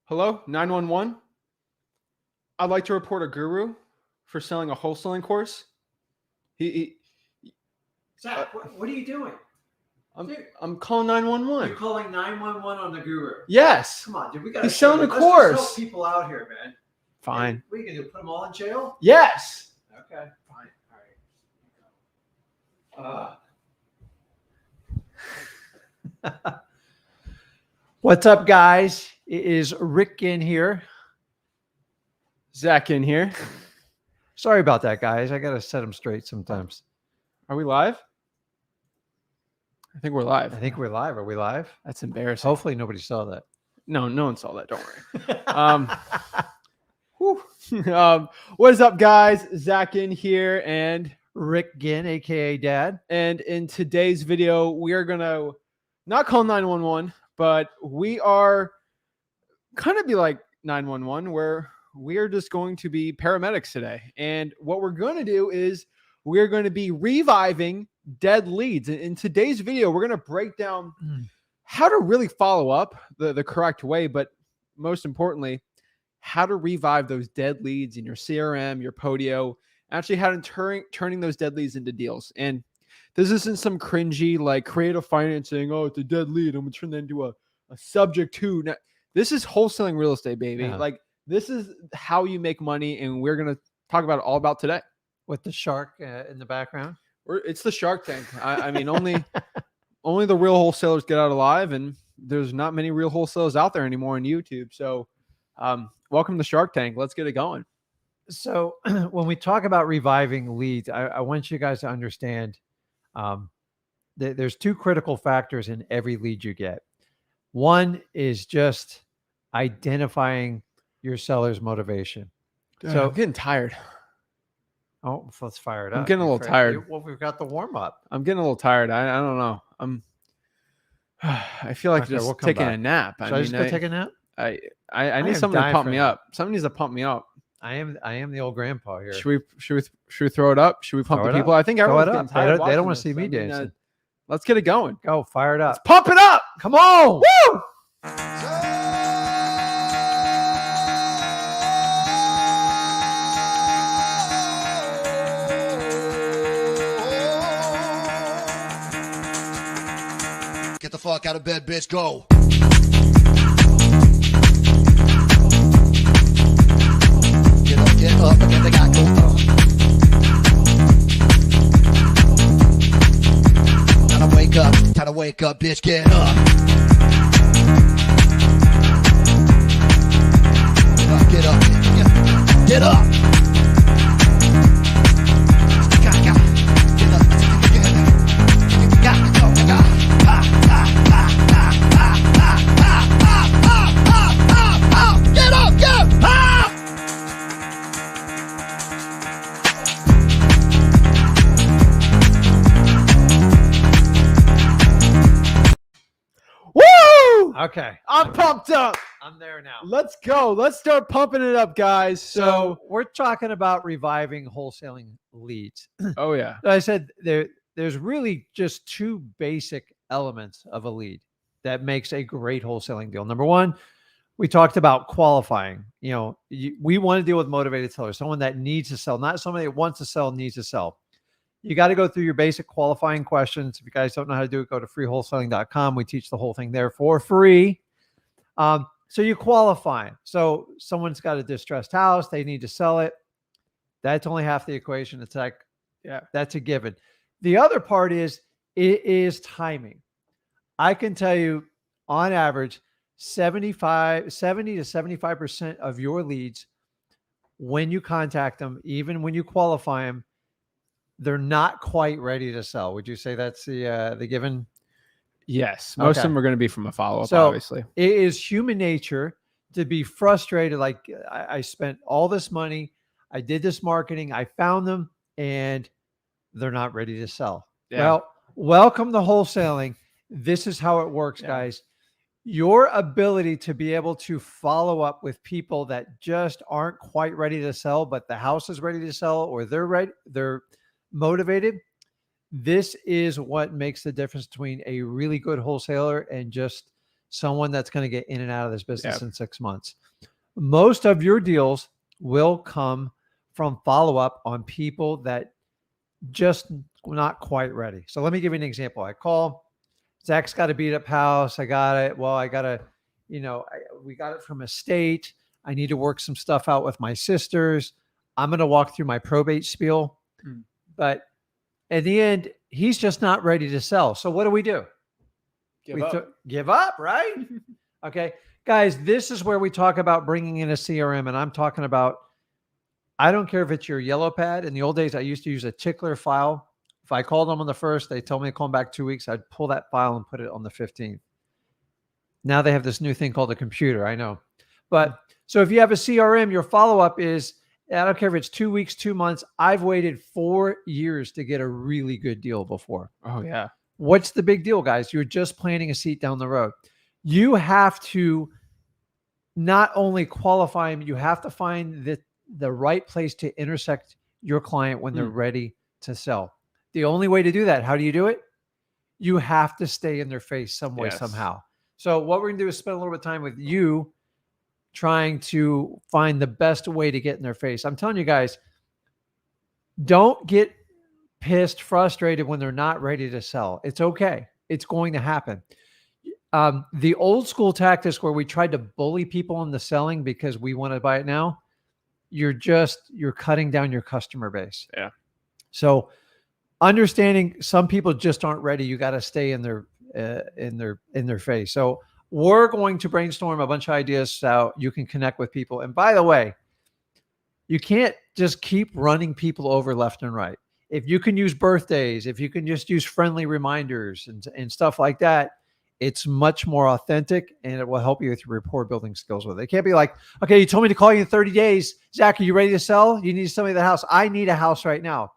Hello, 911. I'd like to report a guru for selling a wholesaling course. He Zach, what are you doing? I'm calling 911. You're calling 911 on the guru. Yes. Come on, dude. We got. He's selling a Let's course. just help people out here, man. Fine. Hey, what are you gonna do? Put them all in jail? Yes. Okay. Fine. All right. What's up, guys? It is Rick Ginn here. Zach in here. Sorry about that, guys. I got to set them straight sometimes. Are we live? I think we're live. I think we're live. Are we live? That's embarrassing. Hopefully nobody saw that. No one saw that. Don't worry. What is up, guys? Zach in here and Rick Ginn, aka Dad. And in today's video, we are gonna not call 911, but we are kind of be like 911, where we are just going to be paramedics today. And what we're going to do is we're going to be reviving dead leads. In today's video, we're going to break down how to really follow up the correct way, but most importantly, how to revive those dead leads in your CRM, your Podio, actually how to turning those dead leads into deals. And this isn't some cringy like creative financing. Oh, it's a dead lead, I'm gonna turn that into a subject to. Now, this is wholesaling real estate, baby. Yeah. Like this is how you make money, and we're gonna talk about it all about today. With the shark in the background. It's the Shark Tank. I mean, only the real wholesalers get out alive, and there's not many real wholesalers out there anymore on YouTube. So, welcome to Shark Tank. Let's get it going. So when we talk about reviving leads, I want you guys to understand there's two critical factors in every lead you get. One is just identifying your seller's motivation. So I'm getting tired. Oh, let's fire it up. I'm getting a little tired. Well, we've got the warm up. I'm getting a little tired. I don't know. I feel like Okay, just we'll come taking back. a nap. Should I just go take a nap? I I need am someone to dying pump for me a up. Someone needs to pump me up. I am the old grandpa here. Should we throw it up? Should we pump Throw the it people? up. I think Throw everyone's it getting up. tired. They don't watching want to this. see me I mean, dancing. Let's get it going. Go, fire it up. Pump it up. Come on. Woo! Get the fuck out of bed, bitch. Go. Get up, and then they got go. Time to wake up, bitch. Get up. Get up. Get up. Okay. I'm pumped up. I'm there now. Let's go. Let's start pumping it up, guys. So we're talking about reviving wholesaling leads. Oh yeah. I said there's really just two basic elements of a lead that makes a great wholesaling deal. Number one, we talked about qualifying. You know, we want to deal with motivated sellers, someone that needs to sell, not somebody that wants to sell, needs to sell. You got to go through your basic qualifying questions. If you guys don't know how to do it, go to freewholesaling.com. We teach the whole thing there for free. So you qualify. So someone's got a distressed house. They need to sell it. That's only half the equation. It's like, yeah, that's a given. The other part is, it is timing. I can tell you on average, 70 to 75% of your leads, when you contact them, even when you qualify them, they're not quite ready to sell. Would you say that's the given? Yes. Most of them are going to be from a follow-up, So obviously. it is human nature to be frustrated. Like I spent all this money. I did this marketing. I found them and they're not ready to sell. Yeah. Well, welcome to wholesaling. This is how it works, guys. Your ability to be able to follow up with people that just aren't quite ready to sell, but the house is ready to sell, or they're ready, they're motivated. This is what makes the difference between a really good wholesaler and just someone that's going to get in and out of this business Yep. in 6 months. Most of your deals will come from follow-up on people that just not quite ready. So let me give you an example. I call, Zach's got a beat up house. I got it. Well, I got to, we got it from a state. I need to work some stuff out with my sisters. I'm going to walk through my probate spiel. Hmm. But at the end, he's just not ready to sell. So what do? Give up, right? Okay. Guys, this is where we talk about bringing in a CRM. And I'm talking about, I don't care if it's your yellow pad. In the old days, I used to use a tickler file. If I called them on the 1st, they told me to call them back 2 weeks. I'd pull that file and put it on the 15th. Now they have this new thing called a computer. I know. But so if you have a CRM, your follow-up is, I don't care if it's 2 weeks, 2 months. I've waited 4 years to get a really good deal before. Oh yeah. What's the big deal, guys? You're just planting a seat down the road. You have to not only qualify them, you have to find the right place to intersect your client when they're ready to sell. The only way to do that, how do you do it? You have to stay in their face some way, somehow. So what we're going to do is spend a little bit of time with you trying to find the best way to get in their face. I'm telling you guys, don't get pissed, frustrated when they're not ready to sell. It's okay. It's going to happen. The old school tactics where we tried to bully people into selling because we want to buy it now, you're cutting down your customer base. Yeah. So understanding some people just aren't ready. You got to stay in their face. So we're going to brainstorm a bunch of ideas so you can connect with people. And by the way, you can't just keep running people over left and right. If you can use birthdays, if you can just use friendly reminders and stuff like that, it's much more authentic and it will help you with your rapport building skills with it. It can't be like, okay, you told me to call you in 30 days. Zach, are you ready to sell? You need to sell me the house. I need a house right now.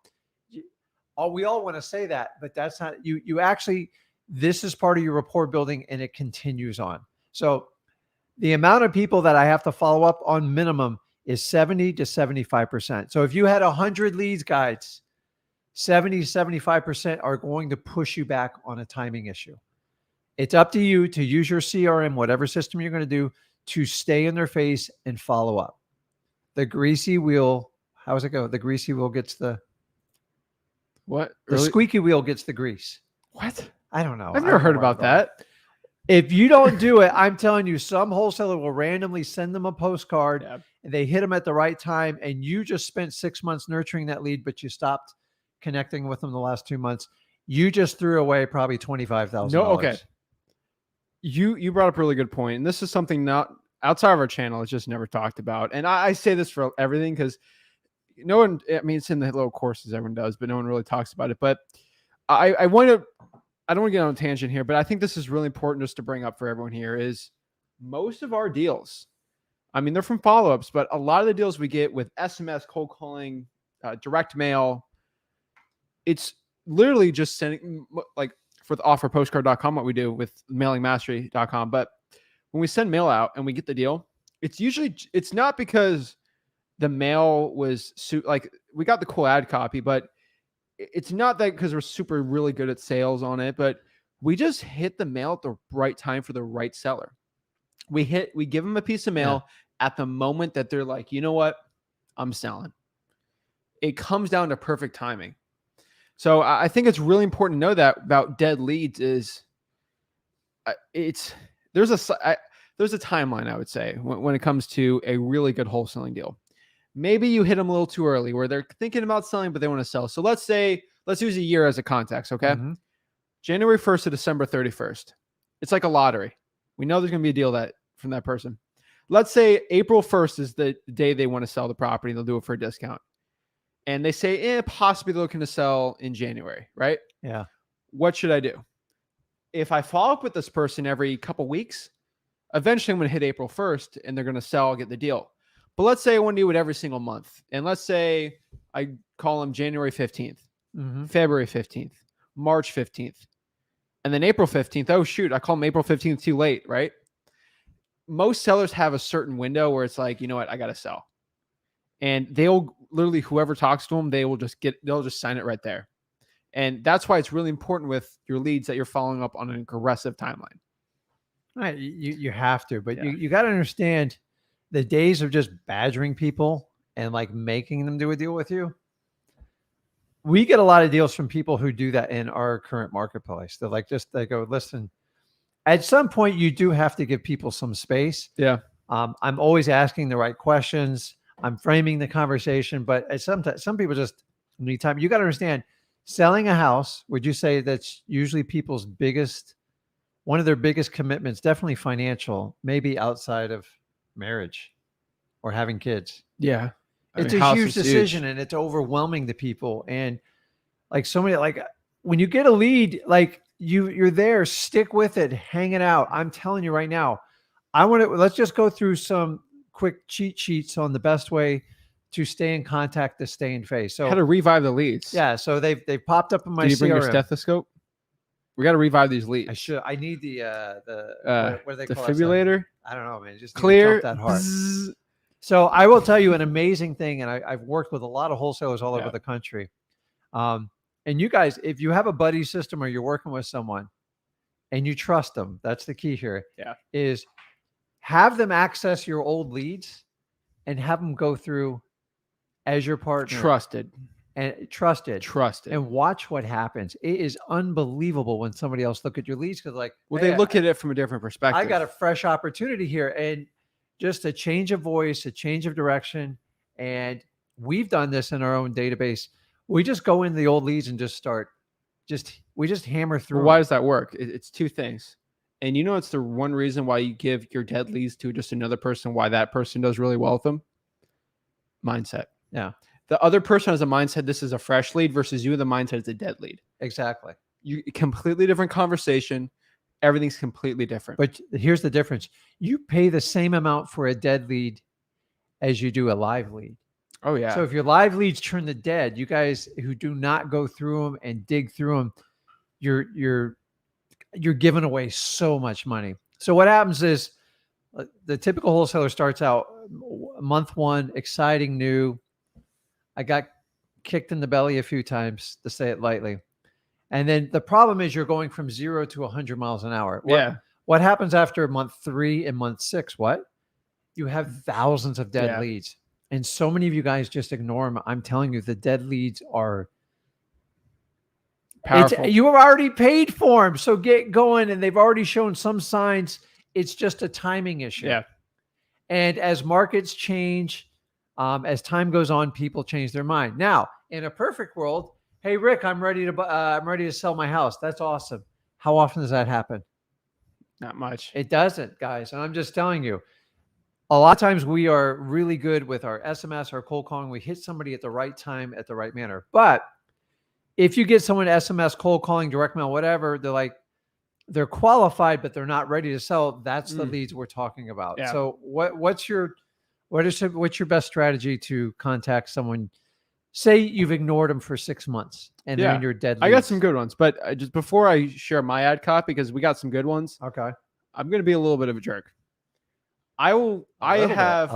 We all want to say that, but that's not, you actually, this is part of your rapport building and it continues on. So the amount of people that I have to follow up on minimum is 70 to 75%. So if you had 100 leads, guys, 70, 75% are going to push you back on a timing issue. It's up to you to use your CRM, whatever system you're going to do, to stay in their face and follow up. The greasy wheel, how does it go? The greasy wheel gets the What? The Really? squeaky wheel gets the grease. What? I don't know. I've never heard about that. If you don't do it, I'm telling you, some wholesaler will randomly send them a postcard Yeah. and they hit them at the right time. And you just spent 6 months nurturing that lead, but you stopped connecting with them the last 2 months. You just threw away probably $25,000. No, okay. You brought up a really good point, and this is something not outside of our channel. It's just never talked about. And I say this for everything because no one. I mean, it's in the little courses everyone does, but no one really talks about it. But I don't want to get on a tangent here, but I think this is really important just to bring up for everyone here. Is most of our deals, I mean, they're from follow-ups, but a lot of the deals we get with SMS, cold calling, direct mail, it's literally just sending, like, with offerpostcard.com, what we do with mailingmastery.com. But when we send mail out and we get the deal, it's not because the mail was like we got the cool ad copy, but it's not that because we're super really good at sales on it, but we just hit the mail at the right time for the right seller. We give them a piece of mail at the moment that they're like, you know what, I'm selling. It comes down to perfect timing. So I think it's really important to know that about dead leads is there's a timeline, I would say, when it comes to a really good wholesaling deal. Maybe you hit them a little too early where they're thinking about selling, but they want to sell. So let's use a year as a context. Okay. Mm-hmm. January 1st to December 31st. It's like a lottery. We know there's going to be a deal from that person. Let's say April 1st is the day they want to sell the property. They'll do it for a discount. And they say, possibly they're looking to sell in January, right? Yeah. What should I do? If I follow up with this person every couple weeks, eventually I'm going to hit April 1st and they're going to sell, get the deal. But let's say I want to do it every single month. And let's say I call them January 15th, February 15th, March 15th, and then April 15th. Oh, shoot. I call them April 15th too late, right? Most sellers have a certain window where it's like, you know what? I got to sell. And they'll literally, whoever talks to them, they'll just sign it right there. And that's why it's really important with your leads that you're following up on an aggressive timeline. Right. You have to, but Yeah. you got to understand the days of just badgering people and like making them do a deal with you. We get a lot of deals from people who do that in our current marketplace. They're like, they go, listen, at some point you do have to give people some space. Yeah. I'm always asking the right questions. I'm framing the conversation, but at some people just need time. You got to understand, selling a house, would you say that's usually people's one of their biggest commitments, definitely financial, maybe outside of marriage or having kids? Yeah. It's a huge decision and it's overwhelming to people. And like so many, like when you get a lead, like you're there, stick with it, hang it out. I'm telling you right now, let's just go through some quick cheat sheets on the best way to stay in contact, to stay in phase. So how to revive the leads. yeah. So they've popped up in my Did you bring your CRM. stethoscope? We got to revive these leads. I need the what do they call it? Defibrillator. I don't know, man. Just need to Clear. jump that hard. Bzzz. So I will tell you an amazing thing, and I've worked with a lot of wholesalers all over the country. And you guys, if you have a buddy system or you're working with someone and you trust them, that's the key here. Yeah. Is have them access your old leads and have them go through as your partner. Trusted. And watch what happens. It is unbelievable when somebody else look at your leads because like, Well, they look at it from a different perspective. I got a fresh opportunity here, and just a change of voice, a change of direction. And we've done this in our own database. We just go into the old leads and we just hammer through. Well, why does that work? It's two things. And it's the one reason why you give your dead leads to just another person, why that person does really well with them. Mindset. Yeah. The other person has a mindset, this is a fresh lead, versus you, the mindset is a dead lead. Exactly. You completely different conversation. Everything's completely different. But here's the difference. You pay the same amount for a dead lead as you do a live lead. Oh yeah. So if your live leads turn to dead, you guys who do not go through them and dig through them, you're giving away so much money. So what happens is the typical wholesaler starts out month one, exciting, new. I got kicked in the belly a few times, to say it lightly. And then the problem is you're going from 0 to 100 miles an hour. What happens after month 3 and month 6? You have thousands of dead leads. And so many of you guys just ignore them. I'm telling you, the dead leads are powerful. You have already paid for them. So get going. And they've already shown some signs. It's just a timing issue. Yeah. And as markets change, as time goes on, people change their mind. Now, in a perfect world, hey, Rick, I'm ready to sell my house. That's awesome. How often does that happen? Not much. It doesn't, guys. And I'm just telling you, a lot of times we are really good with our SMS, our cold calling. We hit somebody at the right time, at the right manner. But if you get someone SMS, cold calling, direct mail, whatever, they're qualified, but they're not ready to sell. That's the leads we're talking about. Yeah. So what's your best strategy to contact someone? Say you've ignored them for 6 months and they're in your dead leads. I got some good ones, but just before I share my ad copy, because we got some good ones. Okay. I'm going to be a little bit of a jerk. I have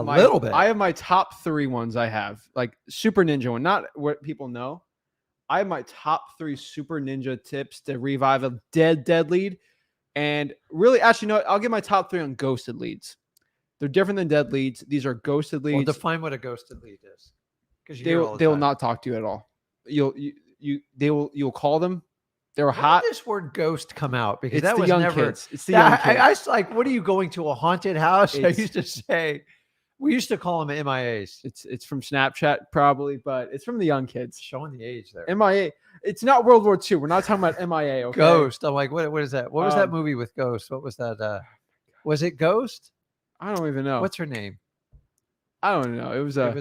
my top 3 ones I have, like super ninja one, not what people know. I have my top 3 super ninja tips to revive a dead lead. And really, actually, no, I'll give my top 3 on ghosted leads. They're different than dead leads. These are ghosted leads. Well, define what a ghosted lead is. Because they will not talk to you at all. You'll call them. They're hot. When did this word ghost come out? Because It's that the was young never. kids. It's the young kids. I was like, what are you going to, a haunted house? I used to say, we used to call them MIAs. It's from Snapchat probably, but it's from the young kids. Showing the age there. MIA. It's not World War II. We're not talking about MIA. Okay? Ghost. I'm like, what is that? What was that movie with Ghost? What was that? Was it Ghost? I don't even know. What's her name? I don't know. It was oh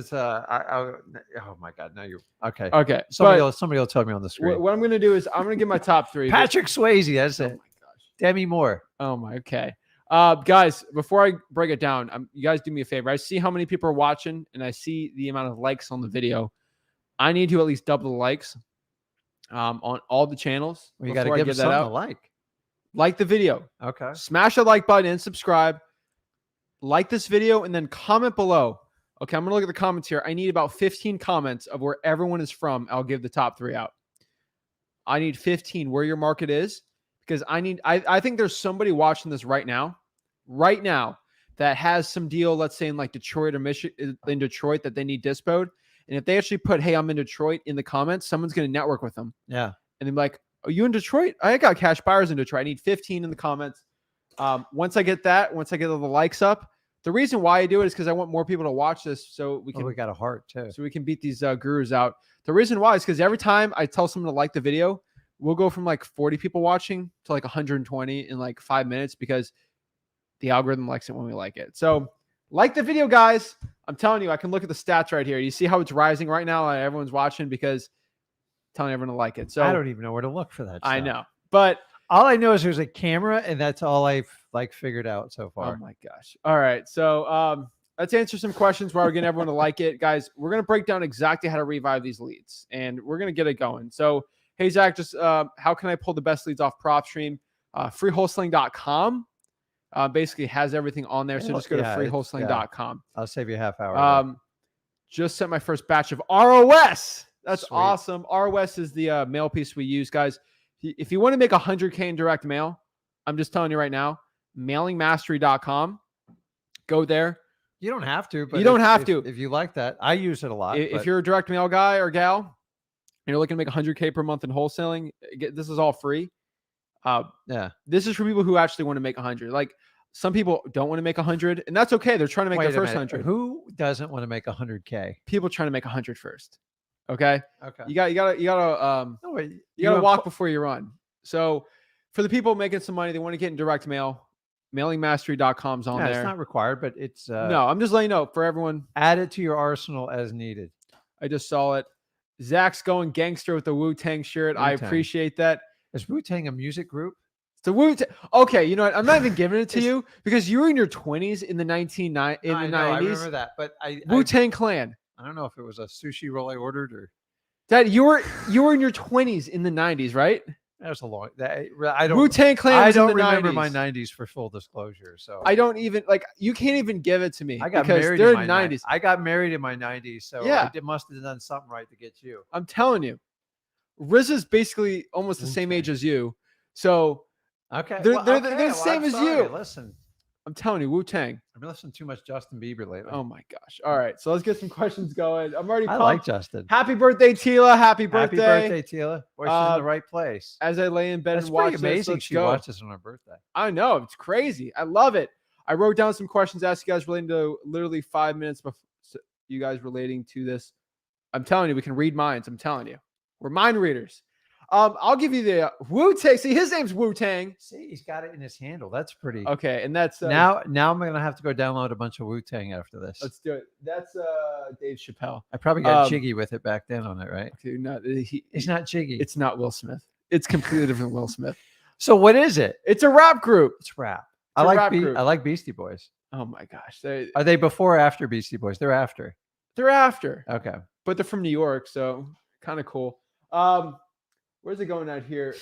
my God. Now you're okay. Okay. Somebody will tell me on the screen. What I'm going to do is I'm going to give my top 3. Patrick Swayze. That's it. Oh my gosh. Demi Moore. Oh my. Okay. Guys, before I break it down, you guys do me a favor. I see how many people are watching and I see the amount of likes on the video. I need to at least double the likes on all the channels. Well, you got to give us something to like. Like the video. Okay. Smash the like button and subscribe. Like this video and then comment below. Okay, I'm going to look at the comments here. I need about 15 comments of where everyone is from. I'll give the top 3 out. I need 15 where your market is, because I think there's somebody watching this right now right now that has some deal, let's say in like Detroit or Michigan, in Detroit, that they need dispoed. And if they actually put, hey, I'm in Detroit in the comments, someone's going to network with them. Yeah. And they're like, are you in Detroit? I got cash buyers in Detroit. I need 15 in the comments. Once I get all the likes up, the reason why I do it is because I want more people to watch this so we can We got a heart too. so we can beat these gurus out. The reason why is because every time I tell someone to like the video, we'll go from like 40 people watching to like 120 in like 5 minutes because the algorithm likes it when we like it. So like the video, guys. I'm telling you, I can look at the stats right here. You see how it's rising right now? Everyone's watching because I'm telling everyone to like it. So I don't even know where to look for that. I stuff. know, but all I know is there's a camera, and that's all I've like figured out so far. oh my gosh. All right. So let's answer some questions while we're getting everyone to like it. Guys, we're going to break down exactly how to revive these leads, and we're going to get it going. So, hey, Zach, just how can I pull the best leads off PropStream? Freewholesaling.com basically has everything on there. So just go to freewholesaling.com. I'll save you a half hour. Just sent my first batch of ROS. That's Sweet. awesome. ROS is the mail piece we use, guys. If you want to make 100K in direct mail, I'm just telling you right now, mailingmastery.com. Go there. You don't have to, but you don't have to. If you like that, I use it a lot. If you're a direct mail guy or gal, and you're looking to make 100K per month in wholesaling, this is all free. Yeah, this is for people who actually want to make 100. Like some people don't want to make 100, and that's okay. They're trying to make their first 100. Who doesn't want to make 100K? People trying to make 100 first. Okay. Okay. You gotta walk before you run. So for the people making some money, they want to get in direct mail. Mailingmastery.com's on there. It's not required, but it's no. I'm just letting you know for everyone. Add it to your arsenal as needed. I just saw it. Zach's going gangster with the Wu-Tang shirt. Wu-Tang. I appreciate that. Is Wu-Tang a music group? It's the Wu-Tang. Okay, you know what? I'm not even giving it to you because you were in your 20s in the 90s. I remember that, but Wu-Tang Clan. I don't know if it was a sushi roll I ordered or. Dad, you were in your 20s in the 90s, right? That was a long. I don't. Wu-Tang Clan. I Was don't in the remember 90s. my 90s for full disclosure. So I don't even like. You can't even give it to me. I got because married they're in my 90s. I got married in my 90s, so Yeah. I must have done something right to get you. I'm telling you, RZA's basically almost the same age as you. So okay, they're the same as you. Listen, I'm telling you, Wu-Tang. I've been listening to too much Justin Bieber lately. Oh my gosh. All right. So let's get some questions going. I'm already I pumped. like Justin. Happy birthday, Tila. Happy birthday. Happy birthday, Tila. Boy, she's in the right place. As I lay in bed That's and watch pretty amazing. this, She go. watched this on her birthday. I know. It's crazy. I love it. I wrote down some questions, asked you guys relating to literally 5 minutes before you guys relating to this. I'm telling you, we can read minds. I'm telling you. We're mind readers. I'll give you the Wu-Tang. See, his name's Wu-Tang. See, he's got it in his handle. That's pretty. Okay, and that's now I'm gonna have to go download a bunch of Wu-Tang after this. let's do it. That's Dave Chappelle. I probably got jiggy with it back then on it, right? Dude, no, It's not jiggy. It's not Will Smith. It's completely different Will Smith. So what is it? It's a rap group. It's rap. It's a rap group. I like Beastie Boys. Oh my gosh. Are they before or after Beastie Boys? They're after. They're after. Okay. But they're from New York, so kind of cool. Where's it going out here?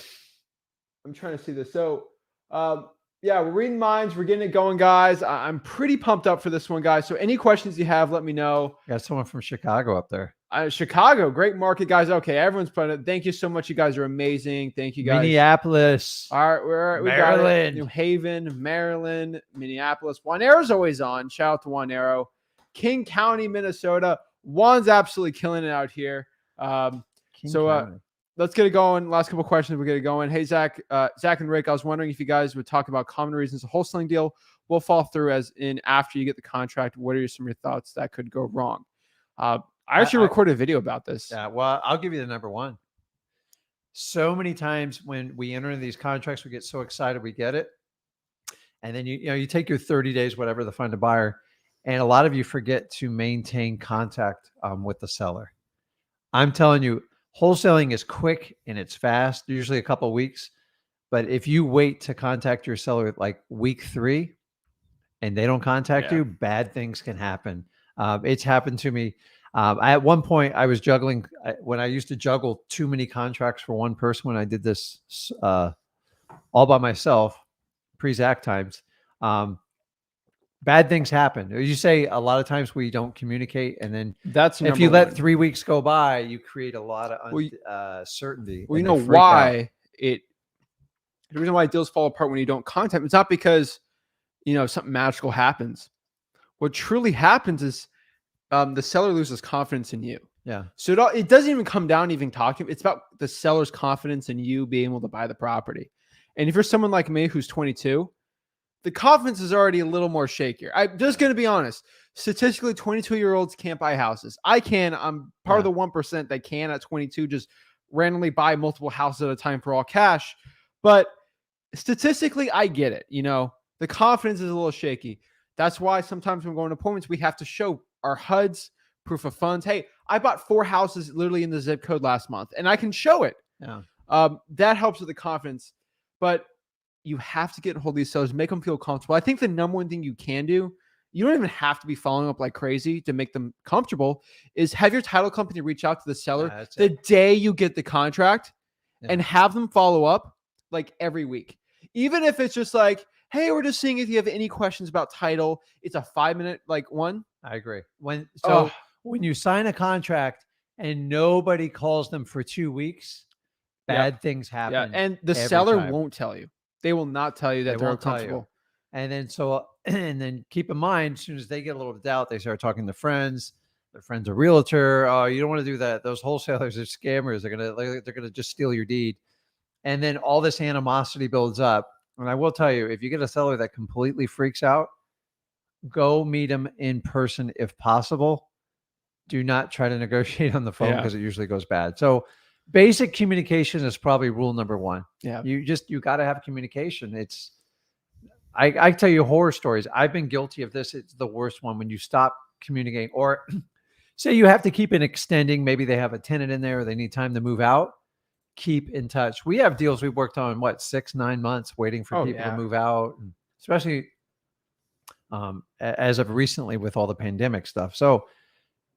I'm trying to see this. So, yeah, we're reading minds. We're getting it going, guys. I'm pretty pumped up for this one, guys. So any questions you have, let me know. Got someone from Chicago up there. Chicago, great market, guys. Okay, everyone's putting it. Thank you so much. You guys are amazing. Thank you, guys. Minneapolis. All right, we got it. Maryland. New Haven, Maryland, Minneapolis. Juanero's always on. Shout out to Juanero. King County, Minnesota. Juan's absolutely killing it out here. Let's get it going. Last couple questions, we'll get it going. Hey, Zach and Rick, I was wondering if you guys would talk about common reasons a wholesaling deal will fall through, as in after you get the contract. What are some of your thoughts that could go wrong? I actually recorded a video about this. Yeah, well, I'll give you the number one. So many times when we enter into these contracts, we get so excited we get it. And then you take your 30 days, whatever, to find a buyer. And a lot of you forget to maintain contact with the seller. I'm telling you, wholesaling is quick and it's fast, usually a couple of weeks. But if you wait to contact your seller at like week 3 and they don't contact you, bad things can happen. It's happened to me. At one point, I was juggling when I used to juggle too many contracts for one person. When I did this all by myself, pre-Zach times, bad things happen. You say a lot of times we don't communicate, and then if you let 3 weeks go by, you create a lot of certainty. Well, you know why the reason why deals fall apart when you don't contact. It's not because something magical happens. What truly happens is the seller loses confidence in you. Yeah. So it doesn't even come down to even talking. It's about the seller's confidence in you being able to buy the property. And if you're someone like me who's 22, the confidence is already a little more shakier. I'm just going to be honest. Statistically, 22-year-olds can't buy houses. I can. I'm part of the 1% that can at 22 just randomly buy multiple houses at a time for all cash. But statistically, I get it. The confidence is a little shaky. That's why sometimes when we're going to appointments, we have to show our HUDs, proof of funds. Hey, I bought 4 houses literally in the zip code last month, and I can show it. Yeah. That helps with the confidence. But you have to get a hold of these sellers, make them feel comfortable. I think the number one thing you can do, you don't even have to be following up like crazy to make them comfortable, is have your title company reach out to the seller the day you get the contract and have them follow up like every week. Even if it's just like, hey, we're just seeing if you have any questions about title. It's a 5-minute one. I agree. When you sign a contract and nobody calls them for 2 weeks, bad things happen. Yeah, and the seller won't tell you. They will not tell you that they're uncomfortable. And then keep in mind, as soon as they get a little doubt, they start talking to friends. Their friend's a realtor. Oh, you don't want to do that. Those wholesalers are scammers. They're gonna just steal your deed. And then all this animosity builds up. And I will tell you, if you get a seller that completely freaks out, go meet them in person if possible. Do not try to negotiate on the phone because it usually goes bad. So basic communication is probably rule number 1. Yeah. You got to have communication. I tell you horror stories. I've been guilty of this. It's the worst one when you stop communicating, or say you have to keep it extending. Maybe they have a tenant in there or they need time to move out. Keep in touch. We have deals we've worked on 6-9 months waiting for people to move out, and especially as of recently with all the pandemic stuff. So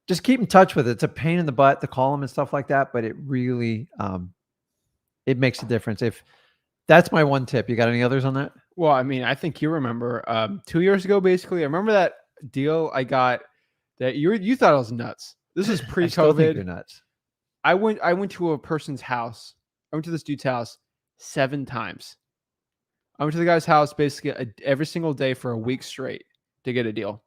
just keep in touch with it. It's a pain in the butt to call them and stuff like that, but it really it makes a difference. If that's my one tip. You got any others on that? Well, I mean, I think you remember 2 years ago, basically. I remember that deal I got that you thought I was nuts. This is pre-COVID. I still think you're nuts. I went to a person's house. I went to this dude's house 7 times. I went to the guy's house basically every single day for a week straight to get a deal.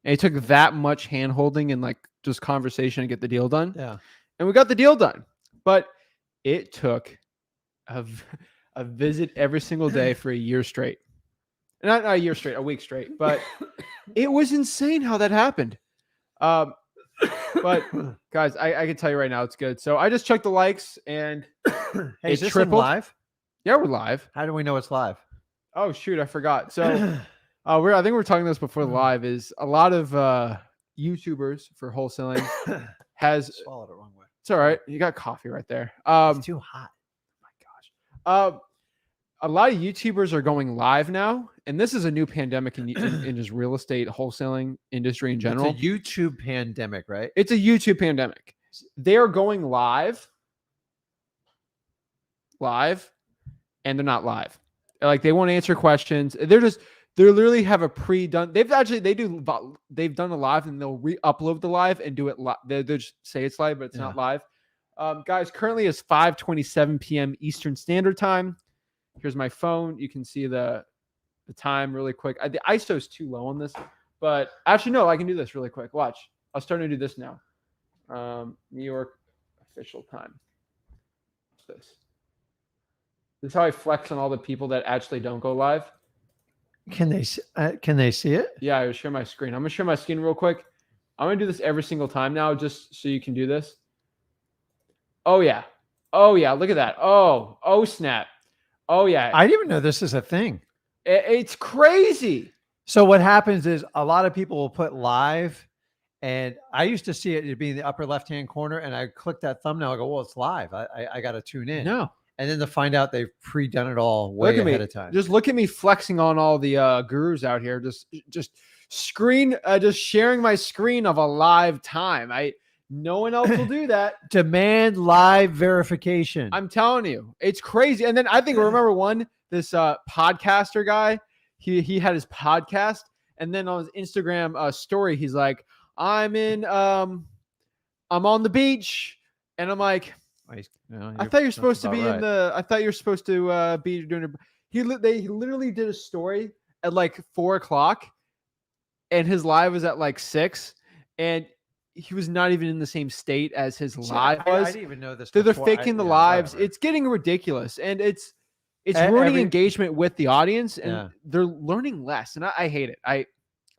And it took that much hand holding and just conversation to get the deal done. Yeah. And we got the deal done. But it took a visit every single day for a year straight. Not a year straight, a week straight. But it was insane how that happened. But guys, I can tell you right now, it's good. So I just checked the likes and hey, is this tripled. Live? Yeah, we're live. How do we know it's live? Oh shoot, I forgot. So I think we were talking this before the live. Is a lot of YouTubers for wholesaling has swallowed it wrong way. It's all right. You got coffee right there. It's too hot. Oh my gosh. A lot of YouTubers are going live now, and this is a new pandemic in just real estate wholesaling industry in general. It's a YouTube pandemic, right? It's a YouTube pandemic. They are going live, and they're not live. They won't answer questions. They literally have a pre-done. They've done a live, and they'll re-upload the live and do it live. They just say it's live, but it's not live. Guys, currently it's 5:27 p.m. Eastern Standard Time. Here's my phone. You can see the time really quick. The ISO is too low on this, but actually, no, I can do this really quick. Watch. I'm starting to do this now. New York official time. What's this? This is how I flex on all the people that actually don't go live. Can they see it? Yeah, I will share my screen. I'm going to share my screen real quick. I'm going to do this every single time now just so you can do this. Oh, yeah. Oh, yeah. Look at that. Oh, snap. Oh, yeah. I didn't even know this is a thing. It's crazy. So what happens is a lot of people will put live, and I used to see it be in the upper left-hand corner, and I click that thumbnail. I go, well, it's live. I got to tune in. No. And then to find out they've pre-done it all way ahead of time. Just look at me flexing on all the gurus out here. Just sharing my screen of a live time. No one else will do that. Demand live verification. I'm telling you, it's crazy. And then I think remember this podcaster guy. He had his podcast, and then on his Instagram story, he's like, I'm on the beach, and I'm like, I thought you're supposed to be I thought you're supposed to be doing it. They literally did a story at like 4:00 and his live was at like 6, and he was not even in the same state as his live I was. didn't even know this. They're before. faking the Yeah, lives. whatever. It's getting ridiculous, and it's E- ruining every- engagement with the audience, and Yeah. they're learning less, and I hate it.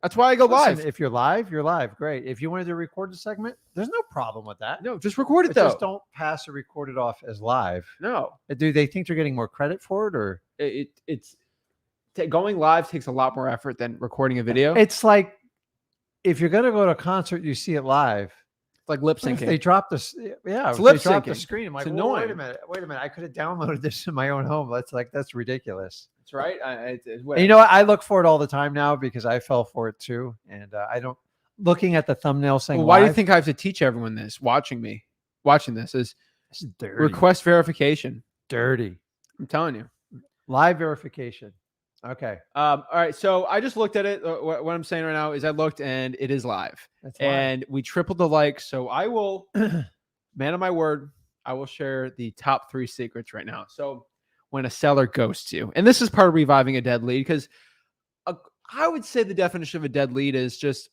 That's why I go Listen, live. if you're live, you're live. Great. If you wanted to record the segment, there's no problem with that. No, just record it But though. just don't pass or record it off as live. No, Do they think they're getting more credit for it, or it's going live takes a lot more effort than recording a video. it's like if you're gonna go to a concert, you see it live. like lip What if syncing. they drop this, It's if lip they drop the syncing. screen. I'm like, It's "Whoa, wait a annoying. minute. I could have downloaded this in my own home. That's ridiculous. That's right. It's And you know what? I look for it all the time now because I fell for it too. And I don't looking at the thumbnail saying, well, why do you live, think I have to teach everyone this? Watching this is it's dirty? request verification. Dirty. I'm telling you. Live verification. Okay. All right. So I just looked at it. What I'm saying right now is I looked and it is live. That's live. And we tripled the likes. So I will, man of my word, I will share the top 3 secrets right now. So when a seller ghosts you, and this is part of reviving a dead lead, because I would say the definition of a dead lead is just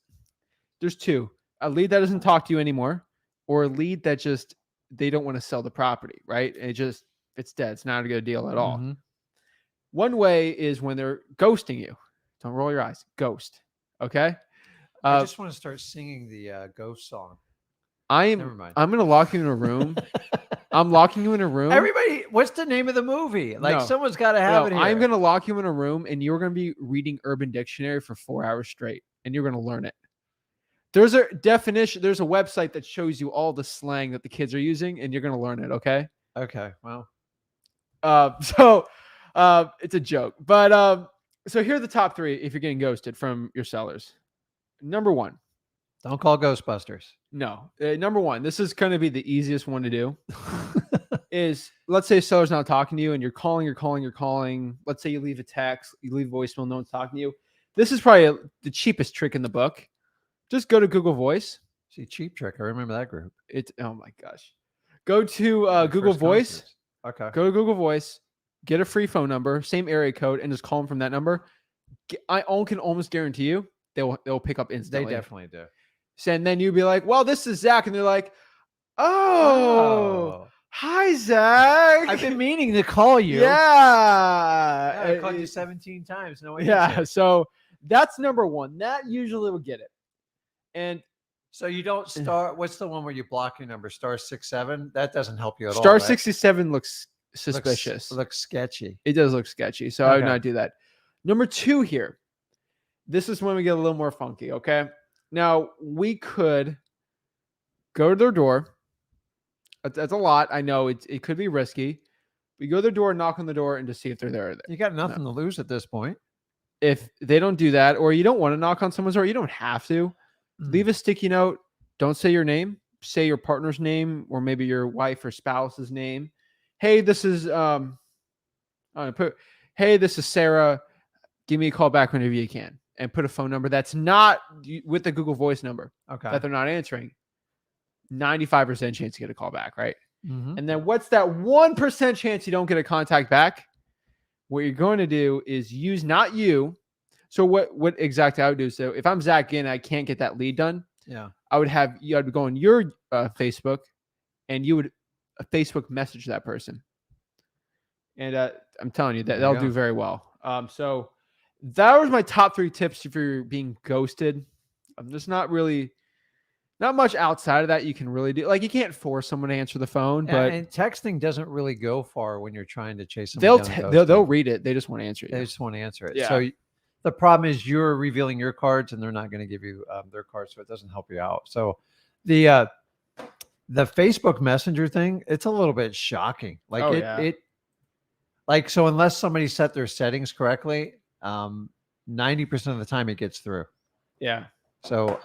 there's 2: a lead that doesn't talk to you anymore, or a lead that just they don't want to sell the property, right? It's dead. It's not a good deal at all. Mhm. One way is when they're ghosting you. Don't roll your eyes. Ghost. Okay. I just want to start singing the ghost song. I'm Never mind. going to lock you in a room. I'm locking you in a room. Everybody, what's the name of the movie? Like No. someone's got to have it here. I'm going to lock you in a room and you're going to be reading Urban Dictionary for 4 hours straight and you're going to learn it. There's a definition. There's a website that shows you all the slang that the kids are using and you're going to learn it. Okay. Okay. Well, It's a joke, but so here are the top 3 if you're getting ghosted from your sellers. Number 1. don't call Ghostbusters. No. Number 1, this is going to be the easiest one to do. Is let's say a seller's not talking to you and you're calling. Let's say you leave a text, you leave a voicemail, no one's talking to you. This is probably the cheapest trick in the book. Just go to Google Voice. See, Cheap Trick. I remember that group. Oh my gosh. Go to My Google first Voice. conference. Okay. Go to Google Voice. Get a free phone number, same area code, and just call them from that number. I can almost guarantee you they'll pick up They instantly. definitely do. And then you'd be like, "Well, this is Zach," and they're like, "Oh, hi, Zach. I've been meaning to call you. Yeah, I called you 17 times. No answer. yeah." So that's number 1. That usually will get it. And So you don't start. What's the one where you block your number? Star 67. That doesn't help you at all. star right? 67 looks suspicious. Looks sketchy. It does look sketchy. So I would Okay. not do that. Number 2 here. This is when we get a little more funky. Okay. Now we could go to their door. That's a lot. I know it could be risky. We go to their door, knock on the door, and just see if they're there. You got nothing to lose at this point. If they don't do that, or you don't want to knock on someone's door, you don't have to. Mm. Leave a sticky note. Don't say your name. Say your partner's name, or maybe your wife or spouse's name. Hey, this is hey, this is Sarah. Give me a call back whenever you can, and put a phone number that's not with the Google Voice number Okay. that they're not answering. 95% chance you get a call back, right? Mhm. And then what's that 1% chance you don't get a contact back? What you're going to do is use not you. So what exactly I would do? So if I'm Zach Ginn, I can't get that lead done. Yeah. I'd go on your Facebook, and you would Facebook message that person. And I'm telling you that There you they'll go. do very well. So that was my top 3 tips if you're being ghosted. There's not much outside of that you can really do. Like you can't force someone to answer the phone, but And texting doesn't really go far when you're trying to chase someone down. they'll read it. They just want to answer They you. just want to answer it. Yeah. So the problem is you're revealing your cards, and they're not going to give you their cards, so it doesn't help you out. So the Facebook Messenger thing, it's a little bit shocking. Like Oh, it, yeah. it like so unless somebody set their settings correctly, 90% of the time it gets through. Yeah. So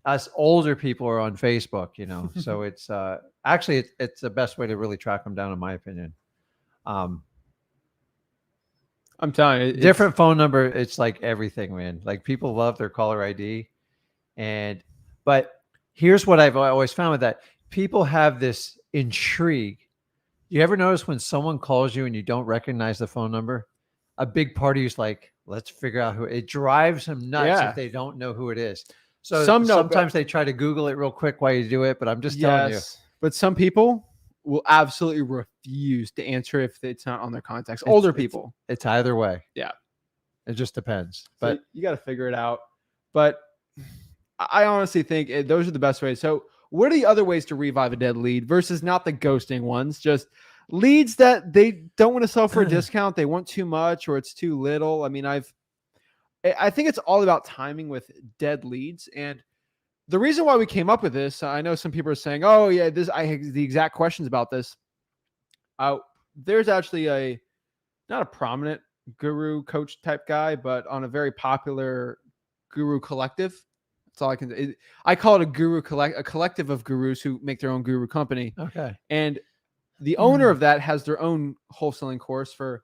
us older people are on Facebook, so it's actually it's the best way to really track them down, in my opinion. I'm telling you, it's- Different phone number, it's like everything, man. Like people love their caller ID, but here's what I've always found with that: people have this intrigue. You ever notice when someone calls you and you don't recognize the phone number? a big party is like, let's figure out who it drives them nuts Yeah. if they don't know who it is. So Some know, but- sometimes they try to Google it real quick while you do it, but I'm just telling you. But some people will absolutely refuse to answer if it's not on their contacts. It's- Older it's- people. It's either way. Yeah. It just depends. So But you got to figure it out. But I honestly think those are the best ways. So what are the other ways to revive a dead lead versus not the ghosting ones? Just leads that they don't want to sell for a discount. They want too much or it's too little. I mean, I think it's all about timing with dead leads. And the reason why we came up with this, I know some people are saying, oh yeah, I have the exact questions about this. There's actually not a prominent guru coach type guy, but on a very popular guru collective. That's all I can. I call it a collective of gurus who make their own guru company. okay. And the owner of that has their own wholesaling course for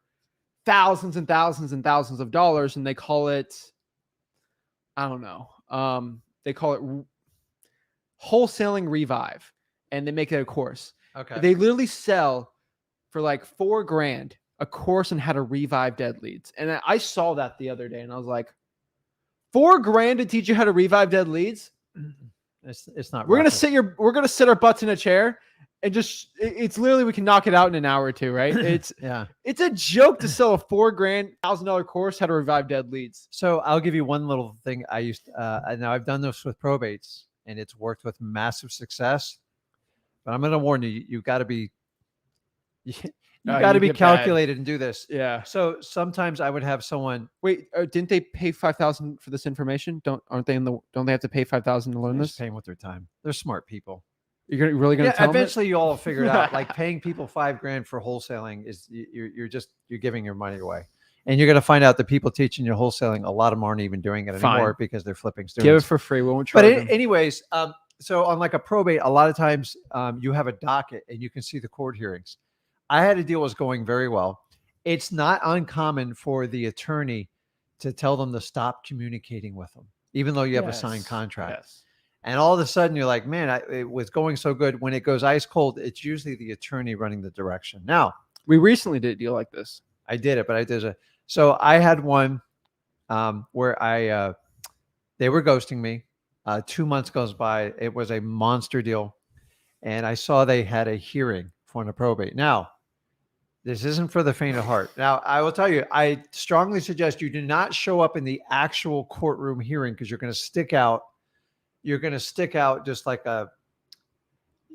thousands and thousands and thousands of dollars, and they call it, I don't know. They call it Wholesaling Revive, and they make it a course. Okay. They literally sell for like $4,000 a course on how to revive dead leads. And I saw that the other day, and I was like, $4,000 to teach you how to revive dead leads? It's not. We're rocket. gonna sit our butts in a chair and just it's literally we can knock it out in an hour or two, right? It's it's a joke to sell a $4,000 $1,000 course how to revive dead leads. So I'll give you one little thing I used. Now I've done this with probates, and it's worked with massive success. But I'm going to warn you: you got to be, you got to be get bad. calculated and do this. Yeah. So sometimes I would have someone. Wait, didn't they pay $5,000 for this information? Don't they have to pay $5,000 to learn They're this? just paying with their time. They're smart people. You're really gonna tell them? Eventually you all figure it out. Like paying people $5,000 for wholesaling is you're giving your money away, and you're going to find out the people teaching you wholesaling, a lot of them aren't even doing it Fine. anymore because they're flipping students. Give it for free. We won't charge But them. anyways, so on like a probate, a lot of times you have a docket and you can see the court hearings. I had a deal was going very well. It's not uncommon for the attorney to tell them to stop communicating with them, even though you have a signed contract. Yes. And all of a sudden you're like, man, it was going so good. When it goes ice cold, it's usually the attorney running the direction. Now, We recently did a deal like this. I did it, but I did so I had one where they were ghosting me. 2 months goes by. It was a monster deal. And I saw they had a hearing for a probate. Now, this isn't for the faint of heart. Now, I will tell you, I strongly suggest you do not show up in the actual courtroom hearing because you're going to stick out. You're going to stick out just like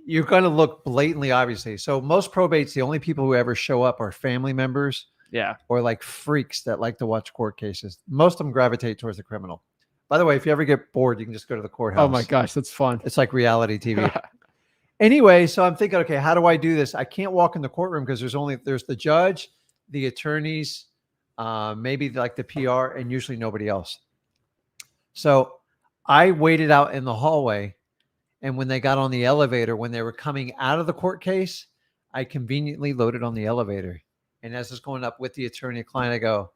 you're going to look blatantly, obviously. So most probates, the only people who ever show up are family members. Yeah. Or like freaks that like to watch court cases. Most of them gravitate towards the criminal. By the way, if you ever get bored, you can just go to the courthouse. Oh my gosh, that's fun. It's like reality TV. Anyway, so I'm thinking, okay, how do I do this? I can't walk in the courtroom because there's the judge, the attorneys, maybe like the PR, and usually nobody else. So I waited out in the hallway, and when they got on the elevator, when they were coming out of the court case, I conveniently loaded on the elevator. And as it's going up with the attorney client, I go,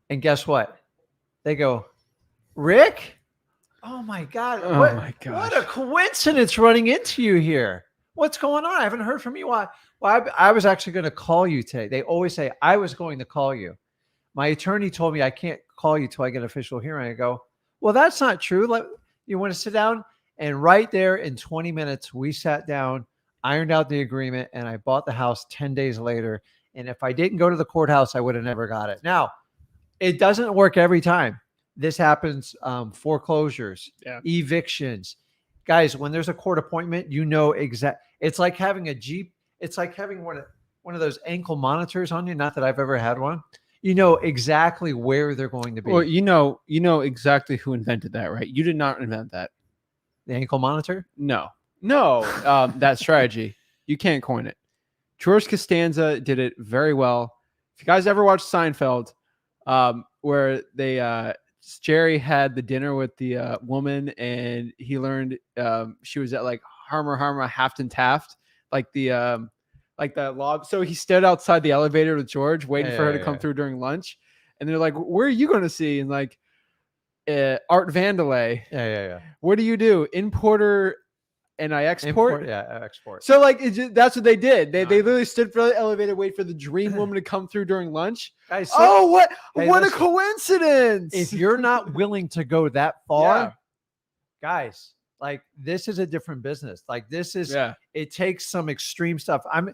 and guess what? They go, Rick? Oh my God. Oh my gosh. What a coincidence running into you here. What's going on? I haven't heard from you. Why? Well, I was actually going to call you today. They always say, I was going to call you. My attorney told me I can't call you till I get an official hearing. I go, well, that's not true. You want to sit down? And right there in 20 minutes, we sat down, ironed out the agreement, and I bought the house 10 days later. And if I didn't go to the courthouse, I would have never got it. Now, it doesn't work every time. This happens, foreclosures, evictions. Guys, when there's a court appointment, you know exact. It's like having a Jeep. It's like having one of those ankle monitors on you. Not that I've ever had one. You know exactly where they're going to be. Well, you know exactly who invented that, right? You did not invent that. The ankle monitor? No, that strategy. You can't coin it. George Costanza did it very well. If you guys ever watched Seinfeld, where Jerry had the dinner with the woman, and he learned she was at like Harmer Hafton Taft, like the lob. So he stood outside the elevator with George, waiting for her to come through during lunch. And they're like, "Where are you going to see?" And like, Art Vandelay. Yeah. What do you do? Importer and I export. Export. So like that's what they did. They literally stood for the elevator, wait for the dream woman to come through during lunch. Guys, Oh, what Hey, what listen, a coincidence! if you're not willing to go that far, Yeah. guys, like this is a different business. Like this is Yeah. it takes some extreme stuff. And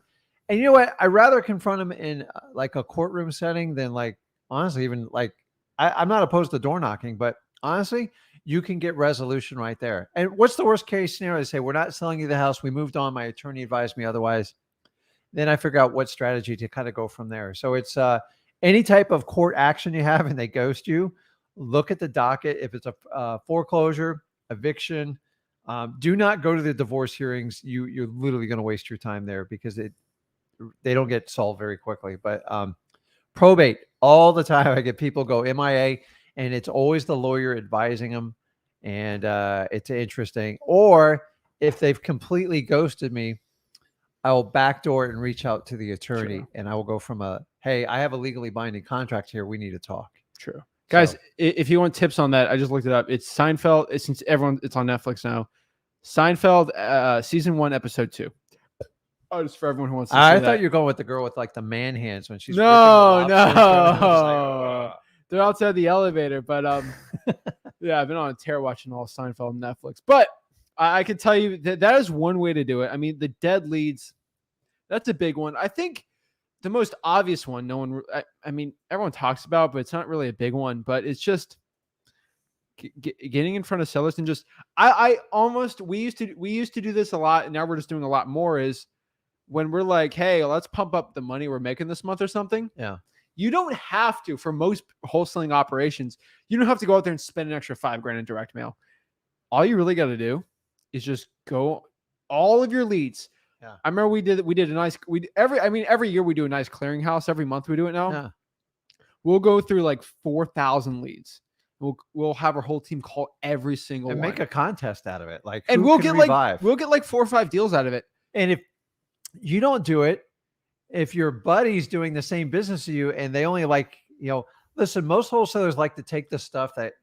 you know what? I'd rather confront them in like a courtroom setting than like honestly, even like I'm not opposed to door knocking, but honestly, you can get resolution right there. And what's the worst case scenario? They say, we're not selling you the house. We moved on. My attorney advised me otherwise. Then I figure out what strategy to kind of go from there. So it's any type of court action you have and they ghost you, look at the docket. If it's a foreclosure, eviction, do not go to the divorce hearings. You're literally going to waste your time there because they don't get solved very quickly. But probate, all the time I get people go MIA, and it's always the lawyer advising them, and it's interesting. Or if they've completely ghosted me, I will backdoor and reach out to the attorney, Sure. and I will go from hey, I have a legally binding contract here. We need to talk. True. Guys, So- if you want tips on that, I just looked it up. It's Seinfeld. Since it's on Netflix now. Seinfeld, season 1, episode 2. Oh, just for everyone who wants to see I that. thought you were going with the girl with like the man hands when she's No, ripping the lobster and throwing it. I was no. They're outside the elevator, but yeah, I've been on a tear watching all Seinfeld on Netflix. But I can tell you that is one way to do it. I mean, the dead leads, that's a big one. I think the most obvious one, I mean, everyone talks about, but it's not really a big one. But it's just getting in front of sellers and just we used to do this a lot, and now we're just doing a lot more. Is when we're like, hey, let's pump up the money we're making this month or something. Yeah. You don't have to, for most wholesaling operations, you don't have to go out there and spend an extra $5,000 in direct mail. All you really got to do is just go all of your leads. Yeah. I remember we did a nice, every year we do a nice clearinghouse. Every month we do it now. Yeah. We'll go through like 4,000 leads. We'll have our whole team call every single And one. make a contest out of it. Like, and who we'll can get revive? like 4 or 5 deals out of it. And if you don't do it, if your buddy's doing the same business as you and they only listen, most wholesalers like to take the stuff that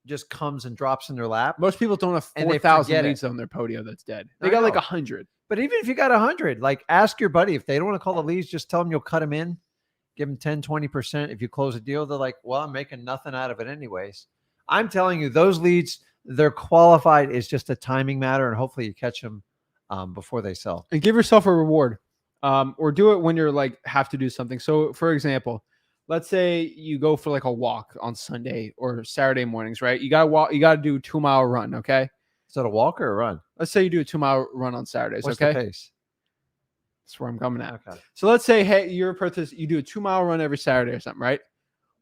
just comes and drops in their lap. Most people don't have And they 4,000 forget it. leads on their podio that's dead. They I got like know. 100. But even if you got 100, like ask your buddy. If they don't want to call the leads, just tell them you'll cut them in, give them 10, 20%. If you close a deal, they're like, well, I'm making nothing out of it anyways. I'm telling you, those leads, they're qualified. It's just a timing matter. And hopefully you catch them before they sell. And give yourself a reward, or do it when you're like have to do something. So for example, let's say you go for like a walk on Sunday or Saturday mornings, right? You got to walk, you got to do a 2-mile run. Okay. Is that a walk or a run? Let's say you do a 2-mile run on Saturdays. What's okay. the pace? That's where I'm coming at. Okay. So let's say, hey, you're a person, you do a 2-mile run every Saturday or something, right?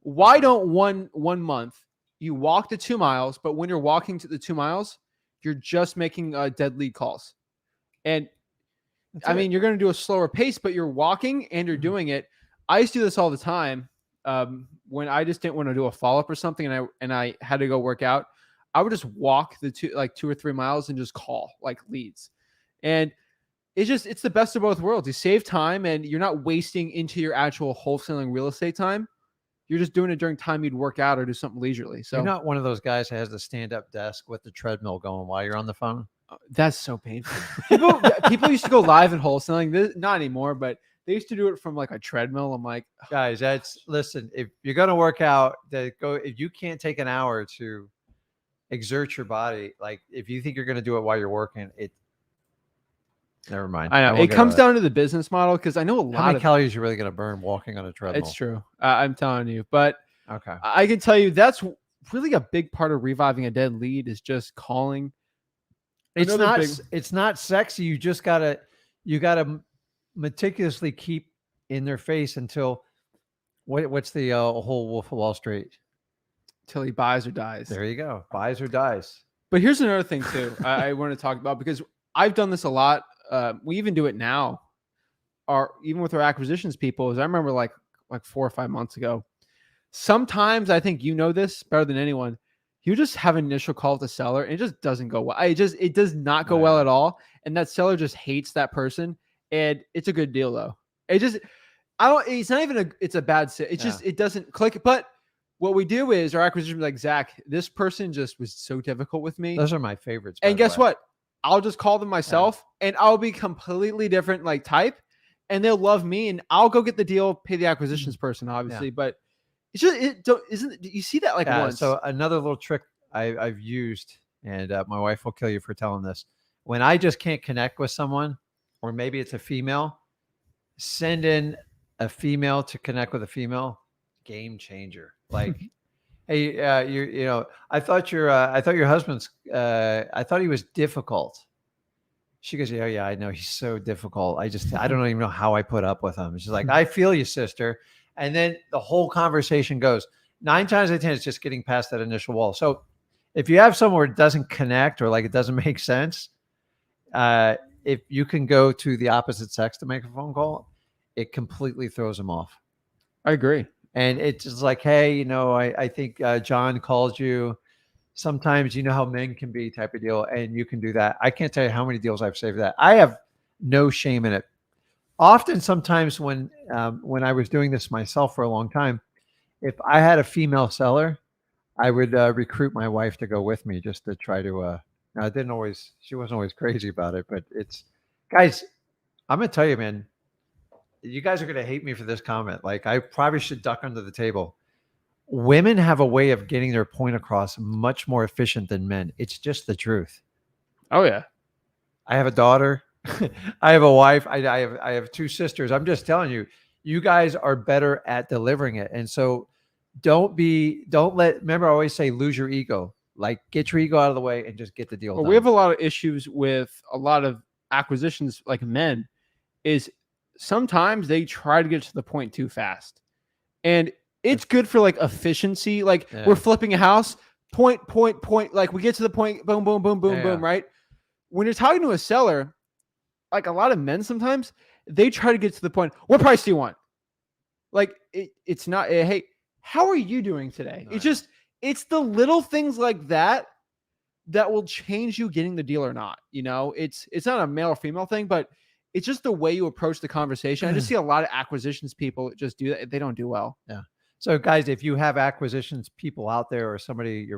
Why don't one month you walk the 2 miles, but when you're walking to the 2 miles, you're just making dead lead calls. And I mean, you're going to do a slower pace, but you're walking and you're doing it. I used to do this all the time. When I just didn't want to do a follow-up or something and I had to go work out, I would just walk the 2 or 3 miles and just call like leads. And it's the best of both worlds. You save time and you're not wasting into your actual wholesaling real estate time. You're just doing it during time you'd work out or do something leisurely. So you're not one of those guys that has the stand-up desk with the treadmill going while you're on the phone. That's so painful. People used to go live in wholesaling. Not anymore, but they used to do it from like a treadmill. I'm like, Guys, listen, if you're going to work out, if you can't take an hour to exert your body, like if you think you're going to do it while you're working, never mind. I know won't it get comes into down to the business model because I know a that. lot How many of calories you're really going to burn walking on a treadmill? it's true. I'm telling you, but Okay. I can tell you that's really a big part of reviving a dead lead is just calling. It's Another not. big- It's not sexy. You just gotta meticulously keep in their face until what's the whole Wolf of Wall Street? Till he buys or dies. There you go. Buys or dies. But here's another thing too. I want to talk about because I've done this a lot. We even do it now, even with our acquisitions people. Is I remember like 4 or 5 months ago. Sometimes I think you know this better than anyone. You just have an initial call to seller and it just doesn't go well. It does not go well at all. And that seller just hates that person. And it's a good deal though. It's not even it's a bad sit. It's just, it doesn't click. But what we do is our acquisition, like Zach, this person just was so difficult with me. Those are my favorites. And guess what? I'll just call them myself and I'll be completely different like type and they'll love me and I'll go get the deal, pay the acquisitions person, obviously. But it's just, isn't, you see that like once. So another little trick I've used, and my wife will kill you for telling this. When I just can't connect with someone, or maybe it's a female, send in a female to connect with a female. Game changer. Like, hey, I thought your husband's, I thought he was difficult. She goes, yeah, I know he's so difficult. I don't even know how I put up with him. She's like, I feel you, sister. And then the whole conversation goes 9 times out of 10, it's just getting past that initial wall. So if you have somewhere it doesn't connect or like it doesn't make sense, if you can go to the opposite sex to make a phone call, it completely throws them off. I agree. And it's just like, hey, I think John called you. Sometimes you know how men can be type of deal, and you can do that. I can't tell you how many deals I've saved that. I have no shame in it. Often, sometimes when I was doing this myself for a long time, if I had a female seller, I would recruit my wife to go with me just to try to. Now, she wasn't always crazy about it, but guys, I'm gonna tell you, man. You guys are going to hate me for this comment. Like, I probably should duck under the table. Women have a way of getting their point across much more efficient than men. It's just the truth. Oh yeah. I have a daughter. I have a wife. I have 2 sisters. I'm just telling you, you guys are better at delivering it. And so remember I always say, lose your ego. Like, get your ego out of the way and just get the deal done. We have a lot of issues with a lot of acquisitions, like men, is sometimes they try to get to the point too fast. And it's good for like efficiency. Like we're flipping a house, point. Like we get to the point, boom, boom, boom, boom, boom, right? When you're talking to a seller, like a lot of men sometimes, they try to get to the point, what price do you want? Like it's not, hey, how are you doing today? Right. It's the little things like that will change you getting the deal or not. It's not a male or female thing, but it's just the way you approach the conversation. I just see a lot of acquisitions people just do that. They don't do well. Yeah. So guys, if you have acquisitions people out there or somebody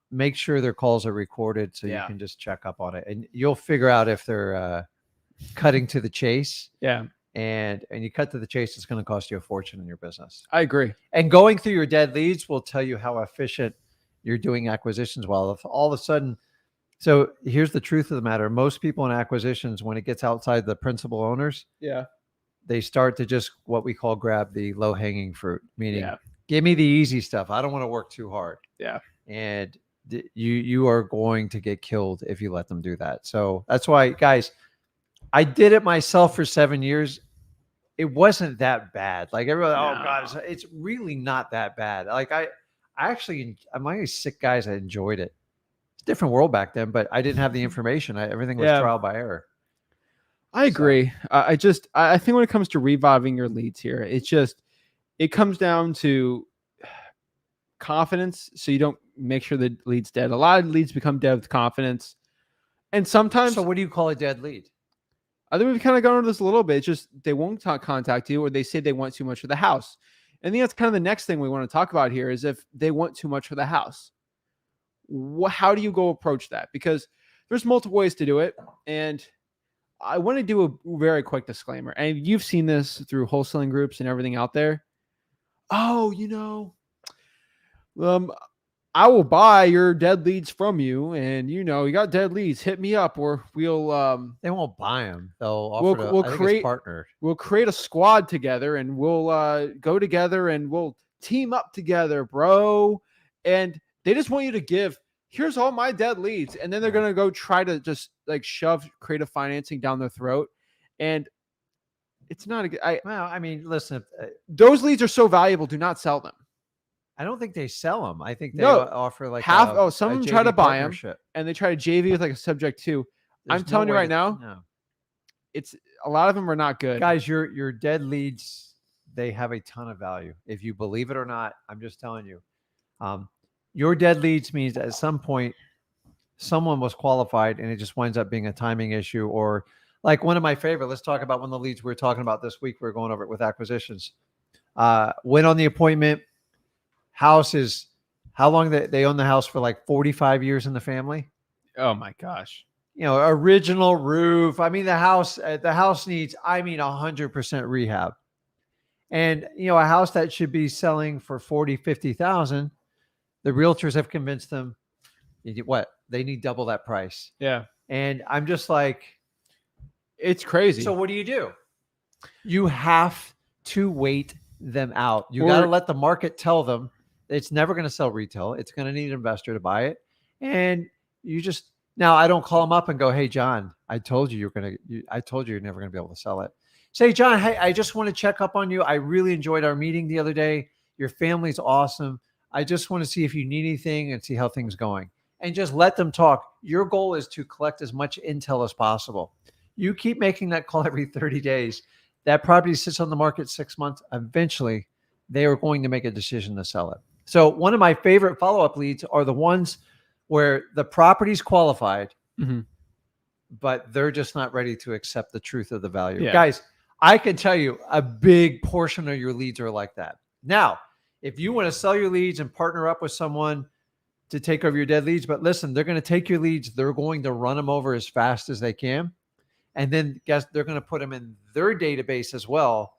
make sure their calls are recorded so you can just check up on it and you'll figure out if they're cutting to the chase. Yeah. And you cut to the chase, it's going to cost you a fortune in your business. I agree. And going through your dead leads will tell you how efficient you're doing acquisitions. Well, if all of a sudden, so here's the truth of the matter. Most people in acquisitions, when it gets outside the principal owners, they start to just what we call grab the low hanging fruit, meaning give me the easy stuff. I don't want to work too hard. Yeah. And you are going to get killed if you let them do that. So that's why, guys, I did it myself for 7 years. It wasn't that bad. Like everybody, oh God, it's really not that bad. Like I'm one of these sick guys. I enjoyed it. It's a different world back then, but I didn't have the information. Everything was trial by error. I agree. I think when it comes to reviving your leads here, it comes down to confidence. So you don't make sure the lead's dead. A lot of leads become dead with confidence. And sometimes. So what do you call a dead lead? I think we've kind of gone over this a little bit. It's just they won't contact you or they say they want too much for the house. I think that's kind of the next thing we want to talk about here is if they want too much for the house. How do you go approach that? Because there's multiple ways to do it. And I want to do a very quick disclaimer. And you've seen this through wholesaling groups and everything out there. Oh, I will buy your dead leads from you. And, you got dead leads. Hit me up or we'll. They won't buy them. They'll offer we'll create partner. We'll create a squad together and we'll go together and we'll team up together, bro. And they just want you to give, here's all my dead leads. And then they're going to go try to just like shove creative financing down their throat. And it's not a good, listen, those leads are so valuable. Do not sell them. I don't think they sell them. I think they offer like some of them try to buy them and they try to JV with like a subject too. I'm telling you right now, it's a lot of them are not good. Guys, your dead leads, they have a ton of value. If you believe it or not, I'm just telling you. Your dead leads means at some point someone was qualified and it just winds up being a timing issue or like one of my favorite. Let's talk about one of the leads we were talking about this week. We're going over it with acquisitions. Went on the appointment. House is how long they own the house for like 45 years in the family. Oh my gosh. original roof. I mean, the house needs, 100% rehab. And, a house that should be selling for 40, 50,000, the realtors have convinced them, they need double that price. Yeah. And I'm just like, it's crazy. So what do? You have to wait them out. You Or- got to let the market tell them it's never going to sell retail. It's going to need an investor to buy it. And now I don't call them up and go, "Hey, John, I told you you're never going to be able to sell it." Say, "John, hey, I just want to check up on you. I really enjoyed our meeting the other day. Your family's awesome. I just want to see if you need anything and see how things going." And just let them talk. Your goal is to collect as much intel as possible. You keep making that call every 30 days. That property sits on the market 6 months. Eventually, they are going to make a decision to sell it. So one of my favorite follow-up leads are the ones where the property's qualified, but they're just not ready to accept the truth of the value. Yeah. Guys, I can tell you a big portion of your leads are like that. Now, if you want to sell your leads and partner up with someone to take over your dead leads, but listen, they're going to take your leads. They're going to run them over as fast as they can. And then they're going to put them in their database as well.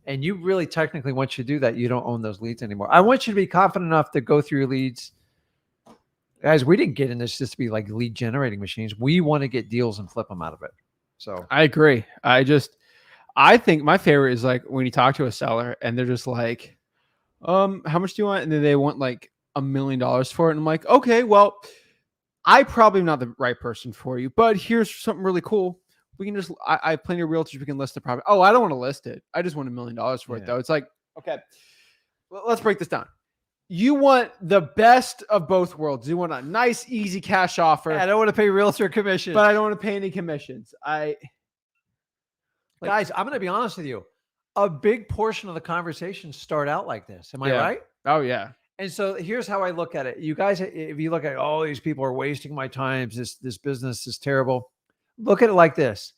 And you really technically, once you do that, you don't own those leads anymore. I want you to be confident enough to go through your leads. Guys, we didn't get in this just to be like lead generating machines. We want to get deals and flip them out of it. So I agree. I think my favorite is like when you talk to a seller and they're just like, how much do you want? And then they want like $1 million for it. And I'm like, okay, well, I probably am not the right person for you, but here's something really cool. We can just, I have plenty of realtors. We can list the property. Oh, I don't want to list it. I just want $1 million for it though. It's like, okay, well, let's break this down. You want the best of both worlds. You want a nice, easy cash offer. I don't want to pay realtor commission, but I don't want to pay any commissions. Guys, I'm going to be honest with you. A big portion of the conversations start out like this. Am I right? Oh yeah. And so here's how I look at it. You guys, if you look at, oh, these people are wasting my time. This business is terrible. Look at it like this.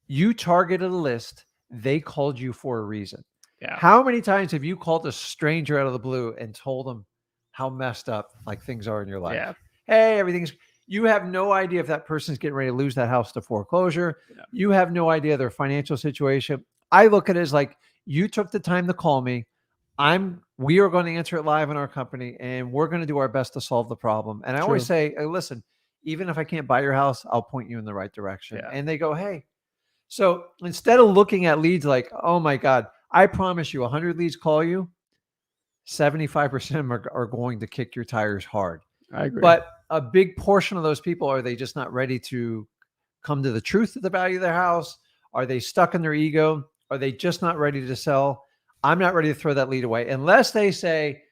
You targeted a list. They called you for a reason. Yeah. How many times have you called a stranger out of the blue and told them how messed up like things are in your life? Yeah. Hey, you have no idea if that person's getting ready to lose that house to foreclosure. Yeah. You have no idea their financial situation. I look at it as like, you took the time to call me. We are going to answer it live in our company and we're going to do our best to solve the problem. And I always say, hey, listen, even if I can't buy your house, I'll point you in the right direction. Yeah. And they go, hey. So instead of looking at leads like, oh my God, I promise you 100 leads call you, 75% of them are going to kick your tires hard. I agree. But a big portion of those people, are they just not ready to come to the truth of the value of their house? Are they stuck in their ego? Are they just not ready to sell? I'm not ready to throw that lead away unless they say,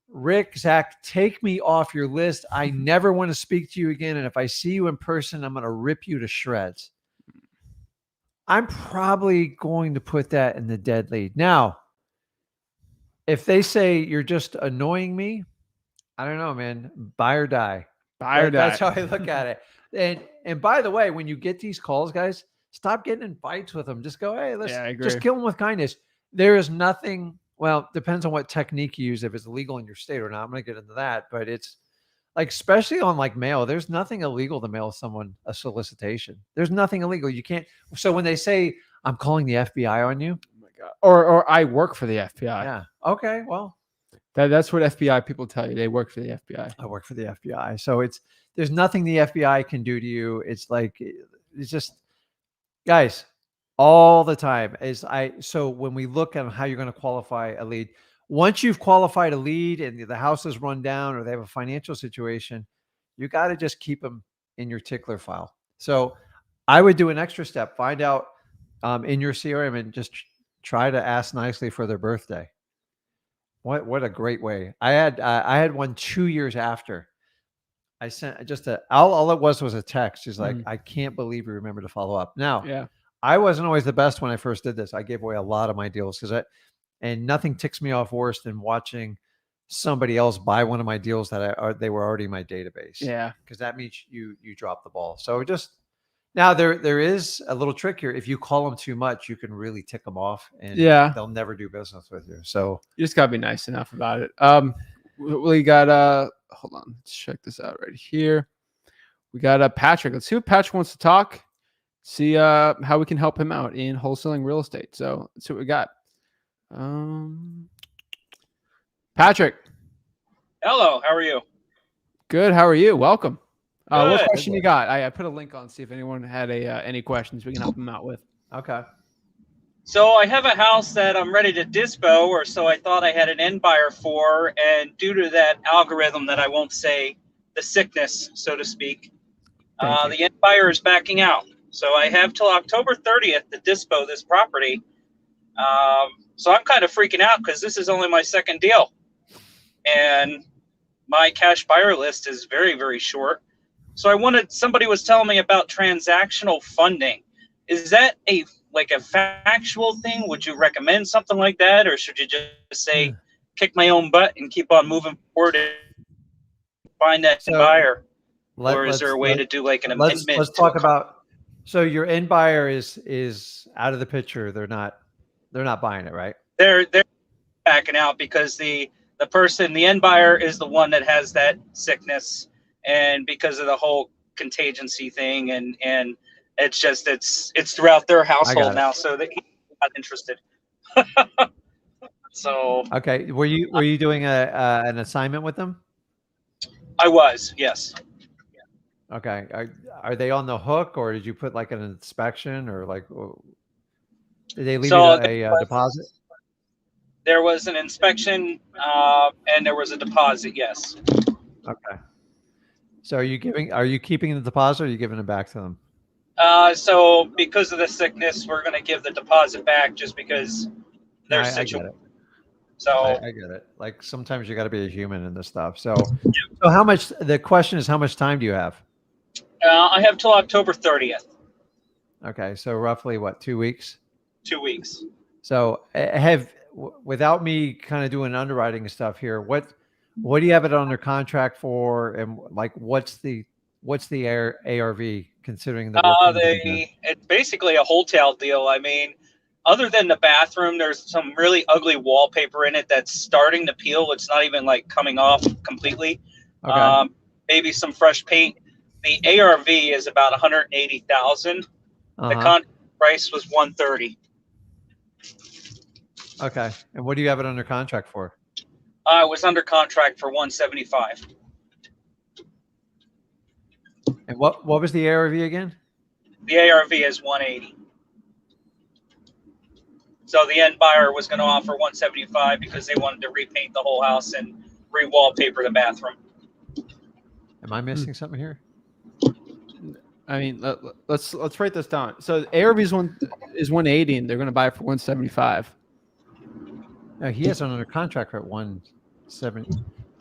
Rick, Zach, take me off your list. I never want to speak to you again. And if I see you in person, I'm going to rip you to shreds. I'm probably going to put that in the dead lead. Now, if they say you're just annoying me, I don't know, man, buy or die. Buy or die. That's how I look at it. And by the way, when you get these calls, guys, stop getting in fights with them. Just go, hey, let's just kill them with kindness. There is nothing, well, depends on what technique you use, if it's legal in your state or not. I'm going to get into that, but it's like, especially on like mail, there's nothing illegal to mail someone a solicitation. There's nothing illegal. You can't. So when they say, I'm calling the FBI on you. Oh my God. Or I work for the FBI. Yeah. Okay. Well, that's what FBI people tell you. They work for the FBI. I work for the FBI. So there's nothing the FBI can do to you. It's like, it's just, guys, all the time so when we look at how you're going to qualify a lead, once you've qualified a lead and the house is run down or they have a financial situation, you got to just keep them in your tickler file. So I would do an extra step, find out in your CRM and just try to ask nicely for their birthday. What a great way. I had one 2 years after. I sent just all it was a text. She's like, I can't believe you remember to follow up. Now, yeah. I wasn't always the best when I first did this. I gave away a lot of my deals and nothing ticks me off worse than watching somebody else buy one of my deals that they were already in my database. Yeah. Because that means you dropped the ball. So just now there is a little trick here. If you call them too much, you can really tick them off and they'll never do business with you. So you just gotta be nice enough about it. We got hold on, let's check this out right here. we got Patrick. Let's see what Patrick wants to talk. See how we can help him out in wholesaling real estate. So let's see what we got. Patrick. Hello, how are you? Good. How are you? Welcome. What Good. question you got? I put a link on, see if anyone had any questions we can help them out with. Okay. So I have a house that I'm ready to dispo, or so I thought I had an end buyer for, and due to that algorithm that I won't say, the sickness, so to speak, the end buyer is backing out. So I have till October 30th to dispo this property. So I'm kind of freaking out because this is only my second deal. And my cash buyer list is very, very short. So somebody was telling me about transactional funding. Is that a factual thing? Would you recommend something like that? Or should you just say, kick my own butt and keep on moving forward and find that buyer? Or is there a way to do like an amendment? Let's talk about, so your end buyer is out of the picture. They're not buying it, right? They're backing out because the end buyer is the one that has that sickness, and because of the whole contingency thing, and it's throughout their household now, so they're not interested. So okay, were you doing an assignment with them? I was, yes. Okay, are they on the hook, or did you put like an inspection, or like did they leave you a deposit? There was an inspection, and there was a deposit. Yes. Okay. So are you keeping the deposit, or are you giving it back to them? So because of the sickness, we're going to give the deposit back just because their situation. I get it. So I get it. Like sometimes you got to be a human in this stuff. So how much? The question is, how much time do you have? I have till October 30th. Okay, so roughly what, 2 weeks? 2 weeks. So without me kind of doing underwriting stuff here, what do you have it under contract for, and like what's the ARV considering it's basically a wholesale deal. I mean, other than the bathroom, there's some really ugly wallpaper in it that's starting to peel. It's not even like coming off completely. Okay. Maybe some fresh paint. The ARV is about 180,000. The contract price was 130. Okay. And what do you have it under contract for? I was under contract for 175. And what was the ARV again? The ARV is 180. So the end buyer was going to offer 175 because they wanted to repaint the whole house and re-wallpaper the bathroom. Am I missing something here? I mean, let's write this down. So ARV is 180, and they're going to buy it for 175. No, he has it under contract for 170.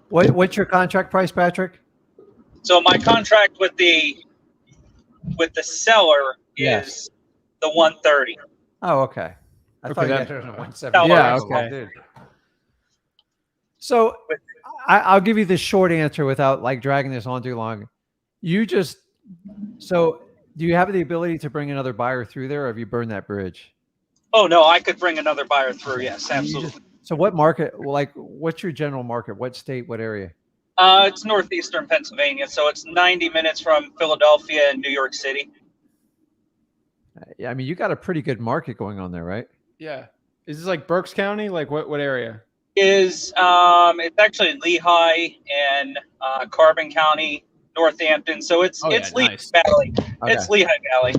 What's your contract price, Patrick? So my contract with the seller is the 130. Oh, okay. I thought you had it under 170. Yeah, okay. Dude. So I'll give you the short answer without like dragging this on too long. So do you have the ability to bring another buyer through there, or have you burned that bridge? Oh, no, I could bring another buyer through. Yes, absolutely. So what market, like what's your general market? What state, what area? It's northeastern Pennsylvania. So it's 90 minutes from Philadelphia and New York City. Yeah, I mean, you got a pretty good market going on there, right? Yeah. Is this like Berks County? Like what area? It's actually Lehigh and Carbon County, Northampton. So it's Lehigh nice. Valley. Okay. It's Lehigh Valley.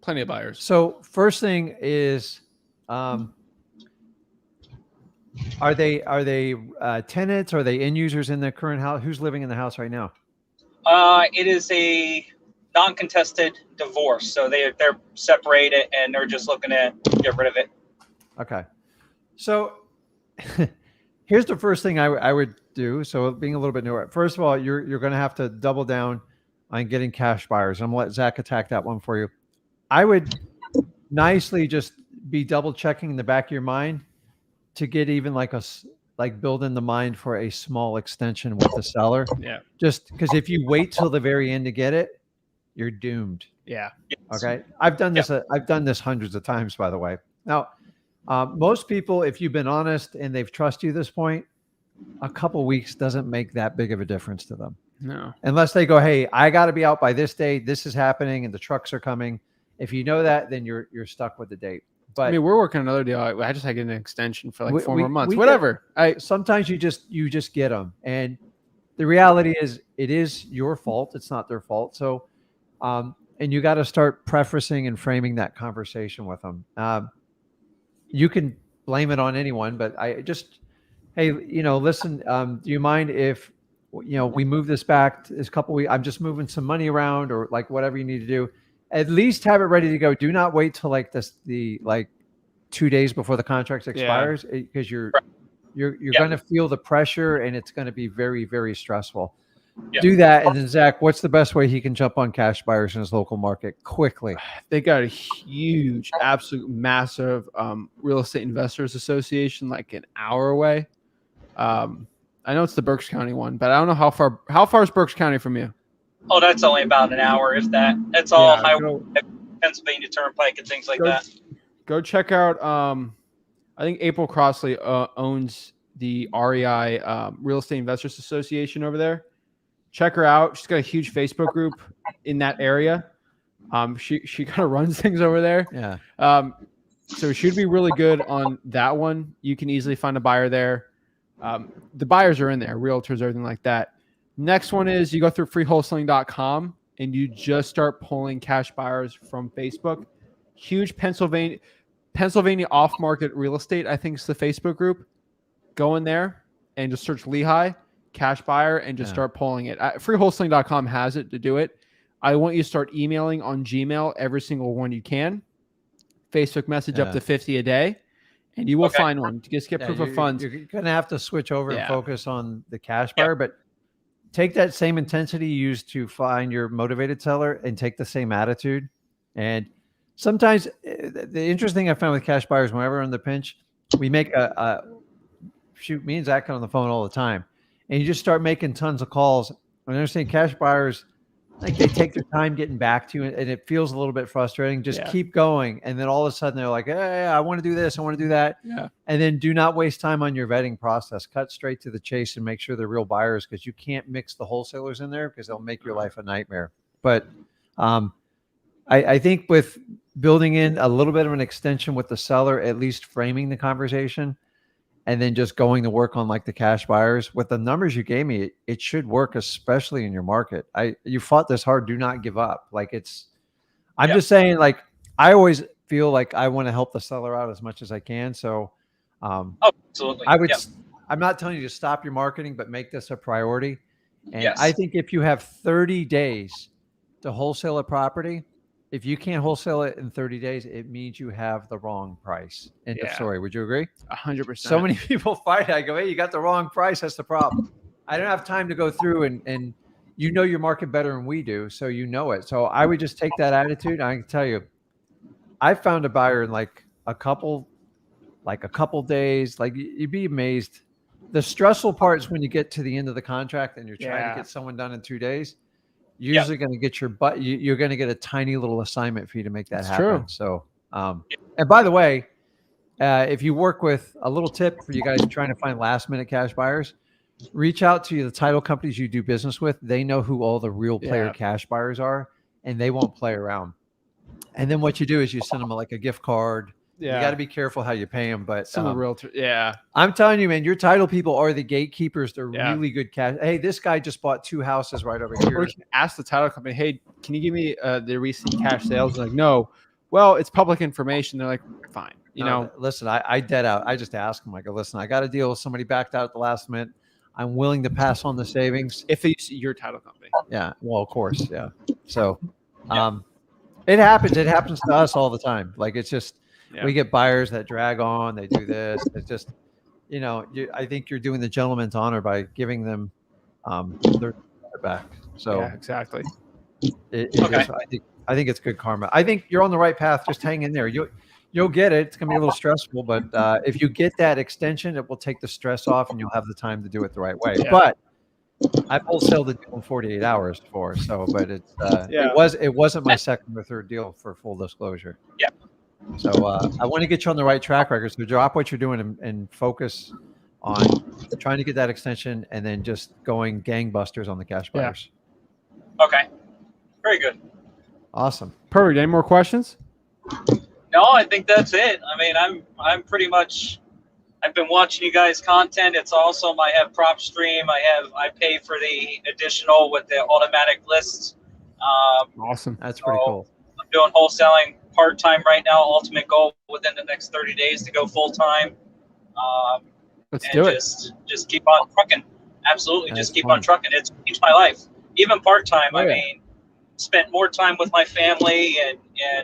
Plenty of buyers. So first thing is, are they tenants? Are they end users in the current house? Who's living in the house right now? It is a non-contested divorce, so they're separated and they're just looking to get rid of it. Okay, so here's the first thing I would do. So being a little bit newer, first of all, you're going to have to double down on getting cash buyers. I'm gonna let Zach attack that one for you. I would nicely just be double checking in the back of your mind to get even like build in the mind for a small extension with the seller. Yeah. Just because if you wait till the very end to get it, you're doomed. Yeah. Okay. I've done this. I've done this hundreds of times, by the way. Now, most people, if you've been honest and they've trusted you at this point, a couple weeks doesn't make that big of a difference to them. No. unless they go, hey, I got to be out by this date. This is happening, and the trucks are coming. If you know that, then you're stuck with the date. But I mean, we're working another deal. I just had to get an extension for like We- 4 we- more months. we get- Whatever. sometimes you just get them, and the reality is it is your fault. It's not their fault. So, and you got to start prefacing and framing that conversation with them. You can blame it on anyone, but hey, listen, do you mind if, we move this back this couple weeks? I'm just moving some money around, or like whatever you need to do. At least have it ready to go. Do not wait till like the 2 days before the contract expires, because you're going to feel the pressure, and it's going to be very, very stressful. Yeah. Do that. And then Zach, what's the best way he can jump on cash buyers in his local market quickly? They got a huge, absolute massive real estate investors association, like an hour away. I know it's the Berks County one, but I don't know how far is Berks County from you? Oh, that's only about an hour, if that. That's all Yeah, highway, Pennsylvania Turnpike and things like that. Go check out. I think April Crossley owns the REI Real Estate Investors Association over there. Check her out. She's got a huge Facebook group in that area. She kind of runs things over there. Yeah. So she'd be really good on that one. You can easily find a buyer there. The buyers are in there, realtors, everything like that. Next one is you go through freewholesaling.com and you just start pulling cash buyers from Facebook. Huge Pennsylvania off-market real estate, I think, is the Facebook group. Go in there and just search Lehigh cash buyer and just start pulling it. Freewholesaling.com has it to do it. I want you to start emailing on Gmail every single one you can. Facebook message up to 50 a day, and you will find one. Just get proof of funds. You're going to have to switch over and focus on the cash buyer, but take that same intensity you use to find your motivated seller and take the same attitude. And sometimes the interesting thing I found with cash buyers, whenever we're in the pinch, we make me and Zach on the phone all the time. And you just start making tons of calls. I understand cash buyers, like, they take their time getting back to you, and it feels a little bit frustrating. Just keep going. And then all of a sudden they're like, hey, I want to do this. I want to do that. Yeah. And then do not waste time on your vetting process. Cut straight to the chase and make sure they're real buyers, because you can't mix the wholesalers in there, because they'll make your life a nightmare. But I think with building in a little bit of an extension with the seller, at least framing the conversation, and then just going to work on like the cash buyers with the numbers you gave me, it should work, especially in your market. You fought this hard. Do not give up. Like I'm just saying, like, I always feel like I want to help the seller out as much as I can. So, absolutely. I'm not telling you to stop your marketing, but make this a priority. And I think if you have 30 days to wholesale a property, if you can't wholesale it in 30 days, it means you have the wrong price. End of story. Would you agree? 100%. So many people fight. I go, hey, you got the wrong price. That's the problem. I don't have time to go through and you know your market better than we do, so you know it. So I would just take that attitude. I can tell you, I found a buyer in like a couple days. Like, you'd be amazed. The stressful part is when you get to the end of the contract and you're trying to get someone done in 2 days. You're usually going to get you're going to get a tiny little assignment for you to make that happen. True. So, and by the way, if you work with a little tip for you guys trying to find last minute cash buyers, reach out to the title companies you do business with. They know who all the real player cash buyers are, and they won't play around. And then what you do is you send them like a gift card. You got to be careful how you pay them, but some realtor. I'm telling you, man, your title people are the gatekeepers. They're really good cash. Hey, this guy just bought 2 houses right over here. Or you can ask the title company, hey, can you give me the recent cash sales? They're like, no. Well, it's public information. They're like, fine. You know, listen, I dead out. I just ask them. I go, listen, I got to deal with somebody backed out at the last minute. I'm willing to pass on the savings. If they use your title company. Yeah. Well, of course. Yeah. So, it happens. It happens to us all the time. Like, it's just, we get buyers that drag on. They do this. It's just, I think you're doing the gentleman's honor by giving them their back. So exactly. I think it's good karma. I think you're on the right path. Just hang in there. You'll get it. It's gonna be a little stressful, but if you get that extension, it will take the stress off, and you'll have the time to do it the right way. Yeah. But I've wholesaled the deal in 48 hours before. So, but it wasn't my second or third deal, for full disclosure. Yeah. So I want to get you on the right track record. So drop what you're doing and focus on trying to get that extension and then just going gangbusters on the cash Yeah. buyers. Okay. Very good. Awesome. Perfect. Any more questions? No, I think that's it. I mean, I'm pretty much. I've been watching you guys' content. It's awesome. I have PropStream. I pay for the additional with the automatic lists. Awesome. That's pretty cool. I'm doing wholesaling part-time right now. Ultimate goal within the next 30 days to go full-time. Let's And do it. just keep on trucking. Absolutely. That's Just keep fun. on trucking. It's changed my life. Even part-time. Oh, I yeah. mean, spent more time with my family and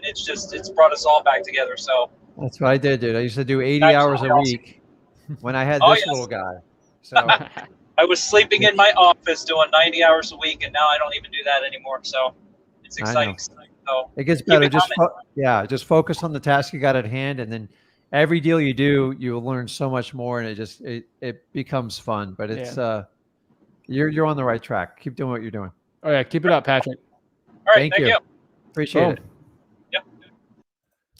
it's brought us all back together. So That's what I did, dude. I used to do 80 Absolutely hours a awesome. week when I had Oh, this yes. little guy. So I was sleeping in my office doing 90 hours a week, and now I don't even do that anymore. So it's I know. exciting. So it gets Keep better. it Just coming. just focus on the task you got at hand, and then every deal you do, you'll learn so much more, and it becomes fun. But it's you're on the right track. Keep doing what you're doing. Oh yeah, keep it up, Patrick. all right, Thank thank you. you. Appreciate Boom. it.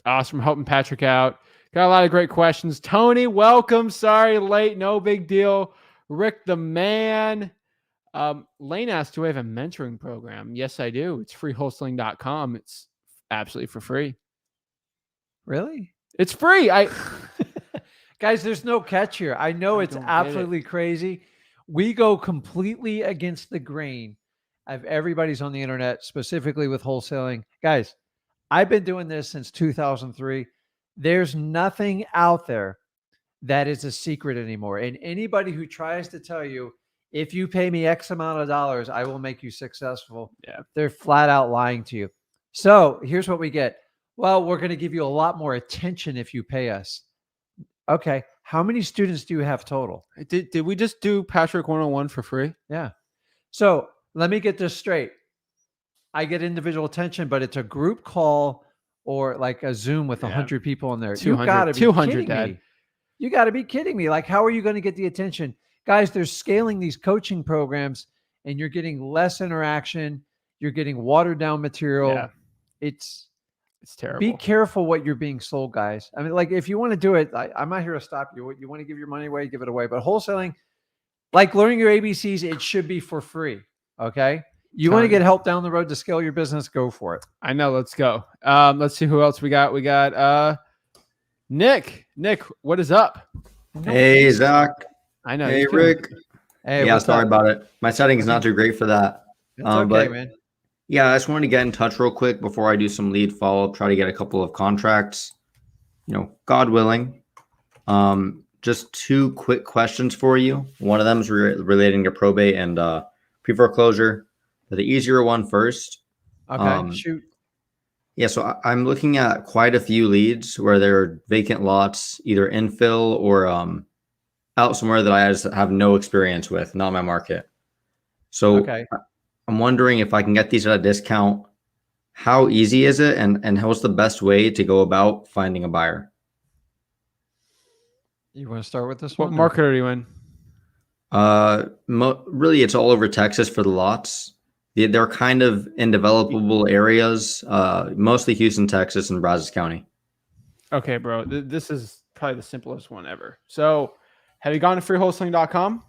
Awesome, helping Patrick out. Got a lot of great questions. Tony, welcome. Sorry, late. No big deal. Rick the man. Lane asked, do I have a mentoring program? Yes, I do. It's freewholesaling.com. It's absolutely for free. Really? It's free. Guys, there's no catch here. I know it's don't get it. absolutely crazy. We go completely against the grain of everybody's on the internet, specifically with wholesaling. Guys, I've been doing this since 2003. There's nothing out there that is a secret anymore. And anybody who tries to tell you, if you pay me X amount of dollars, I will make you successful. Yeah. They're flat out lying to you. So here's what we get. Well, we're going to give you a lot more attention if you pay us. Okay. How many students do you have total? Did we just do Patrick 101 for free? Yeah. So let me get this straight. I get individual attention, but it's a group call or like a Zoom with 100 people in there. You 200, got to be 200, kidding Dad. me. You got to be kidding me. Like, how are you going to get the attention? Guys, they're scaling these coaching programs and you're getting less interaction. You're getting watered down material. Yeah. It's terrible. Be careful what you're being sold, guys. I mean, like if you want to do it, I'm not here to stop you. You want to give your money away, give it away. But wholesaling, like learning your ABCs, it should be for free. Okay. You want to get help down the road to scale your business, go for it. I know. Let's go. Let's see who else we got. We got Nick. Nick, what is up? Hey, Zach. I know. Hey, he's killing- Rick. Hey, Yeah, what's sorry up? about it. My setting's not too great for that. It's okay, but man. yeah, I just wanted to get in touch real quick before I do some lead follow-up, try to get a couple of contracts, God willing. Just two quick questions for you. One of them is relating to probate and pre-foreclosure. The easier one first. Okay, shoot. Yeah, so I'm looking at quite a few leads where there are vacant lots, either infill or out somewhere that I just have no experience with, not my market. So Okay. I'm wondering if I can get these at a discount. How easy is it, and what's the best way to go about finding a buyer? You want to start with this What one? or- market are you in? Really, it's all over Texas for the lots. They're kind of in developable areas, mostly Houston, Texas, and Brazos County. Okay, bro. This is probably the simplest one ever. So, have you gone to freewholesaling.com?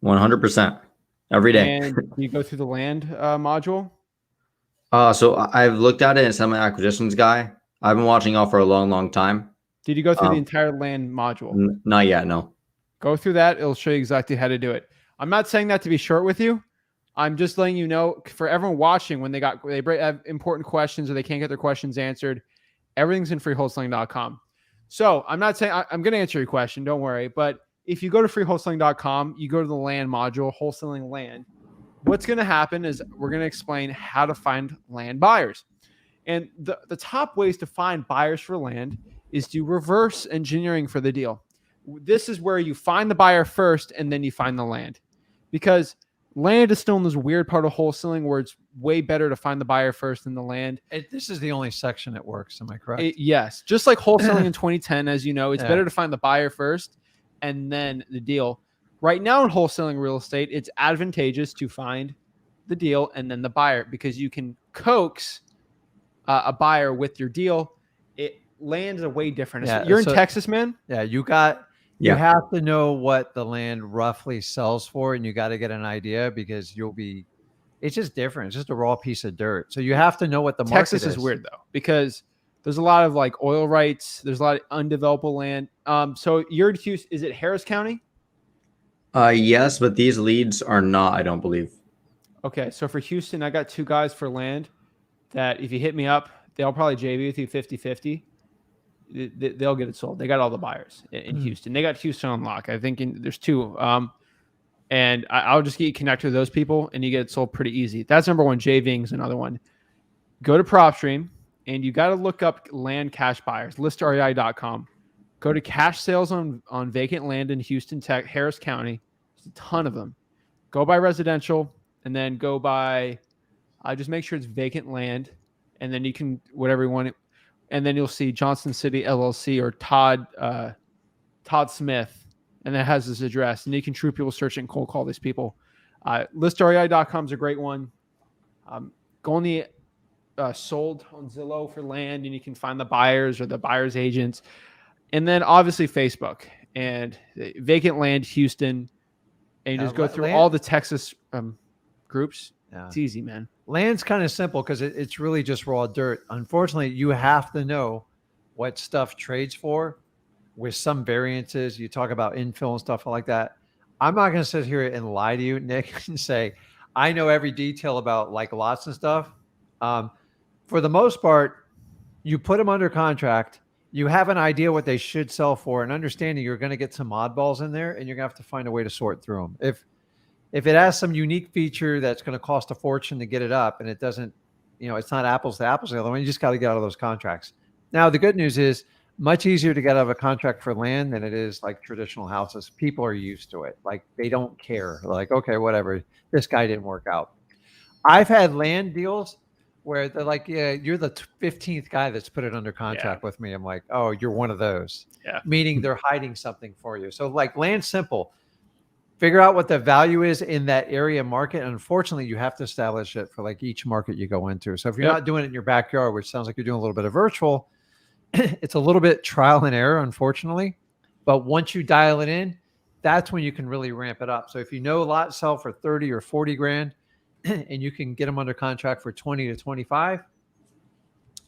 100% every day. And you go through the land module? So I've looked at it and I'm an acquisitions guy. I've been watching y'all for a long, long time. Did you go through the entire land module? Not yet, no. Go through that. It'll show you exactly how to do it. I'm not saying that to be short with you. I'm just letting you know for everyone watching when they have important questions or they can't get their questions answered, everything's in freewholesaling.com. So I'm not saying I'm going to answer your question. Don't worry. But if you go to freewholesaling.com, you go to the land module, wholesaling land. What's going to happen is we're going to explain how to find land buyers. And the top ways to find buyers for land is do reverse engineering for the deal. This is where you find the buyer first and then you find the land. Because land is still in this weird part of wholesaling where it's way better to find the buyer first than the land. This is the only section that works. Am I correct? Yes. Just like wholesaling in 2010, as you know, it's Yeah. better to find the buyer first and then the deal. Right now in wholesaling real estate, it's advantageous to find the deal and then the buyer because you can coax a buyer with your deal. Land is a way different. Yeah, You're in so- Texas, man? Yeah, you got You Yeah. have to know what the land roughly sells for, and you got to get an idea because it's just different. It's just a raw piece of dirt. So you have to know what the market Texas is weird though, because there's a lot of like oil rights. There's a lot of undevelopable land. So you're in Houston. Is it Harris County? Yes, but these leads are not, I don't believe. Okay. So for Houston, I got 2 guys for land that if you hit me up, they'll probably JV with you 50-50. They'll get it sold. They got all the buyers in Houston. They got Houston on lock. I think there's 2. And I'll just get you connected with those people and you get it sold pretty easy. That's number one. JVing is another one. Go to PropStream and you got to look up land cash buyers, listrei.com. Go to cash sales on vacant land in Houston, Harris County. There's a ton of them. Go by residential and then go by, just make sure it's vacant land. And then you can, whatever you want. And then you'll see Johnson City LLC or Todd Smith. And that has his address. And you can true people search and cold call these people. Listrei.com is a great one. Go on the sold on Zillow for land, and you can find the buyers or the buyer's agents. And then obviously Facebook and vacant land Houston. And you just go through all the Texas groups. Yeah. It's easy, man. Land's kind of simple because it's really just raw dirt. Unfortunately, you have to know what stuff trades for with some variances. You talk about infill and stuff like that. I'm not going to sit here and lie to you, Nick, and say, I know every detail about like lots and stuff. For the most part, you put them under contract. You have an idea what they should sell for, and understanding you're going to get some oddballs in there, and you're going to have to find a way to sort through them. If it has some unique feature that's going to cost a fortune to get it up, and it doesn't, it's not apples to apples, the other one, you just got to get out of those contracts. Now, the good news is much easier to get out of a contract for land than it is like traditional houses. People are used to it. Like they don't care. Like, okay, whatever. This guy didn't work out. I've had land deals where they're like, yeah, you're the 15th guy that's put it under contract with me. I'm like, oh, you're one of those. Yeah. Meaning they're hiding something for you. So like land's simple. Figure out what the value is in that area market. And unfortunately, you have to establish it for like each market you go into. So if you're not doing it in your backyard, which sounds like you're doing a little bit of virtual, it's a little bit trial and error, unfortunately. But once you dial it in, that's when you can really ramp it up. So if you know lots sell for 30 or 40 grand and you can get them under contract for 20 to 25,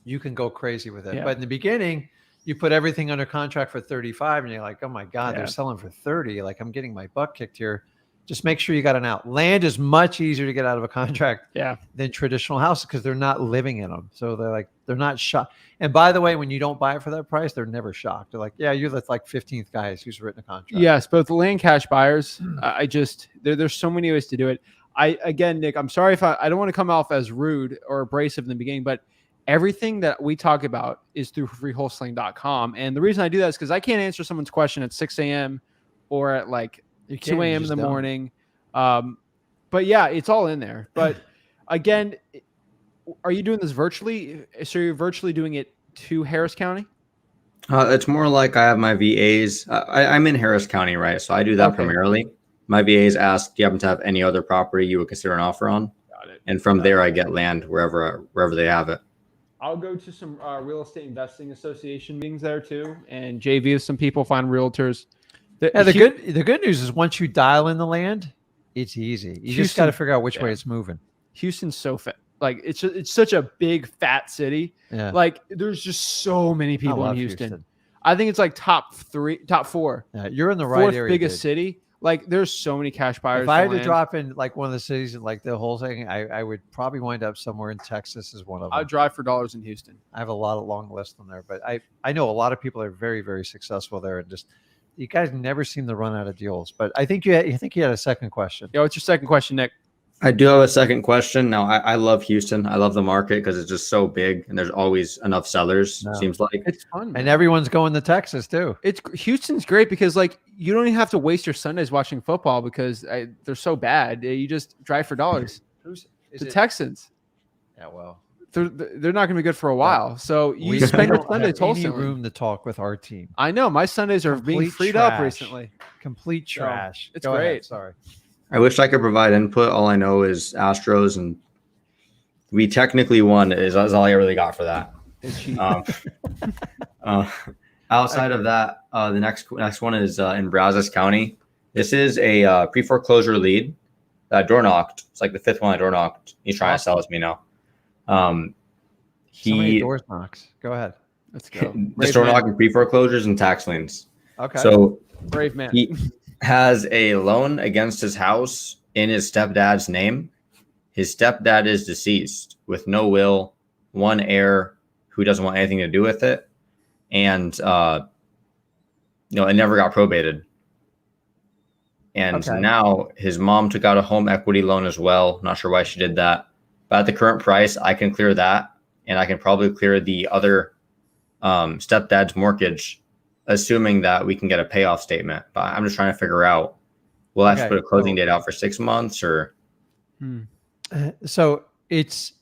you can go crazy with it. Yeah. But in the beginning, you put everything under contract for 35 and you're like, oh my God, they're selling for 30. Like I'm getting my butt kicked here. Just make sure you got an out. Land is much easier to get out of a contract than traditional houses because they're not living in them. So they're not shocked. And by the way, when you don't buy it for that price, they're never shocked. They're like, yeah, you're the like 15th guy who's written a contract. Yes, both the land cash buyers. There's so many ways to do it. Again, Nick, I'm sorry if I don't want to come off as rude or abrasive in the beginning, but everything that we talk about is through freewholesaling.com. And the reason I do that is because I can't answer someone's question at 6 a.m. or at like 2 a.m. in the morning. But yeah, it's all in there. But again, are you doing this virtually? So you're virtually doing it to Harris County? It's more like I have my VAs. I'm in Harris County, right? So I do that primarily. My VAs ask, do you happen to have any other property you would consider an offer on? Got it. And from there, I get land wherever they have it. I'll go to some real estate investing association meetings there too, and JV with some people, find realtors. The good news is once you dial in the land, it's easy. You just got to figure out which way it's moving. Houston's so fat. Like it's such a big fat city. Yeah. Like there's just so many people in Houston. I think it's like top 4. Yeah, you're in the right fourth area. Biggest city. Like there's so many cash buyers. If I had to drop in like one of the cities, like the whole thing, I would probably wind up somewhere in Texas as one of them. I'd drive for dollars in Houston. I have a long list on there, but I know a lot of people are very, very successful there, and just you guys never seem to run out of deals. But I think you had a second question. Yeah, what's your second question, Nick? I do have a second question. Now, I love Houston. I love the market because it's just so big and there's always enough sellers, seems like. It's fun, man. And everyone's going to Texas, too. Houston's great because, like, you don't even have to waste your Sundays watching football because they're so bad. You just drive for dollars. The Texans. Yeah, well. They're not going to be good for a while. So you spend your Sundays wholesaling. Any room to talk with our team. I know. My Sundays are being freed up recently. Complete trash. It's great. Ahead, sorry. I wish I could provide input. All I know is Astros, and we technically won. Is all I really got for that. Outside of that, the next one is in Brazos County. This is a pre-foreclosure lead that door knocked. It's like the fifth one I door knocked. He's trying to sell it to me now. So many He doors knocks. Go ahead. Let's go. just Brave door man. knocking pre-foreclosures and tax liens. Okay. So Brave man. he has a loan against his house in his stepdad's name. His stepdad is deceased with no will, one heir who doesn't want anything to do with it. And, it never got probated. And Okay. now his mom took out a home equity loan as well. Not sure why she did that. But at the current price, I can clear that. And I can probably clear the other stepdad's mortgage, assuming that we can get a payoff statement. But I'm just trying to figure out, will I have to Okay, put a closing so- date out for 6 months or? So it's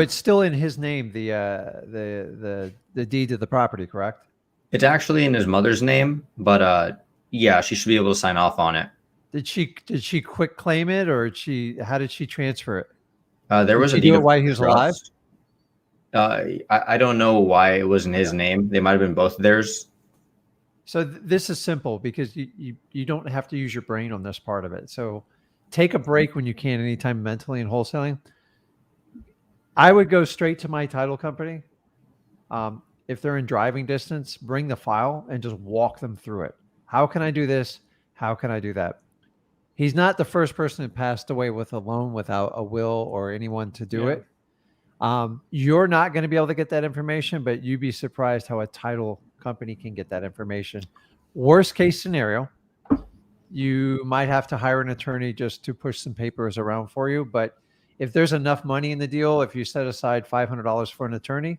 still in his name, the deed to the property, correct? It's actually in his mother's name, but yeah, she should be able to sign off on it. Did she quick claim it, or how did she transfer it? There was Did a she do deed it of while he was alive? trust. I don't know why it was in his name. They might have been both theirs. So this is simple because you don't have to use your brain on this part of it. So take a break when you can, anytime mentally in wholesaling. I would go straight to my title company. If they're in driving distance, bring the file and just walk them through it. How can I do this? How can I do that? He's not the first person that passed away with a loan without a will or anyone to do it. You're not going to be able to get that information, but you'd be surprised how a title company can get that information. Worst case scenario, you might have to hire an attorney just to push some papers around for you. But if there's enough money in the deal, if you set aside $500 for an attorney,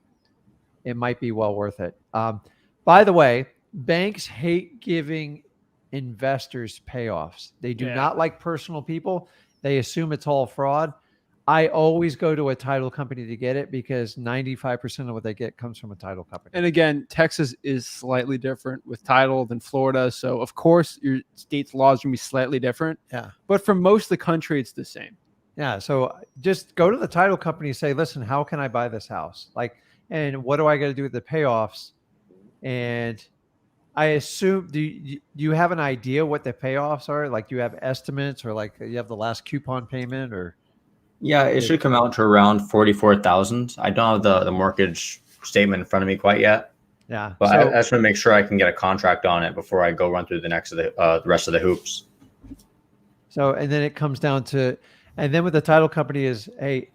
it might be well worth it. By the way, banks hate giving investors payoffs. They do not like personal people. They assume it's all fraud. I always go to a title company to get it because 95% of what they get comes from a title company. And again, Texas is slightly different with title than Florida. So, of course, your state's laws are going to be slightly different. Yeah. But for most of the country, it's the same. Yeah. So just go to the title company and say, listen, how can I buy this house? And what do I got to do with the payoffs? And I assume, do you have an idea what the payoffs are? Like, do you have estimates, or like you have the last coupon payment, or? Yeah, it should come out to around 44,000. I don't have the mortgage statement in front of me quite yet. Yeah. But So- I just want to make sure I can get a contract on it before I go run through the rest of the hoops. So, and then it comes down to, and then with the title company is, hey,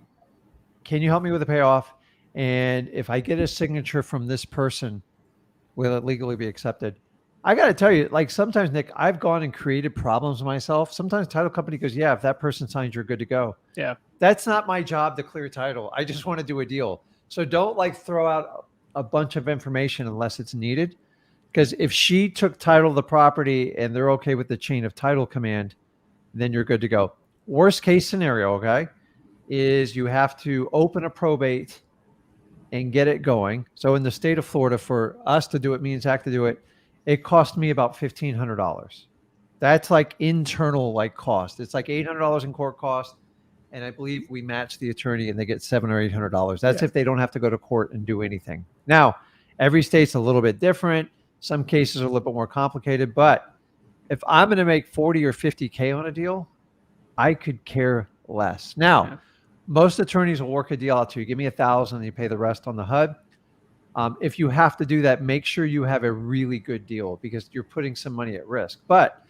can you help me with the payoff? And if I get a signature from this person, will it legally be accepted? I got to tell you, like sometimes, Nick, I've gone and created problems myself. Sometimes title company goes, yeah, if that person signs, you're good to go. Yeah. That's not my job to clear title. I just want to do a deal. So don't like throw out a bunch of information unless it's needed. Because if she took title of the property and they're okay with the chain of title command, then you're good to go. Worst case scenario, okay, is you have to open a probate and get it going. So in the state of Florida, for us to do it, me and Zach to do it, it cost me about $1,500. That's like internal cost. It's like $800 in court cost. And I believe we match the attorney and they get $700 or $800. That's if they don't have to go to court and do anything. Now, every state's a little bit different. Some cases are a little bit more complicated, but if I'm going to make 40 or 50K on a deal, I could care less. Now, most attorneys will work a deal out to you. Give me $1,000 and you pay the rest on the HUD. If you have to do that, make sure you have a really good deal because you're putting some money at risk. But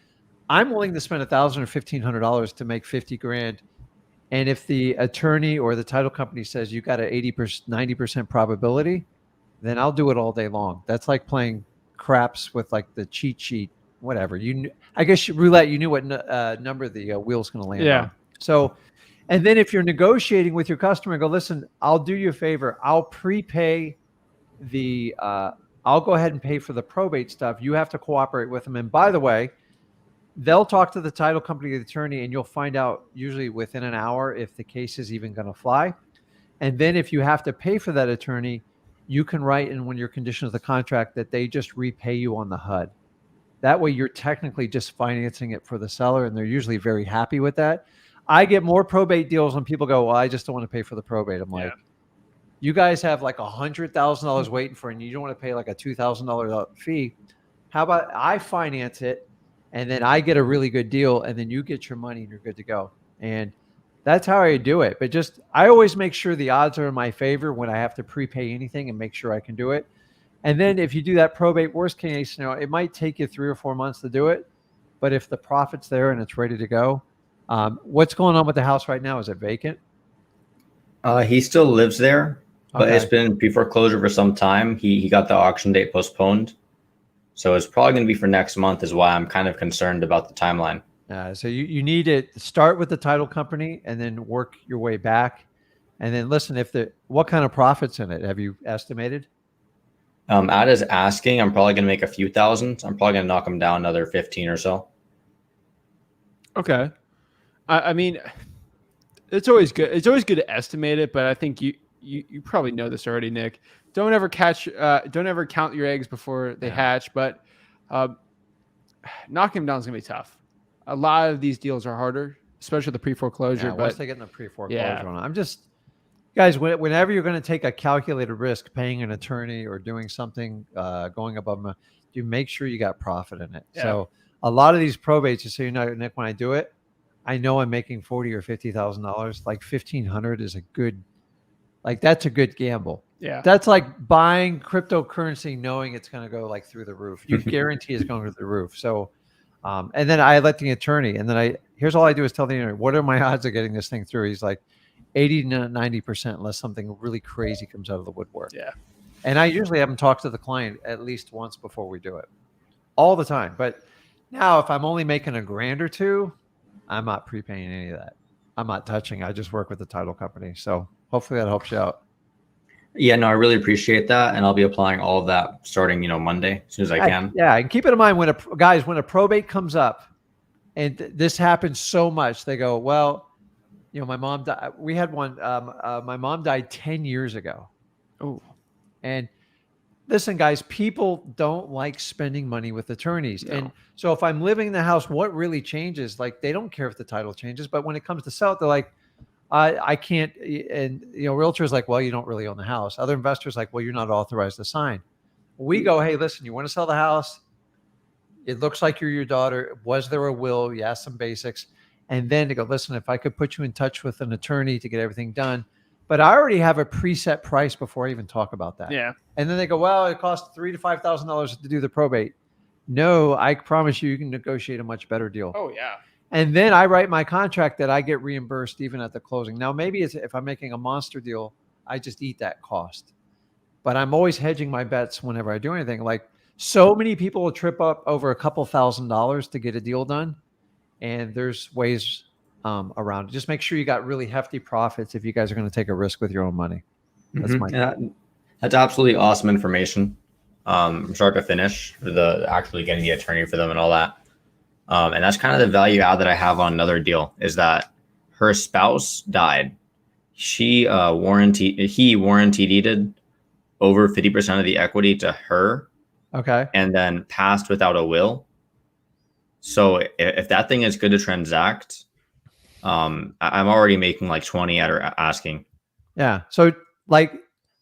I'm willing to spend $1,000 or $1,500 to make 50 grand. And if the attorney or the title company says you got an 80%, 90% probability, then I'll do it all day long. That's like playing craps with like the cheat sheet, whatever. I guess roulette, you knew what number the wheel's going to land on. So, and then if you're negotiating with your customer, go, listen, I'll do you a favor. I'll prepay I'll go ahead and pay for the probate stuff. You have to cooperate with them. And by the way, they'll talk to the title company, the attorney, and you'll find out usually within an hour if the case is even going to fly. And then if you have to pay for that attorney, you can write in one of your conditions of the contract that they just repay you on the HUD. That way you're technically just financing it for the seller, and they're usually very happy with that. I get more probate deals when people go, well, I just don't want to pay for the probate. I'm like, you guys have like $100,000 waiting for, and you don't want to pay like a $2,000 fee. How about I finance it, and then I get a really good deal, and then you get your money and you're good to go. And that's how I do it. But I always make sure the odds are in my favor when I have to prepay anything and make sure I can do it. And then if you do that probate, worst case scenario, it might take you 3 or 4 months to do it. But if the profit's there and it's ready to go, what's going on with the house right now? Is it vacant? He still lives there, but Okay. it's been pre-foreclosure for some time. He got the auction date postponed. So it's probably going to be for next month is why I'm kind of concerned about the timeline. So you need to start with the title company and then work your way back. And then listen, what kind of profits in it have you estimated? At his asking, I'm probably going to make a few thousand. I'm probably going to knock him down another 15 or so. Okay. I mean, it's always good. It's always good to estimate it, but I think you probably know this already, Nick. Don't ever count your eggs before they hatch, but knocking them down is going to be tough. A lot of these deals are harder, especially the pre-foreclosure. Yeah, but once they get in the pre-foreclosure Yeah. on it. I'm just, guys, whenever you're going to take a calculated risk, paying an attorney or doing something, going above them, you make sure you got profit in it. Yeah. So a lot of these probates, just so you know, Nick, when I do it, I know I'm making $40,000 or $50,000. Like $1,500 is a good, like that's a good gamble. yeah, That's like buying cryptocurrency, knowing it's going to go like through the roof. You guarantee it's going through the roof. So, and then I let the attorney, and then here's all I do is tell the attorney, what are my odds of getting this thing through? He's like 80 to 90% unless something really crazy comes out of the woodwork. yeah. And I usually have them talk to the client at least once before we do it, all the time. But now if I'm only making $1,000 or $2,000, I'm not prepaying any of that. I'm not touching. I just work with the title company. So hopefully that helps you out. Yeah, no, I really appreciate that. And I'll be applying all of that starting, Monday as soon as I can. Yeah, and keep it in mind when a probate comes up, and this happens so much, they go, well, my mom died. We had one. My mom died 10 years ago. Oh, And listen, guys, people don't like spending money with attorneys. No. And so if I'm living in the house, what really changes? Like they don't care if the title changes, but when it comes to sell it, they're like, I can't. And realtors like, well, you don't really own the house. Other investors like, well, you're not authorized to sign. We go, hey, listen, you want to sell the house? It looks like you're your daughter. Was there a will? You ask some basics. And then they go, listen, if I could put you in touch with an attorney to get everything done, but I already have a preset price before I even talk about that. yeah. And then they go, well, it costs $3,000 to $5,000 to do the probate. No, I promise you can negotiate a much better deal. Oh, yeah. And then I write my contract that I get reimbursed even at the closing. Now, maybe if I'm making a monster deal, I just eat that cost. But I'm always hedging my bets whenever I do anything. Like so many people will trip up over a couple $1,000s to get a deal done. And there's ways around it. Just make sure you got really hefty profits if you guys are going to take a risk with your own money. That's That's absolutely awesome information. From start to finish, the actually getting the attorney for them and all that. And that's kind of the value add that I have on another deal is that her spouse died. He warranty deeded over 50% of the equity to her. Okay. And then passed without a will. So if that thing is good to transact, I'm already making like 20 at her asking. Yeah. So like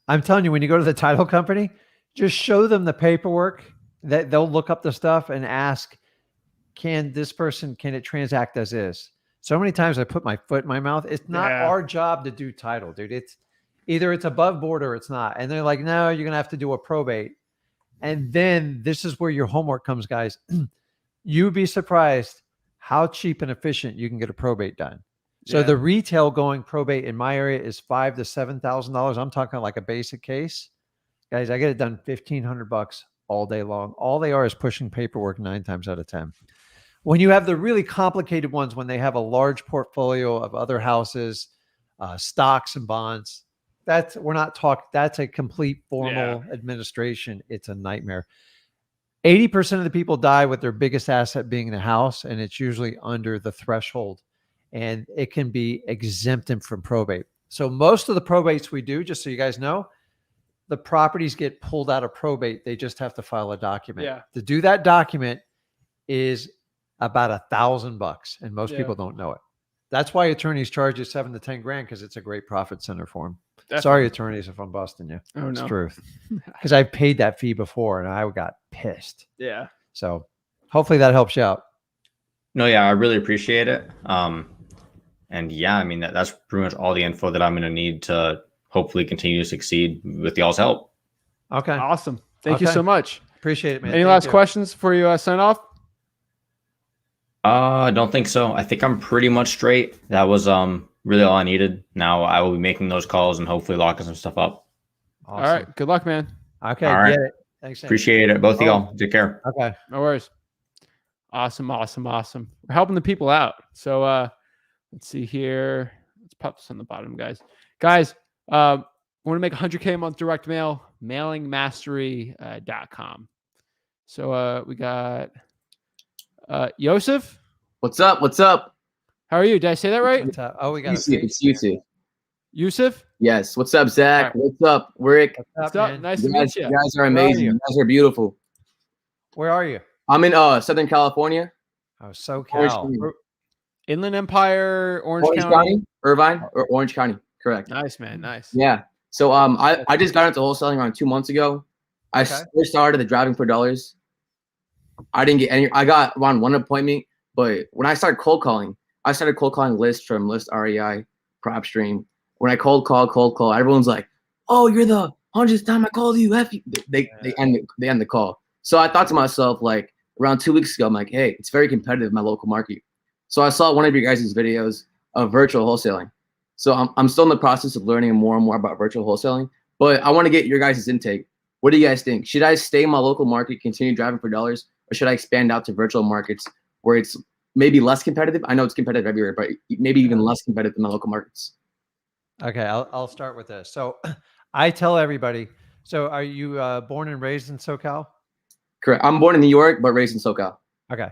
I'm telling you, when you go to the title company, just show them the paperwork that they'll look up the stuff and ask, can it transact as is? So many times I put my foot in my mouth. It's not our job to do title, dude. It's either it's above board or it's not. And they're like, no, you're going to have to do a probate. And then this is where your homework comes, guys. You'd be surprised how cheap and efficient you can get a probate done. So the retail going probate in my area is $5,000 to $7,000. I'm talking like a basic case. Guys, I get it done $1,500 all day long. All they are is pushing paperwork 9 times out of 10. When you have the really complicated ones, when they have a large portfolio of other houses, stocks and bonds, that's a complete formal administration. It's a nightmare. 80% of the people die with their biggest asset being the house, and it's usually under the threshold, and it can be exempted from probate. So most of the probates we do, just so you guys know, the properties get pulled out of probate. They just have to file a document. Yeah. To do that document is about $1,000, and most people don't know it. That's why attorneys charge you $7,000 to $10,000 because it's a great profit center for them. Sorry, attorneys, if I'm busting you. Oh It's no. truth. Because I've paid that fee before and I got pissed. Yeah. So hopefully that helps you out. No, yeah, I really appreciate it. And yeah, I mean that's pretty much all the info that I'm going to need to hopefully continue to succeed with y'all's help. Okay. Awesome. Thank you Okay. so much. Appreciate it, man. Any Thank last you. questions before you sign off? I don't think so. I think I'm pretty much straight. That was really all I needed. Now I will be making those calls and hopefully locking some stuff up. Awesome. All right. Good luck, man. Okay. All right. Get it. Thanks. Sam. Appreciate it. Both of y'all. Take care. Okay. No worries. Awesome. We're helping the people out. So let's see here. Let's pop this on the bottom, guys. Want to make 100K a month direct mail, mailingmastery.com. So we got Yosef. What's up? What's up? How are you? Did I say that right? What's up? Oh, we got Yusuf, it's Yusuf. Yusuf? Yes. What's up, Zach? All right. What's up, Rick? What's up? man? Nice You to guys, meet you. you guys are Where are amazing. you? You guys are beautiful. Where are you? I'm in Southern California, Oh, Orange SoCal. County. Inland Empire, Orange Orange County. County, Irvine, or Orange County. Correct. Nice, man. Nice. Yeah. So I just got into wholesaling around 2 months ago. I Okay. first started the driving for dollars. I didn't get any. I got around one appointment, but when I started cold calling lists from List REI, PropStream. When I cold call, everyone's like, "Oh, you're the 100th time I called you." F you. They end the call. So I thought to myself, like around 2 weeks ago, I'm like, "Hey, it's very competitive in my local market." So I saw one of your guys' videos of virtual wholesaling. So I'm still in the process of learning more and more about virtual wholesaling, but I want to get your guys' intake. What do you guys think? Should I stay in my local market, continue driving for dollars, or should I expand out to virtual markets where it's maybe less competitive? I know it's competitive everywhere, but maybe even less competitive in the local markets. Okay. I'll start with this. So I tell everybody, so are you born and raised in SoCal? Correct. I'm born in New York, but raised in SoCal. Okay.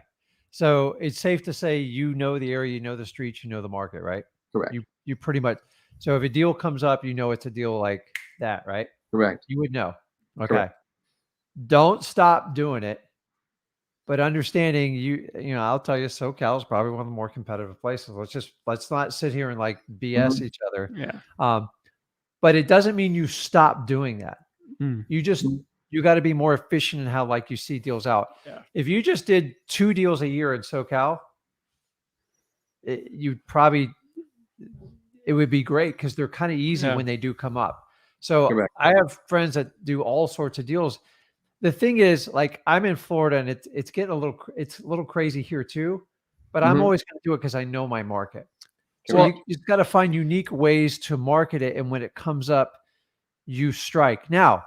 So it's safe to say you know the area, you know the streets, you know the market, right? Correct. You pretty much. So if a deal comes up, you know it's a deal like that, right? Correct. You would know. Okay. Correct. Don't stop doing it, but understanding I'll tell you, SoCal is probably one of the more competitive places. Let's not sit here and like BS each other. Yeah. But it doesn't mean you stop doing that. Mm. You got to be more efficient in how like you see deals out. Yeah. If you just did 2 deals a year in SoCal, it would be great because they're kind of easy when they do come up. So Correct. I have friends that do all sorts of deals. The thing is, like I'm in Florida and it's getting a little crazy here too, but I'm always going to do it because I know my market. So you just got to find unique ways to market it. And when it comes up, you strike. Now,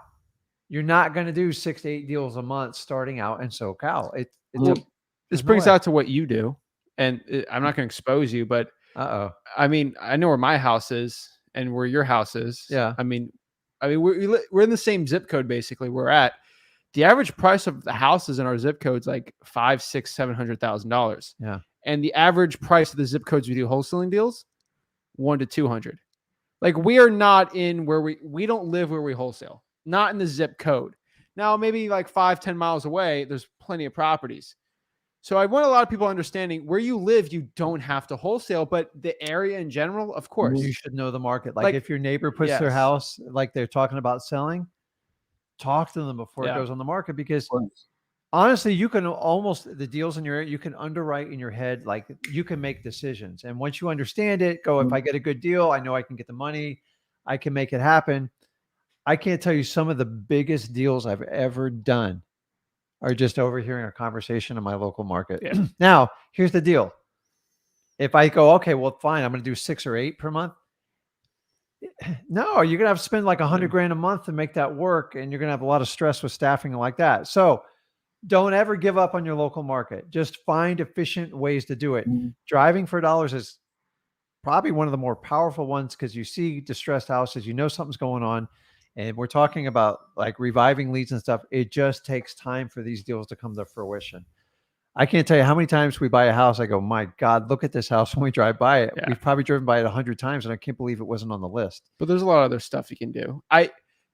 you're not going to do 6 to 8 deals a month starting out in SoCal. This brings out to what you do, and I'm not going to expose you, but I mean, I know where my house is and where your house is. Yeah. I mean, we're in the same zip code basically. We're at the average price of the houses in our zip codes like $500,000, $600,000, $700,000. Yeah. And the average price of the zip codes we do wholesaling deals, 1 to 200. Like we are not in where we don't live where we wholesale. Not in the zip code. Now, maybe like 5-10 miles away, there's plenty of properties. So I want a lot of people understanding where you live, you don't have to wholesale, but the area in general, of course. You should know the market. Like if your neighbor puts their Yes. house, like they're talking about selling, talk to them before it goes on the market because honestly, you can the deals in your area, you can underwrite in your head, like you can make decisions. And once you understand it, if I get a good deal, I know I can get the money, I can make it happen. I can't tell you some of the biggest deals I've ever done are just overhearing a conversation in my local market. Yeah. Now, here's the deal. If I go, okay, well, fine, I'm going to do 6 or 8 per month. No, you're going to have to spend like $100,000 a month to make that work. And you're going to have a lot of stress with staffing and like that. So don't ever give up on your local market. Just find efficient ways to do it. Driving for dollars is probably one of the more powerful ones because you see distressed houses, you know something's going on. And we're talking about like reviving leads and stuff. It just takes time for these deals to come to fruition. I can't tell you how many times we buy a house. I go, my God, look at this house when we drive by it. Yeah. We've probably driven by it 100 times and I can't believe it wasn't on the list. But there's a lot of other stuff you can do.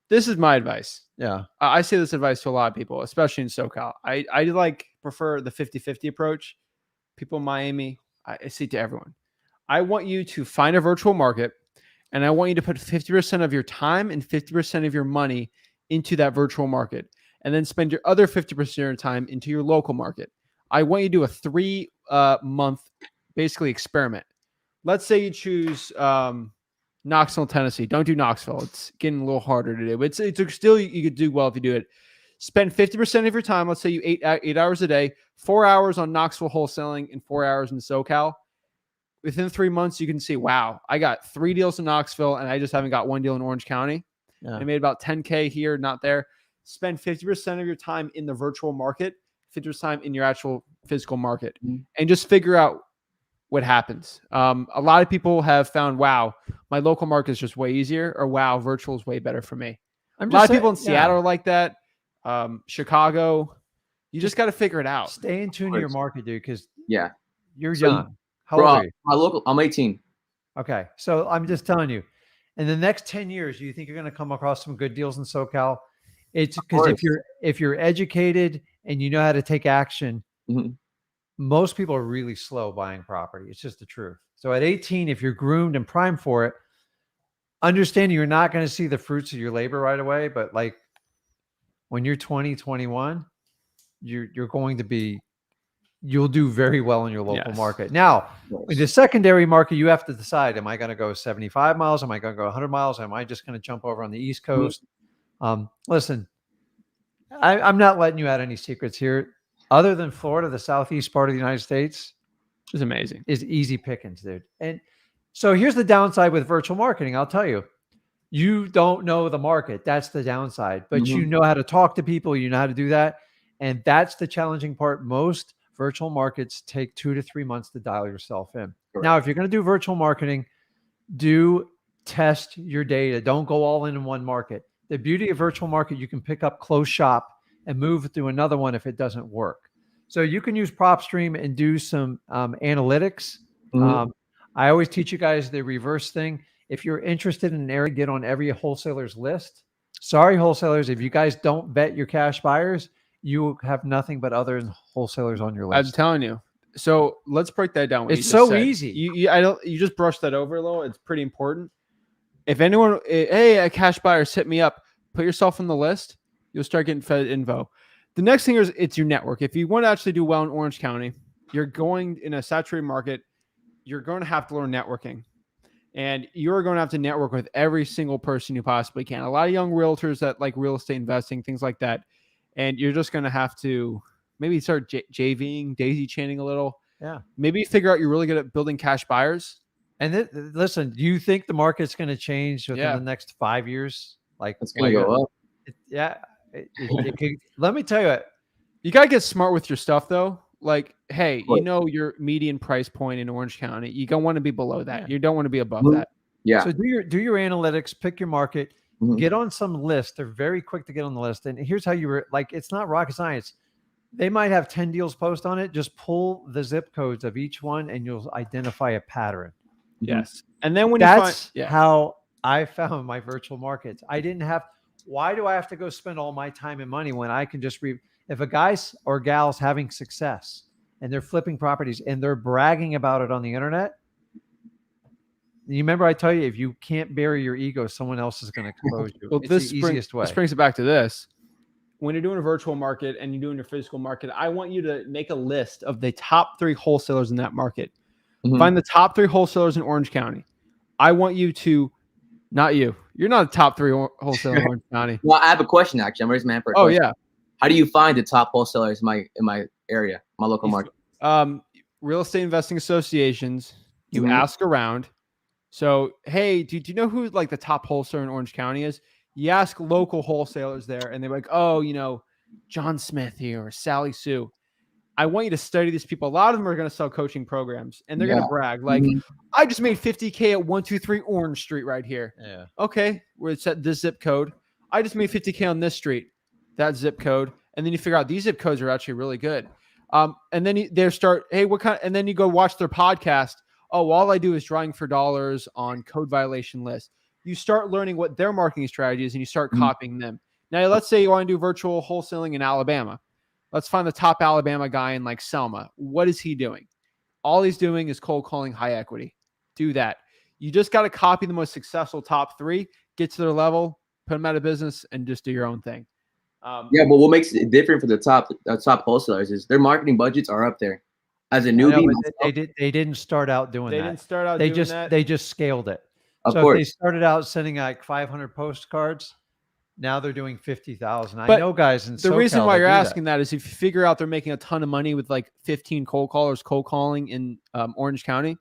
This is my advice. Yeah. I say this advice to a lot of people, especially in SoCal. I prefer the 50-50 approach. People in Miami, I say to everyone, I want you to find a virtual market and I want you to put 50% of your time and 50% of your money into that virtual market, and then spend your other 50% of your time into your local market. I want you to do a 3-month basically experiment. Let's say you choose Knoxville, Tennessee. Don't do Knoxville. It's getting a little harder to do. But it's still, you could do well if you do it. Spend 50% of your time. Let's say you 8 hours a day, 4 hours on Knoxville wholesaling and 4 hours in SoCal. Within 3 months, you can see, wow, I got 3 deals in Knoxville and I just haven't got 1 deal in Orange County. Yeah. I made about 10K here, not there. Spend 50% of your time in the virtual market, 50% time in your actual physical market, and just figure out what happens. A lot of people have found, wow, my local market is just way easier, or wow, virtual is way better for me. A lot of people in Seattle are like that. Chicago, you just got to figure it out. Stay in tune to your market, dude, because Yeah. you're So, young. How old are you? My local, I'm 18. Okay. So I'm just telling you, in the next 10 years, do you think you're going to come across some good deals in SoCal? It's because if you're educated and you know how to take action, most people are really slow buying property. It's just the truth. So at 18, if you're groomed and primed for it, understanding you're not going to see the fruits of your labor right away, but like when you're 20, 21, you're going to be, you'll do very well in your local market. Now, in the secondary market, you have to decide, am I going to go 75 miles? Am I going to go 100 miles? Am I just going to jump over on the East Coast? Listen, I'm not letting you out any secrets here. Other than Florida, the southeast part of the United States is amazing. Is easy pickings, dude. And so here's the downside with virtual marketing. I'll tell you, you don't know the market. That's the downside. But you know how to talk to people. You know how to do that. And that's the challenging part. Most virtual markets take 2 to 3 months to dial yourself in. Correct. Now, if you're going to do virtual marketing, do test your data. Don't go all in one market. The beauty of virtual market, you can pick up close shop and move to another one if it doesn't work. So you can use PropStream and do some analytics. I always teach you guys the reverse thing. If you're interested in an area, get on every wholesaler's list. Sorry, wholesalers, if you guys don't vet your cash buyers, you have nothing but other wholesalers on your list. I'm telling you. So let's break that down. It's so easy. You just brushed that over a little. It's pretty important. If anyone, hey, a cash buyers, hit me up. Put yourself on the list. You'll start getting fed info. The next thing is it's your network. If you want to actually do well in Orange County, you're going in a saturated market, you're going to have to learn networking. And you're going to have to network with every single person you possibly can. A lot of young realtors that like real estate investing, things like that. And you're just going to have to maybe start JVing, daisy chaining a little. Yeah. Maybe figure out you're really good at building cash buyers. And listen, do you think the market's going to change within the next 5 years? Like it's going to go up. It could, let me tell you, you got to get smart with your stuff though. Like, hey, you know your median price point in Orange County. You don't want to be below that. Yeah. You don't want to be above that. Yeah. So do your analytics, pick your market, get on some list. They're very quick to get on the list. And here's how it's not rocket science. They might have 10 deals post on it. Just pull the zip codes of each one and you'll identify a pattern. Yes. And then when that's how I found my virtual markets. I didn't have, why do I have to go spend all my time and money when I can just if a guy's or gal's having success and they're flipping properties and they're bragging about it on the internet, you remember I tell you, if you can't bury your ego, someone else is going to expose you. Well, it's the easiest way. This brings it back to this. When you're doing a virtual market and you're doing your physical market, I want you to make a list of the top 3 wholesalers in that market. Find the top 3 wholesalers in Orange County. I want you to, not you. You're not a top 3 wholesaler in Orange County. Well, I have a question actually. I'm raising my hand for a question. Yeah. How do you find the top wholesalers in my area, my local market? Real estate investing associations. You ask around. So, hey, do you know who like the top wholesaler in Orange County is? You ask local wholesalers there, and they're like, oh, John Smith here or Sally Sue. I want you to study these people. A lot of them are going to sell coaching programs, and they're going to brag like, I just made $50K at 123 Orange Street right here. Yeah. Okay, where it's at this zip code. I just made $50K on this street, that zip code, and then you figure out these zip codes are actually really good. And then they start, hey, what kind? And then you go watch their podcast. Oh, all I do is drawing for dollars on code violation lists. You start learning what their marketing strategy is, and you start copying them. Now, let's say you want to do virtual wholesaling in Alabama. Let's find the top Alabama guy in like Selma. What is he doing? All he's doing is cold calling high equity. Do that. You just got to copy the most successful top 3, get to their level, put them out of business, and just do your own thing. Yeah, but what makes it different for the top wholesalers is their marketing budgets are up there. As a I know, newbie, but they didn't start out doing They that. didn't start out They doing just that. they just scaled it. Of So course. if they started out sending like 500 postcards, now they're doing 50,000. I But know guys in the reason SoCal why that you're do asking that is if you figure out they're making a ton of money with like 15 cold callers cold calling in Orange County.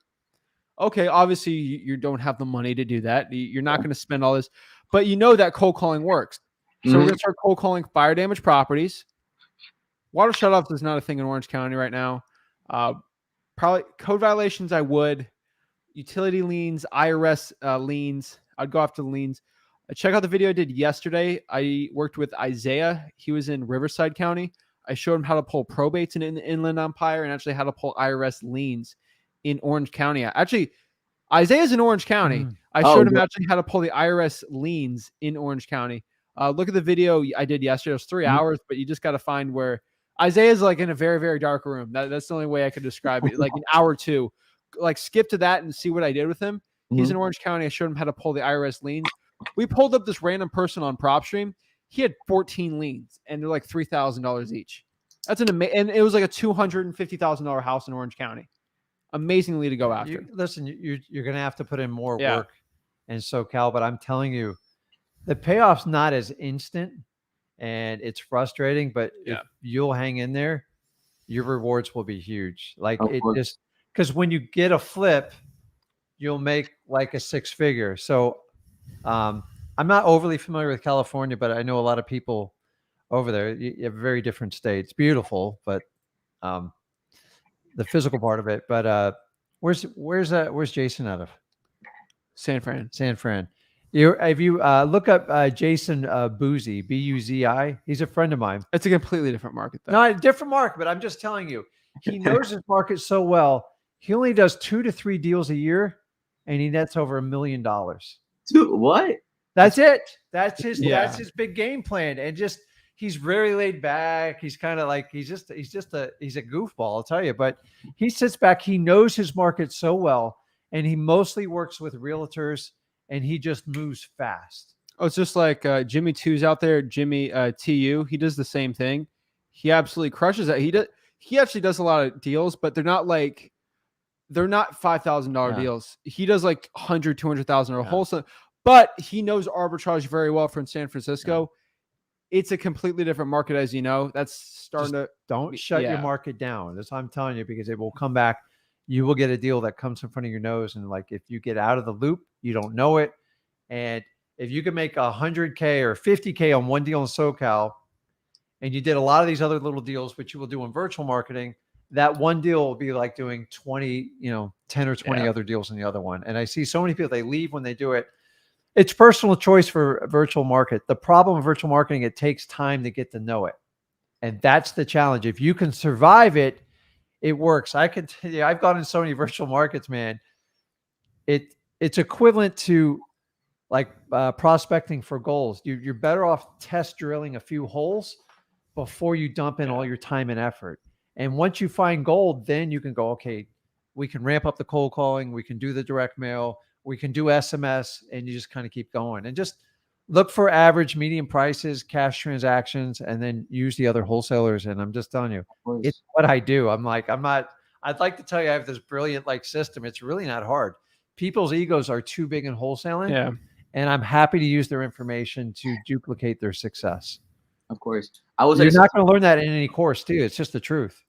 Okay, obviously you don't have the money to do that. You're not going to spend all this, but you know that cold calling works. So we're going to start cold calling fire damage properties. Water shutoffs is not a thing in Orange County right now. Probably code violations. I would. Utility liens, IRS liens. I'd go after the liens. Check out the video I did yesterday. I worked with Isaiah. He was in Riverside County. I showed him how to pull probates in the Inland Empire and actually how to pull IRS liens in Orange County. Actually, Isaiah's in Orange County. I showed him actually how to pull the IRS liens in Orange County. Look at the video I did yesterday. It was 3 hours, but you just got to find where Isaiah's like in a very, very dark room. That's the only way I could describe it. Like an hour or two. Like skip to that and see what I did with him. He's in Orange County. I showed him how to pull the IRS liens. We pulled up this random person on PropStream. He had 14 liens, and they're like $3,000 each. That's an amazing, and it was like a $250,000 house in Orange County. Amazingly to go after. Listen, you're going to have to put in more work in SoCal, but I'm telling you, the payoff's not as instant, and it's frustrating. But if you'll hang in there, your rewards will be huge. Like it just because when you get a flip, you'll make like a 6-figure. So I'm not overly familiar with California, but I know a lot of people over there. You have a very different state. It's beautiful, but the physical part of it. But where's Jason out of? San Fran. San Fran. If you look up Jason Buzi, Buzi, he's a friend of mine. It's a completely different market, though. Not a different market, but I'm just telling you, he knows his market so well. He only does 2 to 3 deals a year, and he nets over $1 million. Dude, what? That's it. That's his big game plan. And just he's very laid back. He's kind of like he's a goofball, I'll tell you. But he sits back. He knows his market so well, and he mostly works with realtors, and he just moves fast. Oh, it's just like Jimmy Two's out there. Jimmy TU. He does the same thing. He absolutely crushes it. He actually does a lot of deals, but they're not $5,000 deals. He does like $100,000, $200,000 wholesale. But he knows arbitrage very well from San Francisco. It's a completely different market, as you know. That's starting to don't shut your market down. That's what I'm telling you, because it will come back. You will get a deal that comes in front of your nose, and like if you get out of the loop, you don't know it. And if you can make $100K or $50K on one deal in SoCal, and you did a lot of these other little deals, which you will do in virtual marketing, that one deal will be like doing 10 or 20 other deals in the other one. And I see so many people, they leave when they do it. It's personal choice for a virtual market. The problem with virtual marketing, it takes time to get to know it. And that's the challenge. If you can survive it, it works. I can tell you, I've gone in so many virtual markets, man. It's equivalent to like prospecting for goals. You're better off test drilling a few holes before you dump in all your time and effort. And once you find gold, then you can go, okay, we can ramp up the cold calling. We can do the direct mail. We can do SMS, and you just kind of keep going and just look for average median prices, cash transactions, and then use the other wholesalers. And I'm just telling you, it's what I do. I'd like to tell you I have this brilliant like system. It's really not hard. People's egos are too big in wholesaling. Yeah. And I'm happy to use their information to duplicate their success. Of course. You're not going to learn that in any course, too. It's just the truth.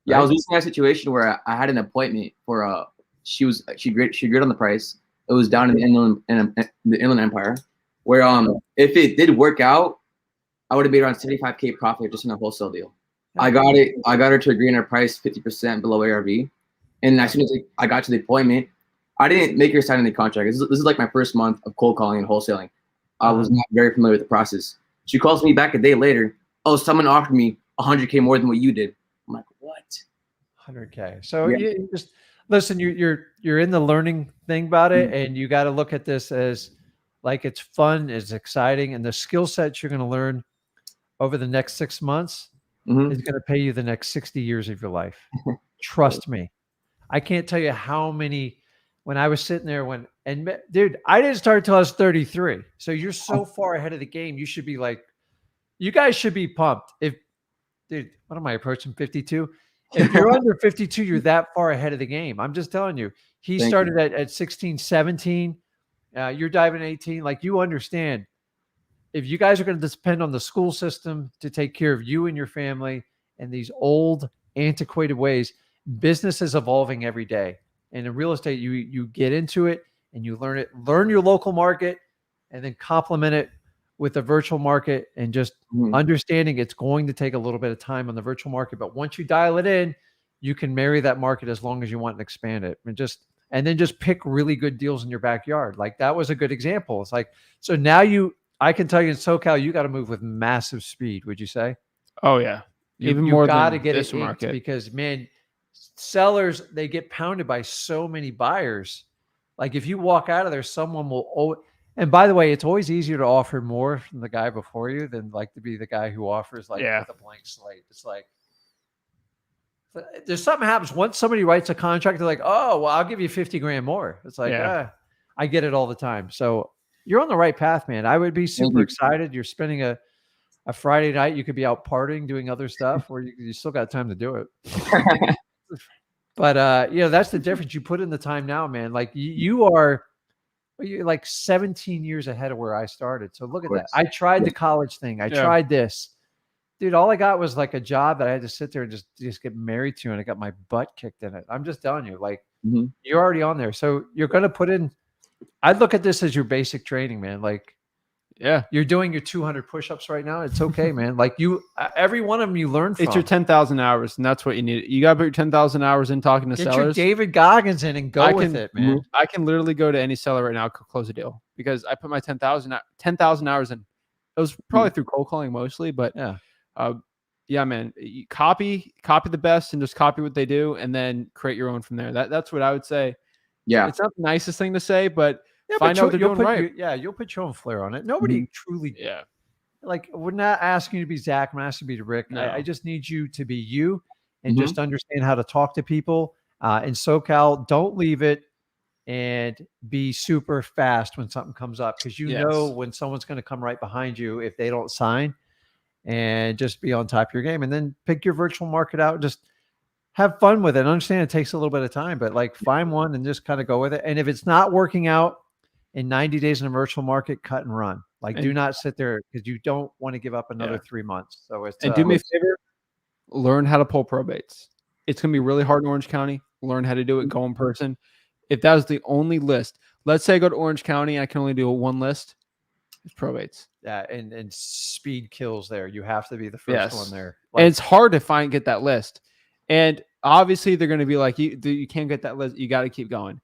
Yeah, right? I was recently in a situation where I had an appointment for she agreed on the price. It was down in the Inland Empire, where if it did work out, I would have made around 75K profit just in a wholesale deal. I got her to agree on her price 50% below ARV, and as soon as I got to the appointment, I didn't make her sign any contract. This is like my first month of cold calling and wholesaling. I was not very familiar with the process. She calls me back a day later. Oh, someone offered me 100K more than what you did. I'm like, what? 100K. So you just listen. You're in the learning thing about it, and you got to look at this as like it's fun, it's exciting, and the skill sets you're going to learn over the next 6 months is going to pay you the next 60 years of your life. Trust me. I can't tell you how many when I was sitting there dude, I didn't start till I was 33. So you're so far ahead of the game. You should be like, you guys should be pumped. Dude, what am I approaching 52? If you're under 52, you're that far ahead of the game. I'm just telling you. He Thank started at 16, 17. You're diving 18. Like, you understand, if you guys are going to depend on the school system to take care of you and your family and these old, antiquated ways, business is evolving every day. And in real estate, you get into it and you learn your local market, and then complement it with the virtual market, and just understanding it's going to take a little bit of time on the virtual market. But once you dial it in, you can marry that market as long as you want and expand it. And then just pick really good deals in your backyard. Like, that was a good example. It's like, so now I can tell you in SoCal, you got to move with massive speed. Would you say? Oh yeah. You More got to than get this it inked, market. because, man, sellers, they get pounded by so many buyers. Like, if you walk out of there, someone will. And by the way, it's always easier to offer more from the guy before you than like to be the guy who offers with a blank slate. It's like, there's something happens once somebody writes a contract. They're like, oh, well, I'll give you 50 grand more. It's like, I get it all the time. So you're on the right path, man. I would be super excited. You're spending a Friday night. You could be out partying, doing other stuff, or you still got time to do it. But that's the difference. You put in the time now, man. Like, you're like 17 years ahead of where I started. So look at that. I tried the college thing. I tried this. Dude, all I got was like a job that I had to sit there and just get married to, and I got my butt kicked in it. I'm just telling you, like, you're already on there. So you're going to put in, I'd look at this as your basic training, man. Like, you're doing your 200 push-ups right now. It's okay, man. Like, every one of them you learn from. It's your 10,000 hours, and that's what you need. You got to put your 10,000 hours in talking to sellers. Get your David Goggins in and go with it, man. I can literally go to any seller right now, close a deal, because I put my 10,000 hours in. It was probably through cold calling mostly, but man, you copy the best and just copy what they do, and then create your own from there. That's what I would say. Yeah, it's not the nicest thing to say, but find out what they're doing right. You'll put your own flair on it. Nobody truly. Like, we're not asking you to be Zach. I'm asking you to be Rick. No. I just need you to be you, and just understand how to talk to people. In SoCal, don't leave it, and be super fast when something comes up, because you know when someone's going to come right behind you if they don't sign. And just be on top of your game, and then pick your virtual market out and just have fun with it. I understand it takes a little bit of time, but like, find one and just kind of go with it. And if it's not working out in 90 days in a virtual market, cut and run. Like, do not sit there, because you don't want to give up another 3 months. So do me a favor, learn how to pull probates. It's going to be really hard in Orange County. Learn how to do it. Go in person. If that was the only list, let's say I go to Orange County, I can only do one list. It's probates. Yeah, and speed kills there. You have to be the first one there. Like, and it's hard to get that list. And obviously they're going to be like, you can't get that list. You got to keep going.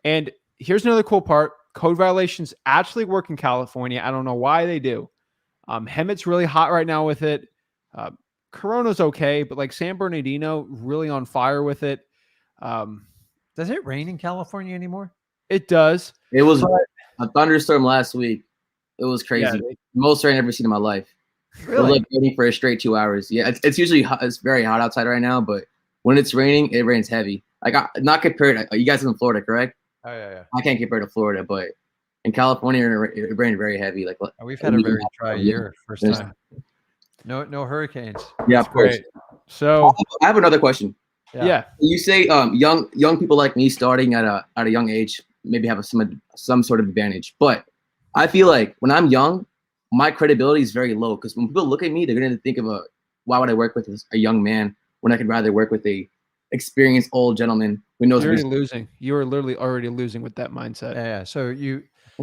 And here's another cool part. Code violations actually work in California. I don't know why they do. Hemet's really hot right now with it. Corona's okay, but like San Bernardino, really on fire with it. Does it rain in California anymore? It does. It was a thunderstorm last week. It was crazy. Yeah, most rain I've ever seen in my life. Really? It was like raining for a straight 2 hours. Yeah, it's usually hot. It's very hot outside right now, but when it's raining, it rains heavy. Like, not compared. You guys live in Florida, correct? Oh yeah. I can't compare to Florida, but in California, it rained very heavy. Like, we've had a very dry year. First time. No hurricanes. Yeah, of course. Great. So I have another question. Yeah. You say young people like me starting at a young age maybe have some sort of advantage, but I feel like when I'm young, my credibility is very low, because when people look at me, they're going to think of why would I work with a young man when I could rather work with a experienced old gentleman who knows. You're already losing. You are literally already losing with that mindset. Yeah. So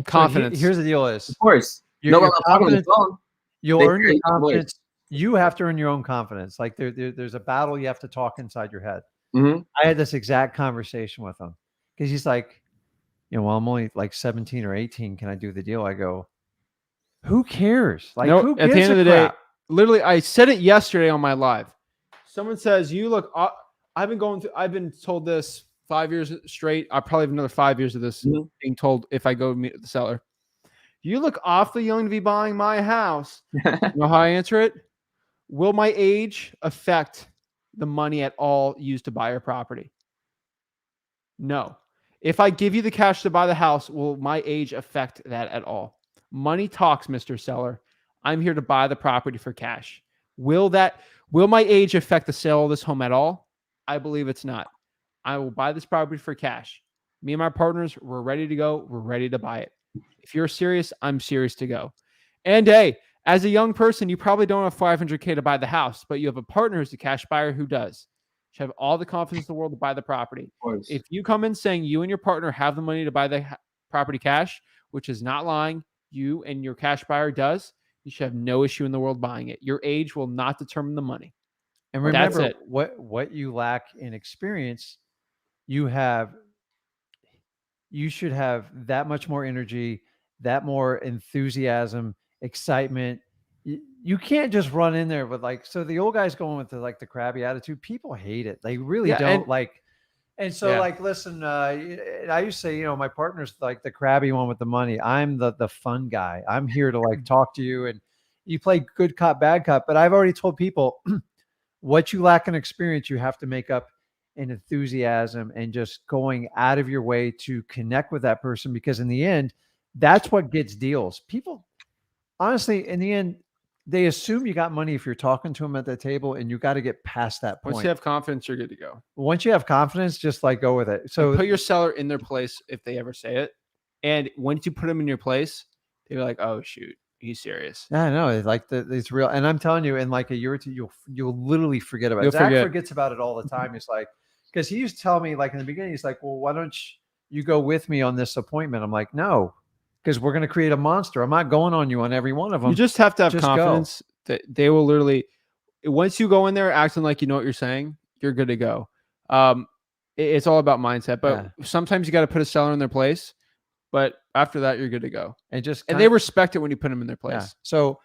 confidence. Here's the deal: is of course you'll earn your confidence. You have to earn your own confidence. Like, there's a battle you have to talk inside your head. I had this exact conversation with him, because he's like, well, I'm only like 17 or 18. Can I do the deal? I go, who cares? Like, who gives at the end of the crap? day, literally, I said it yesterday on my live. Someone says, you look, I've been told this 5 years straight. I probably have another 5 years of this being told if I go meet the seller. You look awfully young to be buying my house. You know how I answer it? Will my age affect the money at all used to buy your property? No. If I give you the cash to buy the house, will my age affect that at all? Money talks, Mr. Seller. I'm here to buy the property for cash. Will my age affect the sale of this home at all? I believe it's not. I will buy this property for cash. Me and my partners, we're ready to go. We're ready to buy it. If you're serious, I'm serious to go. And hey, as a young person, you probably don't have $500K to buy the house, but you have a partner who's a cash buyer who does. You have all the confidence in the world to buy the property. If you come in saying you and your partner have the money to buy the property cash, which is not lying, you and your cash buyer does, you should have no issue in the world buying it. Your age will not determine the money. And remember, That's it. what you lack in experience, you should have that much more energy, that more enthusiasm, excitement. You can't just run in there with so the old guy's going with the crabby attitude. People hate it. They really don't like. And so listen, I used to say, my partner's like the crabby one with the money. I'm the fun guy. I'm here to talk to you, and you play good cop, bad cop. But I've already told people what you lack in experience, you have to make up in enthusiasm and just going out of your way to connect with that person, because in the end, that's what gets deals. People, honestly, in the end, they assume you got money if you're talking to them at the table, and you got to get past that point. Once you have confidence, you're good to go. Once you have confidence, just go with it. So put your seller in their place if they ever say it. And once you put them in your place, they're like, oh, shoot, he's serious. I know. It's real. And I'm telling you, in a year or two, you'll literally forget about it. Zach forgets about it all the time. He's because he used to tell me in the beginning, he's like, well, why don't you go with me on this appointment? I'm like, no, because we're going to create a monster. I'm not going on you on every one of them. You just have to have confidence that they will literally, once you go in there acting like you know what you're saying, you're good to go. It's all about mindset, but sometimes you got to put a seller in their place. But after that, you're good to go. And they respect it when you put them in their place. Yeah. So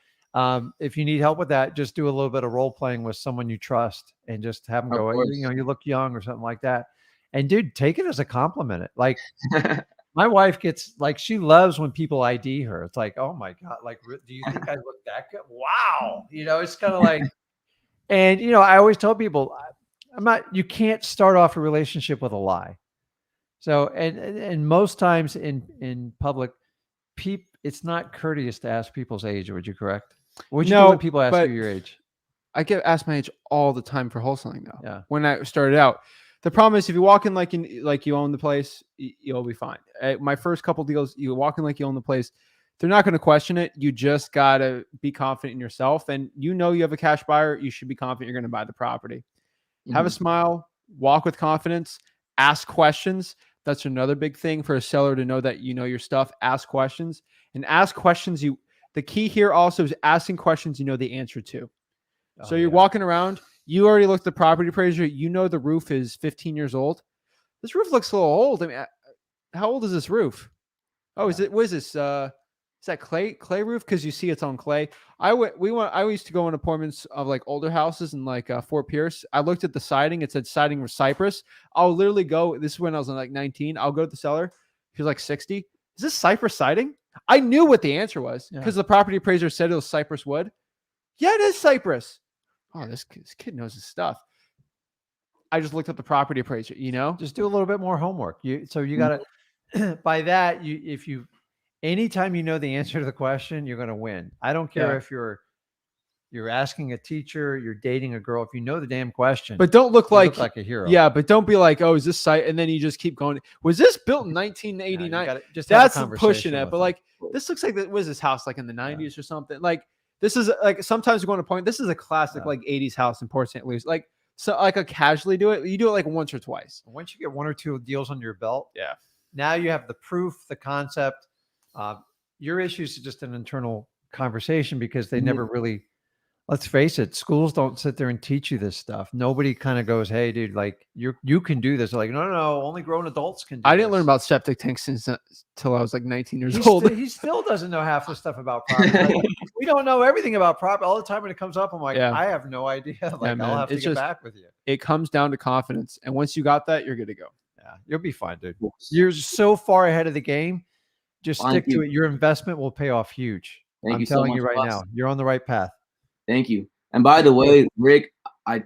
if you need help with that, just do a little bit of role playing with someone you trust, and just have them go, you look young or something like that. And dude, take it as a compliment. My wife gets she loves when people ID her. It's like, oh my God, do you think I look that good? Wow. It's kind of and I always tell people, you can't start off a relationship with a lie. So, and most times in public, it's not courteous to ask people's age. Would you correct? Would you do when people ask you your age? I get asked my age all the time for wholesaling though. Yeah. When I started out, the problem is if you walk in like you own the place, you'll be fine. My first couple deals, you walk in like you own the place, they're not going to question it. You just got to be confident in yourself, and you have a cash buyer. You should be confident you're going to buy the property. Mm-hmm. Have a smile, walk with confidence, ask questions. That's another big thing for a seller to know that you know your stuff. Ask questions, and ask questions. The key here also is asking questions you know the answer to. So you're walking around, you already looked at the property appraiser. You know the roof is 15 years old. This roof looks a little old. I mean, how old is this roof? Oh, what is this? Is that clay roof? Because you see it's on clay. I used to go on appointments of older houses in Fort Pierce. I looked at the siding. It said siding was cypress. I'll literally go. This is when I was 19. I'll go to the seller. He was 60. Is this cypress siding? I knew what the answer was because the property appraiser said it was cypress wood. Yeah, it is cypress. Oh, this kid knows his stuff. I just looked at the property appraiser. Just do a little bit more homework. You got to. By that, anytime you know the answer to the question, you're going to win. I don't care if you're asking a teacher, you're dating a girl. If you know the damn question, but don't look like a hero. Yeah, but don't be like, oh, is this site? And then you just keep going. Was this built in 1989? That's pushing it. But this looks like was this house in the 90s or something? This is sometimes we're going to point. This is a classic 80s house in Port St. Louis. So a casually do it. You do it once or twice. Once you get one or two deals under your belt, now you have the proof, the concept. Your issues are just an internal conversation because they never really, let's face it, schools don't sit there and teach you this stuff. Nobody kind of goes, hey, dude, you can do this. They're like, no, only grown adults can do I didn't learn about septic tanks until I was 19 years old. He still doesn't know half the stuff about property. We don't know everything about property. All the time when it comes up, I'm like, I have no idea. I'll have to get back with you. It comes down to confidence. And once you got that, you're good to go. Yeah, you'll be fine, dude. You're so far ahead of the game. Just stick to it. Your investment will pay off huge. I'm telling you right now, you're on the right path. Thank you. And by the way, Rick, I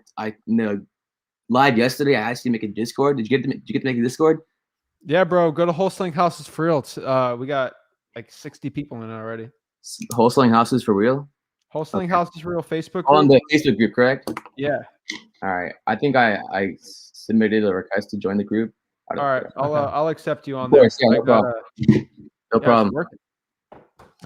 live yesterday. I asked you to make a Discord. Did you get to make a Discord? Yeah, bro. Go to Wholesaling Houses for real. It's, we got like 60 people in it already. Wholesaling houses for real? Wholesaling Okay. Houses for real Facebook Oh, on group. the Facebook group, correct? Yeah. All right. I think I submitted a request to join the group. I All don't right. I'll accept you on Of course, there. yeah, no I problem. No yeah, it's problem. working.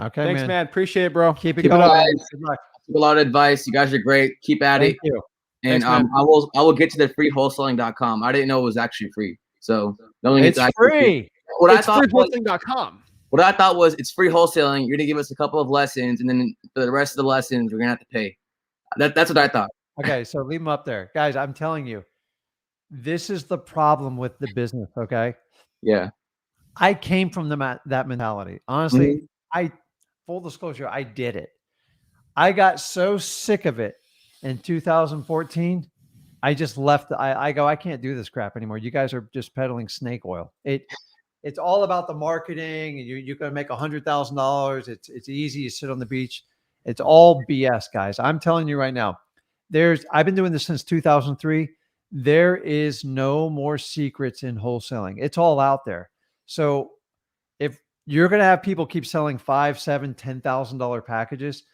Okay, Thanks, man. man. Appreciate it, bro. Keep it Keep going. up. Guys, Good luck. took a lot of advice. You guys are great. Keep at Thank it. you. And Thanks, man. I will get to the free wholesaling.com. I didn't know it was actually free. So knowing It's actually free. What I It's thought was, freewholesaling.com. what I thought was it's free wholesaling. You're gonna give us a couple of lessons, and then for the rest of the lessons, we're gonna have to pay. That's what I thought. Okay, so leave them up there. Guys, I'm telling you, this is the problem with the business, okay? Yeah. I came from that mentality. Honestly, full disclosure, I did it. I got so sick of it in 2014. I just left. I go, I can't do this crap anymore. You guys are just peddling snake oil. It's all about the marketing, and you're going to make $100,000. It's easy. You sit on the beach. It's all BS, guys. I'm telling you right now. I've been doing this since 2003. There is no more secrets in wholesaling. It's all out there. So if you're going to have people keep selling $5,000, $7,000, $10,000 packages,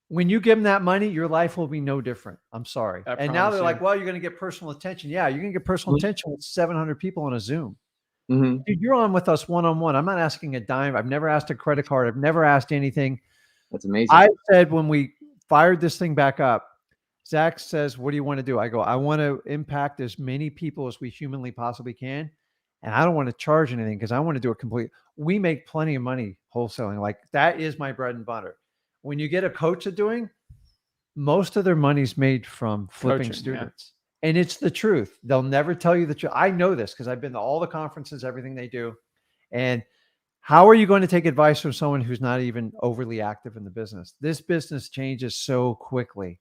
when you give them that money, your life will be no different. I'm sorry. And now they're like, well, you're going to get personal attention. Yeah, you're going to get personal attention with 700 people on a Zoom. Dude, you're on with us one-on-one. I'm not asking a dime. I've never asked a credit card. I've never asked anything. That's amazing. I said when we fired this thing back up, Zach says, what do you want to do? I go, I want to impact as many people as we humanly possibly can. And I don't want to charge anything because I want to do it complete. We make plenty of money wholesaling. Like that is my bread and butter. When you get a coach doing, most of their money's made from flipping Coaching, students. Yeah. And it's the truth. They'll never tell you the truth. I know this because I've been to all the conferences, everything they do. And how are you going to take advice from someone who's not even overly active in the business? This business changes so quickly.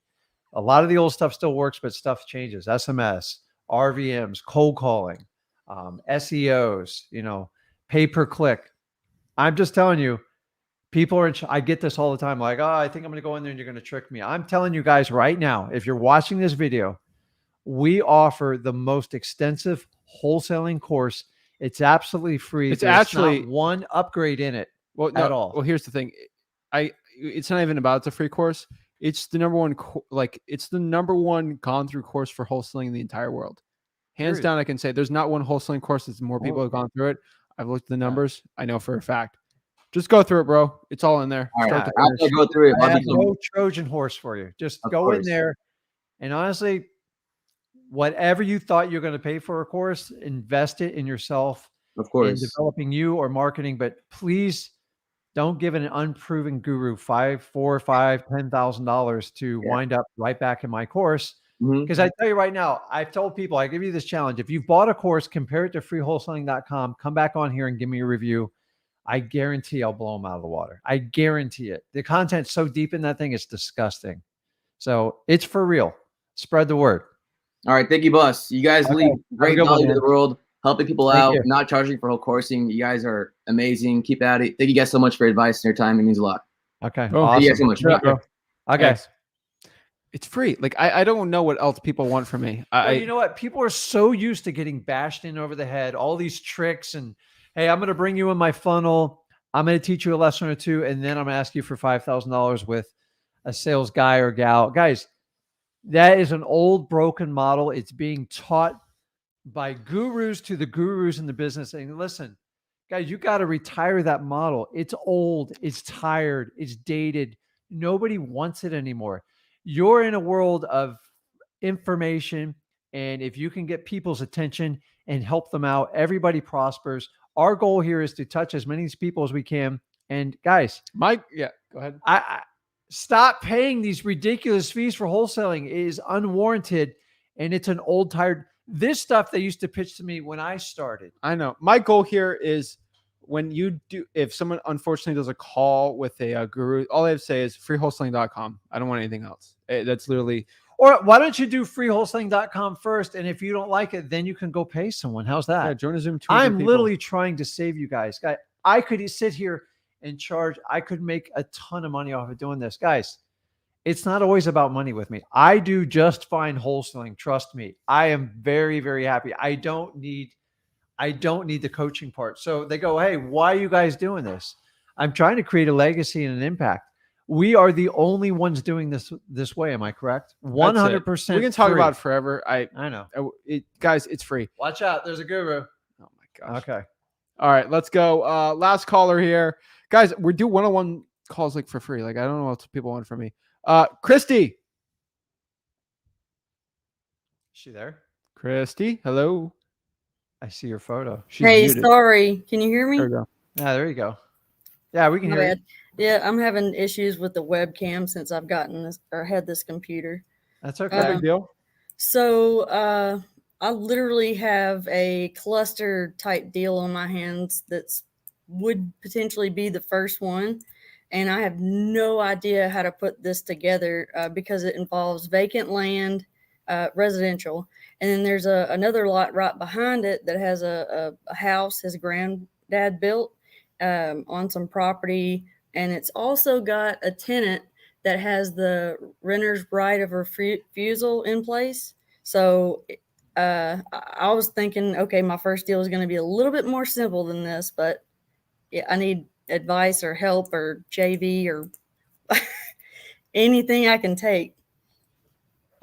A lot of the old stuff still works, but stuff changes. SMS, RVMs, cold calling, SEOs, pay-per-click. I'm just telling you, people are, I get this all the time. Like, oh, I think I'm going to go in there and you're going to trick me. I'm telling you guys right now, if you're watching this video, we offer the most extensive wholesaling course. It's absolutely free. It's There's actually not one upgrade in it at all. Well, here's the thing. It's not even about the free course. It's the number one, it's the number one gone through course for wholesaling in the entire world. Hands down, I can say there's not one wholesaling course that's more people have gone through it. I've looked at the numbers. I know for a fact. Just go through it, bro. It's all in there. All right, I'll go through it. I have no Trojan horse for you. Just go in there. And honestly, whatever you thought you're going to pay for a course, invest it in yourself. Of course. In developing you or marketing. But please don't give an unproven guru $4,000, $5,000, $10,000 to wind up right back in my course. Because I tell you right now, I've told people, I give you this challenge. If you've bought a course, compare it to freewholesaling.com, come back on here and give me a review. I guarantee I'll blow them out of the water. I guarantee it. The content's so deep in that thing, it's disgusting. So it's for real. Spread the word. All right. Thank you, boss. You guys leave great value to the world, helping people out, not charging for whole coursing. You guys are amazing. Keep at it. Thank you guys so much for your advice and your time. It means a lot. Okay. Oh, awesome. Thank you guys so much. Yeah, bro. Okay. Yes. It's free. Like I don't know what else people want from me. You know what? People are so used to getting bashed in over the head, all these tricks and, hey, I'm going to bring you in my funnel. I'm going to teach you a lesson or two. And then I'm going to ask you for $5,000 with a sales guy or gal. Guys, that is an old broken model. It's being taught by gurus to the gurus in the business. And listen, guys, you got to retire that model. It's old. It's tired. It's dated. Nobody wants it anymore. You're in a world of information. And if you can get people's attention and help them out, everybody prospers. Our goal here is to touch as many people as we can. And guys, go ahead. I stop paying these ridiculous fees for wholesaling. It is unwarranted. And it's an old, tired, this stuff they used to pitch to me when I started. I know. My goal here is when you do, if someone unfortunately does a call with a guru, all I have to say is freewholesaling.com. I don't want anything else. That's literally. Or why don't you do freewholesaling.com first? And if you don't like it, then you can go pay someone. How's that? Yeah, join a Zoom. I'm literally trying to save you guys. I could sit here and charge. I could make a ton of money off of doing this. Guys, it's not always about money with me. I do just fine wholesaling. Trust me. I am very, very happy. I don't need I don't need the coaching part. So they go, hey, why are you guys doing this? I'm trying to create a legacy and an impact. We are the only ones doing this way. Am I correct? 100%. We can talk free. about it forever. I know. Guys, it's free. Watch out. There's a guru. Oh my gosh. Okay. All right, let's go. Last caller here. Guys, we do one-on-one calls like for free. Like, I don't know what people want from me. Christy. Is she there? Christy, hello. I see your photo. She's Hey, muted. sorry. Can you hear me? There we go. Yeah, there you go. Yeah, we can My hear you. bad. Yeah, I'm having issues with the webcam since I've gotten this or had this computer. That's No okay. big deal. So I literally have a cluster type deal on my hands that's would potentially be the first one. And I have no idea how to put this together because it involves vacant land, residential. And then there's another lot right behind it that has a house his granddad built on some property. And it's also got a tenant that has the renter's right of refusal in place. So I was thinking, okay, my first deal is going to be a little bit more simple than this, but yeah, I need advice or help or JV or anything I can take.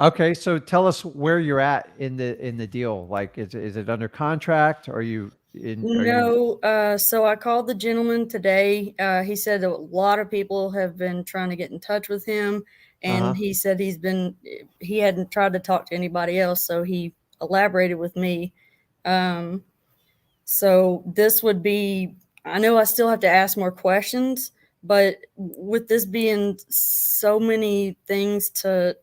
Okay, so tell us where you're at in the deal. Like, is it under contract? Are you in? No, so I called the gentleman today. He said a lot of people have been trying to get in touch with him, and he said he hadn't tried to talk to anybody else, so he elaborated with me. So this would be, I know I still have to ask more questions, but with this being so many things to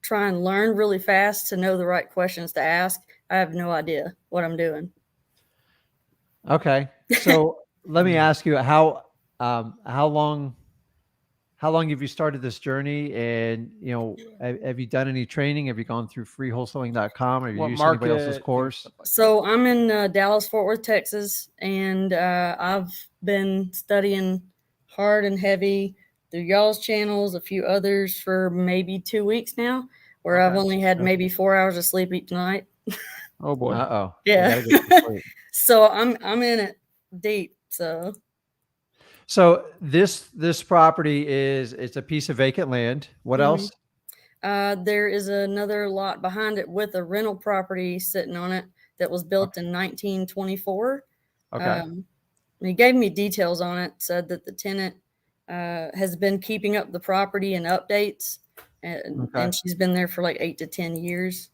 try and learn really fast to know the right questions to ask, I have no idea what I'm doing. Okay, so let me ask you how long have you started this journey? And have you done any training? Have you gone through freewholesaling.com? Or have you What used anybody else's market, course? So I'm in Dallas, Fort Worth, Texas, and I've been studying hard and heavy through y'all's channels, a few others for maybe 2 weeks now, where I've Okay. only had maybe 4 hours of sleep each night. Oh boy. Uh-oh. Yeah. You gotta get some sleep. So I'm in it deep. So this property it's a piece of vacant land. What Mhm. else? There is another lot behind it with a rental property sitting on it that was built in 1924. Okay. He gave me details on it, said that the tenant has been keeping up the property and updates, and she's been there for like 8 to 10 years.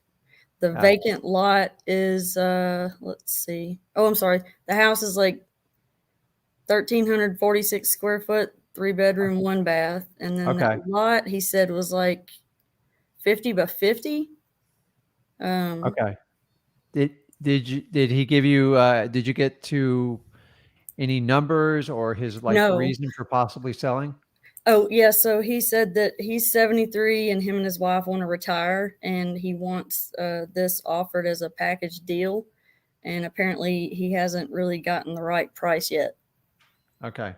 The vacant lot is, let's see. Oh, I'm sorry. The house is like 1,346 square foot, 3-bedroom, 1 bath. And then the lot, he said, was like 50 by 50. Okay. Did he give you, did you get to any numbers or his No. reason for possibly selling? Oh, yeah. So he said that he's 73 and him and his wife want to retire, and he wants this offered as a package deal. And apparently he hasn't really gotten the right price yet. Okay.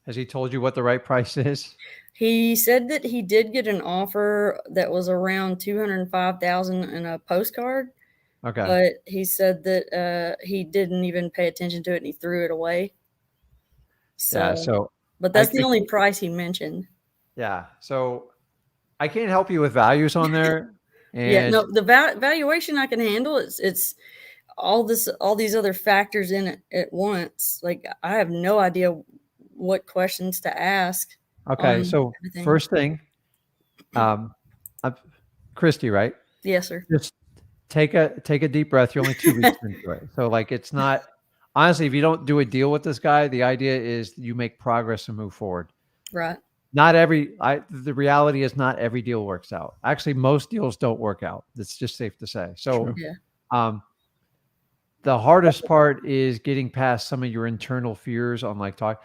Has he told you what the right price is? He said that he did get an offer that was around $205,000 in a postcard. Okay. But he said that he didn't even pay attention to it and he threw it away. But that's the only price he mentioned. Yeah. So I can't help you with values on there. And yeah, no, the valuation I can handle. It's all these other factors in it at once. Like, I have no idea what questions to ask. Okay. So everything. First thing, Christy, right? Yes, sir. Just take a deep breath. You're only 2 weeks into it. So it's not, honestly, if you don't do a deal with this guy, the idea is you make progress and move forward. Right. The reality is not every deal works out. Actually, most deals don't work out. That's just safe to say. So, the hardest part is getting past some of your internal fears on talk.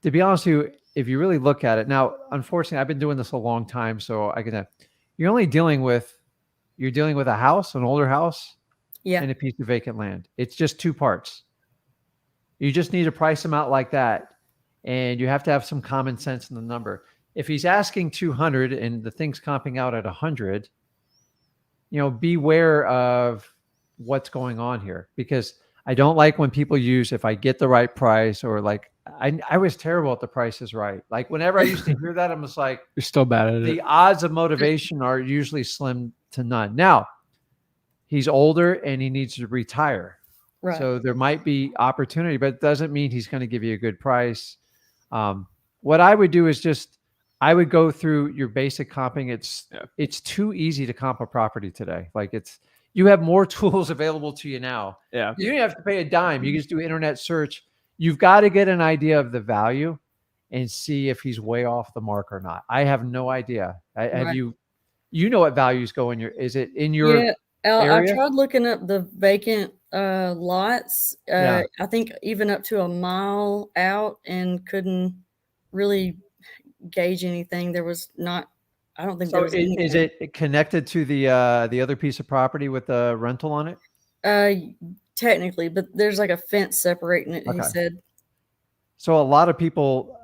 To be honest with you, if you really look at it now, unfortunately, I've been doing this a long time, so you're dealing with a house, an older house, and a piece of vacant land. It's just 2 parts. You just need to price them out like that. And you have to have some common sense in the number. If he's asking 200 and the thing's comping out at 100, beware of what's going on here. Because I don't like when people use if I get the right price or like I was terrible at the price is right. Like whenever I used to hear that, I'm just like, You're still bad at the it. odds of motivation are usually slim to none. Now, he's older and he needs to retire. Right. So there might be opportunity, but it doesn't mean he's going to give you a good price. What I would do is just, I would go through your basic comping. It's too easy to comp a property today. Like you have more tools available to you now. Yeah. You don't have to pay a dime. You just do internet search. You've got to get an idea of the value and see if he's way off the mark or not. I have no idea. Have Right. you know what values go in is it in your Yeah, I area? tried looking up the vacant lots. Yeah. I think even up to a mile out, and couldn't really gauge anything. There was not. I don't think there So was. is anything. it connected to the other piece of property with the rental on it? Technically, but there's like a fence separating it. He Okay. said. So a lot of people,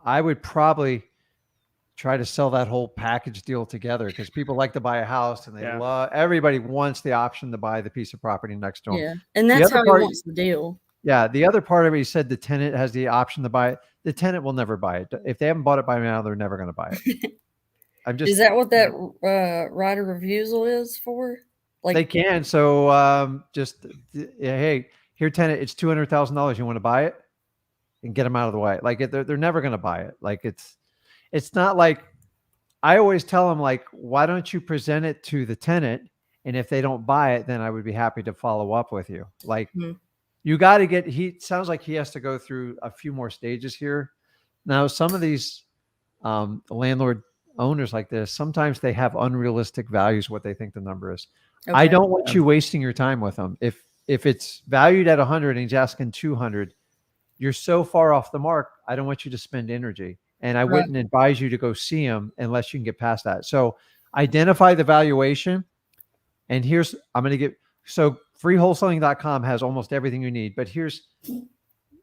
I would probably try to sell that whole package deal together because people like to buy a house and everybody wants the option to buy the piece of property next to them. Yeah, and that's other how part- he wants the deal. Yeah. The other part of it, he said the tenant has the option to buy it. The tenant will never buy it. If they haven't bought it by now, they're never going to buy it. I'm just, Is that what that right of refusal is for? Like they can. So hey, here tenant, it's $200,000. You want to buy it? And get them out of the way. Like they're never going to buy it. Like it's not like, I always tell them like, why don't you present it to the tenant? And if they don't buy it, then I would be happy to follow up with you. Like you got to he sounds like he has to go through a few more stages here. Now, some of these landlord owners like this, sometimes they have unrealistic values, what they think the number is. Okay. I don't want you wasting your time with them. If it's valued at 100 and he's asking 200, you're so far off the mark. I don't want you to spend energy. And I wouldn't advise you to go see him unless you can get past that. So identify the valuation. And so freewholesaling.com has almost everything you need. But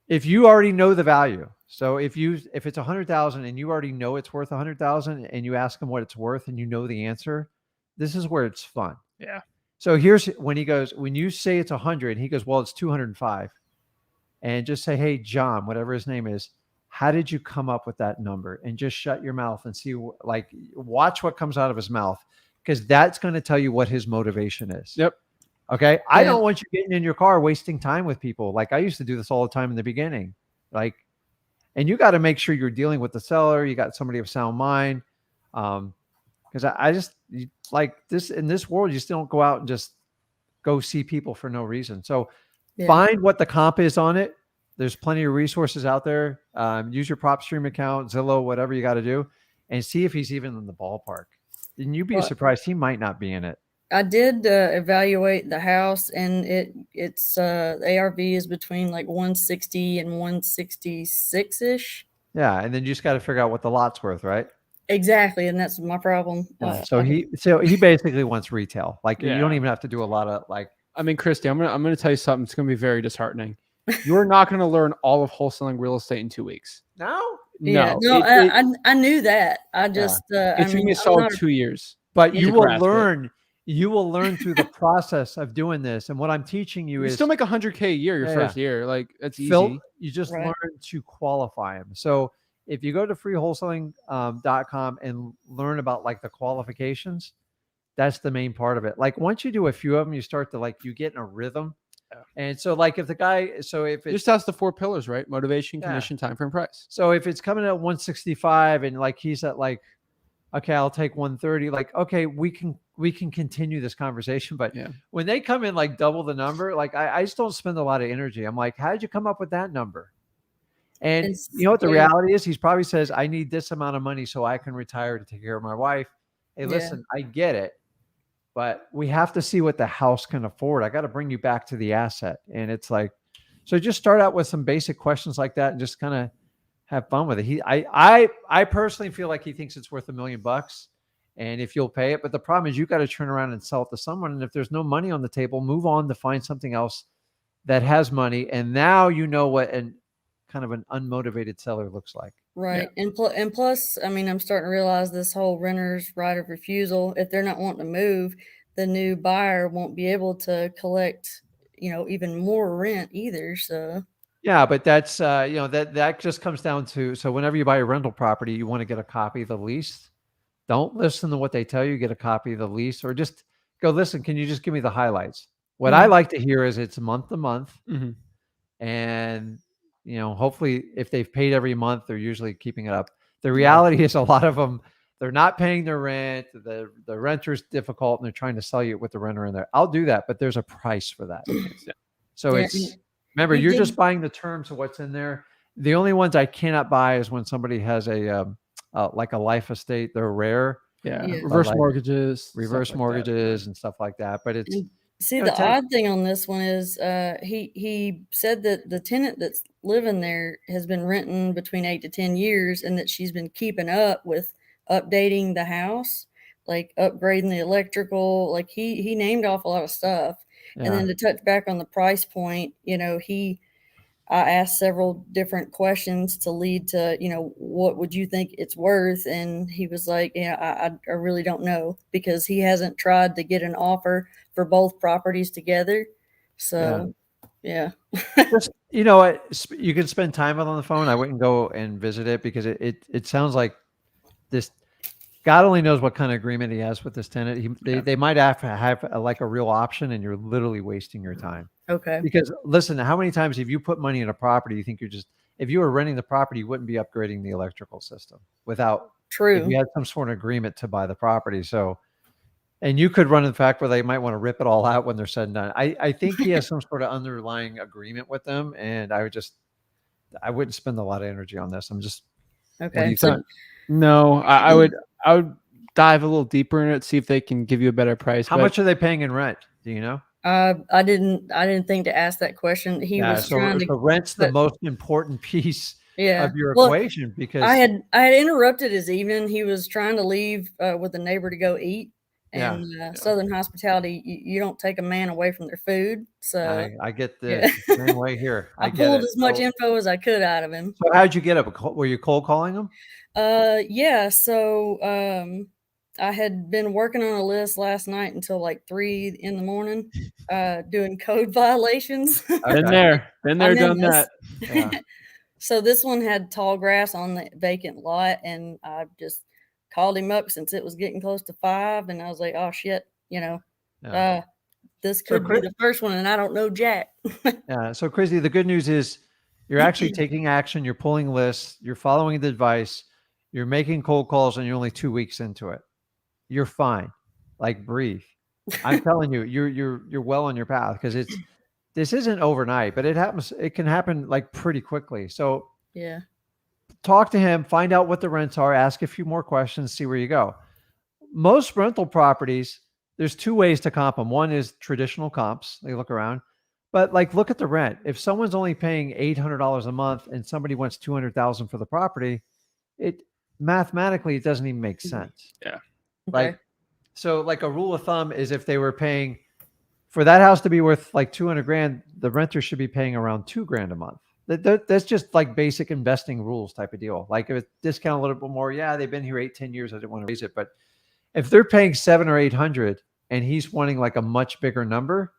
if you already know the value. So if it's 100,000 and you already know it's worth 100,000 and you ask him what it's worth and you know the answer, this is where it's fun. Yeah. So here's when you say it's 100, he goes, well, it's 205. And just say, hey, John, whatever his name is, how did you come up with that number? And just shut your mouth and see, watch what comes out of his mouth, because that's going to tell you what his motivation is. Yep. Okay. Yeah. I don't want you getting in your car, wasting time with people. Like I used to do this all the time in the beginning. And you got to make sure you're dealing with the seller. You got somebody of sound mind. Because I just like this in this world, you still don't go out and just go see people for no reason. So find what the comp is on it. There's plenty of resources out there. Use your PropStream account, Zillow, whatever you got to do, and see if he's even in the ballpark. And you'd be surprised he might not be in it. I did evaluate the house, and its ARV is between like 160 and 166 ish. Yeah, and then you just got to figure out what the lot's worth, right? Exactly, and that's my problem. So he basically wants retail. Like you Yeah. don't even have to do a lot of like. I mean, Christy, I'm gonna tell you something. It's gonna be very disheartening. You're not gonna learn all of wholesaling real estate in 2 weeks. No. Yeah, No. I knew that. I just It's gonna be a solid 2 years. But to you will grasp it. learn. You will learn through the process of doing this. And what I'm teaching you You is still make $100K a year your first year. Like that's easy. You just Right. learn to qualify them. So if you go to freewholesaling.com and learn about like the qualifications, that's the main part of it. Like once you do a few of them, you start to you get in a rhythm. Yeah. And so if it's Just ask the 4 pillars, right? Motivation, Yeah. commission, time frame, price. So if it's coming at 165 and he's at okay, I'll take 130. Okay, we can continue this conversation. But when they come in double the number, I just don't spend a lot of energy. I'm like, how did you come up with that number? And you know what the reality is? He probably says, I need this amount of money so I can retire to take care of my wife. Hey, listen, I get it. But we have to see what the house can afford. I got to bring you back to the asset. And it's so just start out with some basic questions like that and just kind of have fun with it. I personally feel like he thinks it's worth $1 million, and if you'll pay it. But the problem is you got to turn around and sell it to someone. And if there's no money on the table, move on to find something else that has money. And now you know what kind of an unmotivated seller looks like. Right. And plus, I mean, I'm starting to realize this whole renter's right of refusal, if they're not wanting to move, the new buyer won't be able to collect even more rent either. So Yeah, but that's that just comes down to, so whenever you buy a rental property, you want to get a copy of the lease. Don't listen to what they tell you. Get a copy of the lease, or just go, listen, can you just give me the highlights? What I like to hear is it's month to month. And hopefully if they've paid every month, they're usually keeping it up. The reality is a lot of them, they're not paying their rent. The renter's difficult and they're trying to sell you with the renter in there. I'll do that, but there's a price for that. So it's, remember, you're just buying the terms of what's in there. The only ones I cannot buy is when somebody has a like a life estate. They're rare. Reverse mortgages, and stuff like that. But it's, see, the odd thing on this one is he said that the tenant that's living there has been renting between 8 to 10 years, and that she's been keeping up with updating the house, like upgrading the electrical. Like he named off a lot of stuff. And then to touch back on the price point, I asked several different questions to lead to, what would you think it's worth? And he was like, I really don't know, because he hasn't tried to get an offer for both properties together. So, yeah. Just, you can spend time on the phone. I wouldn't go and visit it, because it sounds like this. God only knows what kind of agreement he has with this tenant. They might have to have a real option, and you're literally wasting your time. Okay. Because listen, how many times have you put money in a property, you think if you were renting the property, you wouldn't be upgrading the electrical system without, if you had some sort of agreement to buy the property. So, and you could run in the fact where they might want to rip it all out when they're said and done. I think he has some sort of underlying agreement with them, and I wouldn't spend a lot of energy on this. I'm just, okay. No, I would dive a little deeper in it, see if they can give you a better price. How much are they paying in rent? Do you know? I didn't think to ask that question. He was trying to. The rent's the most important piece of your equation, because I had interrupted his evening. He was trying to leave with a neighbor to go eat. And Southern hospitality, you don't take a man away from their food. So I get the same way here. I pulled as much info as I could out of him. So how'd you get up? Were you cold calling him? Yeah. So I had been working on a list last night until like 3 in the morning, doing code violations. Been there, done that. Yeah. So this one had tall grass on the vacant lot, and I just called him up since it was getting close to 5, and I was like, oh shit, this could be the first one, and I don't know jack. Yeah. So Chrissy, the good news is you're actually taking action. You're pulling lists. You're following the advice. You're making cold calls, and you're only 2 weeks into it. You're fine. Like, breathe. I'm telling you, you're well on your path, because this isn't overnight, but it can happen like pretty quickly. So yeah, talk to him, find out what the rents are, ask a few more questions, see where you go. Most rental properties, there's 2 ways to comp them. One is traditional comps. They look around, but look at the rent. If someone's only paying $800 a month and somebody wants $200,000 for the property, mathematically, it doesn't even make sense. Yeah. So a rule of thumb is, if they were paying for that house to be worth like $200,000, the renter should be paying around $2,000 a month. That's just like basic investing rules type of deal. Like, if it's discount a little bit more, they've been here 8-10 years, I didn't want to raise it. But if they're paying $700 or $800 and he's wanting like a much bigger number,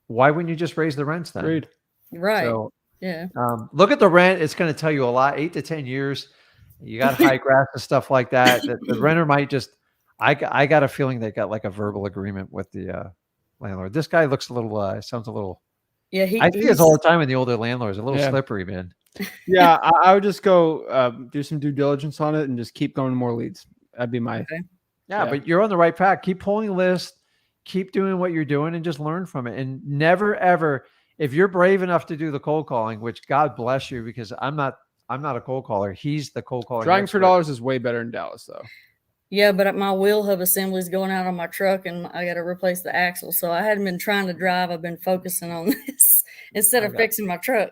why wouldn't you just raise the rents then? Agreed. Right. So, yeah. Look at the rent. It's going to tell you a lot. 8 to 10 years. You got high grass and stuff like that. The renter might just, I got a feeling they got like a verbal agreement with the landlord. This guy looks a little, sounds a little, yeah. I see this all the time in the older landlords, a little slippery, man. Yeah. I would just go do some due diligence on it and just keep going more leads. That'd be my. Okay. Yeah, but you're on the right path. Keep pulling lists, keep doing what you're doing, and just learn from it. And never, ever, if you're brave enough to do the cold calling, which God bless you, because I'm not a cold caller. He's the cold caller. Driving for dollars is way better in Dallas, though. Yeah, but my wheel hub assembly is going out on my truck, and I got to replace the axle. So I hadn't been trying to drive. I've been focusing on this instead of fixing my truck.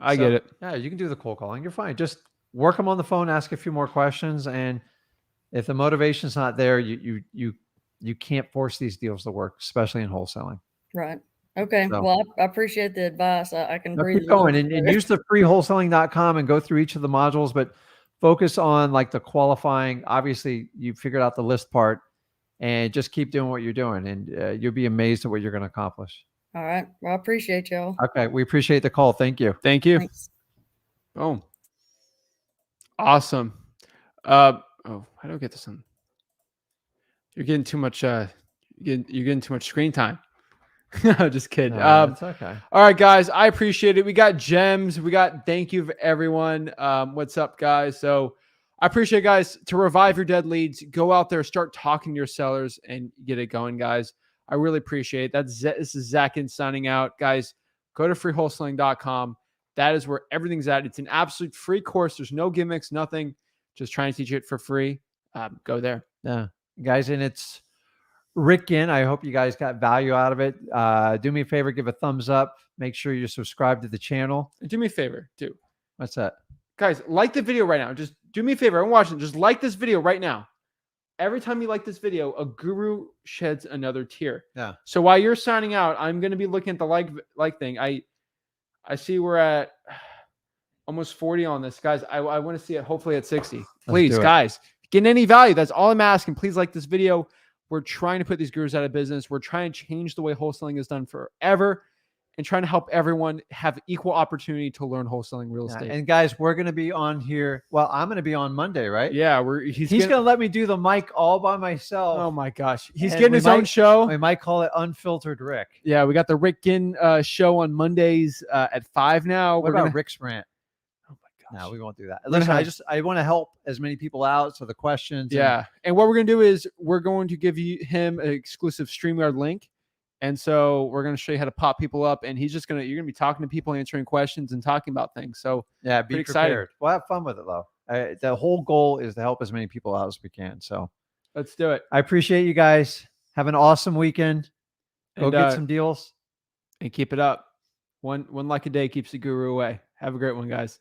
I get it. Yeah, you can do the cold calling. You're fine. Just work them on the phone, ask a few more questions, and if the motivation's not there, you can't force these deals to work, especially in wholesaling. Right. Okay. So, well, I appreciate the advice. I can breathe. Keep going and use the free wholesaling.com and go through each of the modules, but focus on like the qualifying. Obviously, you figured out the list part, and just keep doing what you're doing, and you'll be amazed at what you're going to accomplish. All right. Well, I appreciate y'all. Okay. We appreciate the call. Thank you. Thank you. Thanks. Boom. Awesome. Oh, how do I get this on? You're getting too much. You're getting too much screen time. No, just kidding. It's okay. All right, guys. I appreciate it. We got gems. We got thank you for everyone. What's up, guys? So I appreciate, guys, to revive your dead leads. Go out there, start talking to your sellers, and get it going, guys. I really appreciate it. This is Zach Ginn signing out, guys. Go to freewholesaling.com. That is where everything's at. It's an absolute free course. There's no gimmicks, nothing. Just trying to teach it for free. Go there. Yeah, guys, and it's Rick Ginn. I hope you guys got value out of it. Do me a favor, give a thumbs up. Make sure you're subscribed to the channel. And do me a favor, too. What's that? Guys, like the video right now. Just do me a favor. I'm watching. Just like this video right now. Every time you like this video, a guru sheds another tear. Yeah. So while you're signing out, I'm going to be looking at the like thing. I see we're at almost 40 on this, guys. I want to see it hopefully at 60. Please, guys, getting any value. That's all I'm asking. Please like this video. We're trying to put these gurus out of business. We're trying to change the way wholesaling is done forever and trying to help everyone have equal opportunity to learn wholesaling real estate. And guys, we're going to be on here. Well, I'm going to be on Monday, right? Yeah, he's going to let me do the mic all by myself. Oh my gosh. He's And getting his own show. We might call it Unfiltered Rick. Yeah, we got the Rick Ginn show on Mondays at 5 now. What about Rick's rant? Oh my gosh. No, we won't do that. Listen, I want to help as many people out. So the questions. Yeah. And what we're going to do is we're going to give him an exclusive StreamYard link. And so we're going to show you how to pop people up, and you're going to be talking to people, answering questions and talking about things. So yeah, be excited. Prepared. We'll have fun with it though. The whole goal is to help as many people out as we can. So let's do it. I appreciate you guys. Have an awesome weekend. Go And, get some deals and keep it up. One like a day keeps the guru away. Have a great one, guys.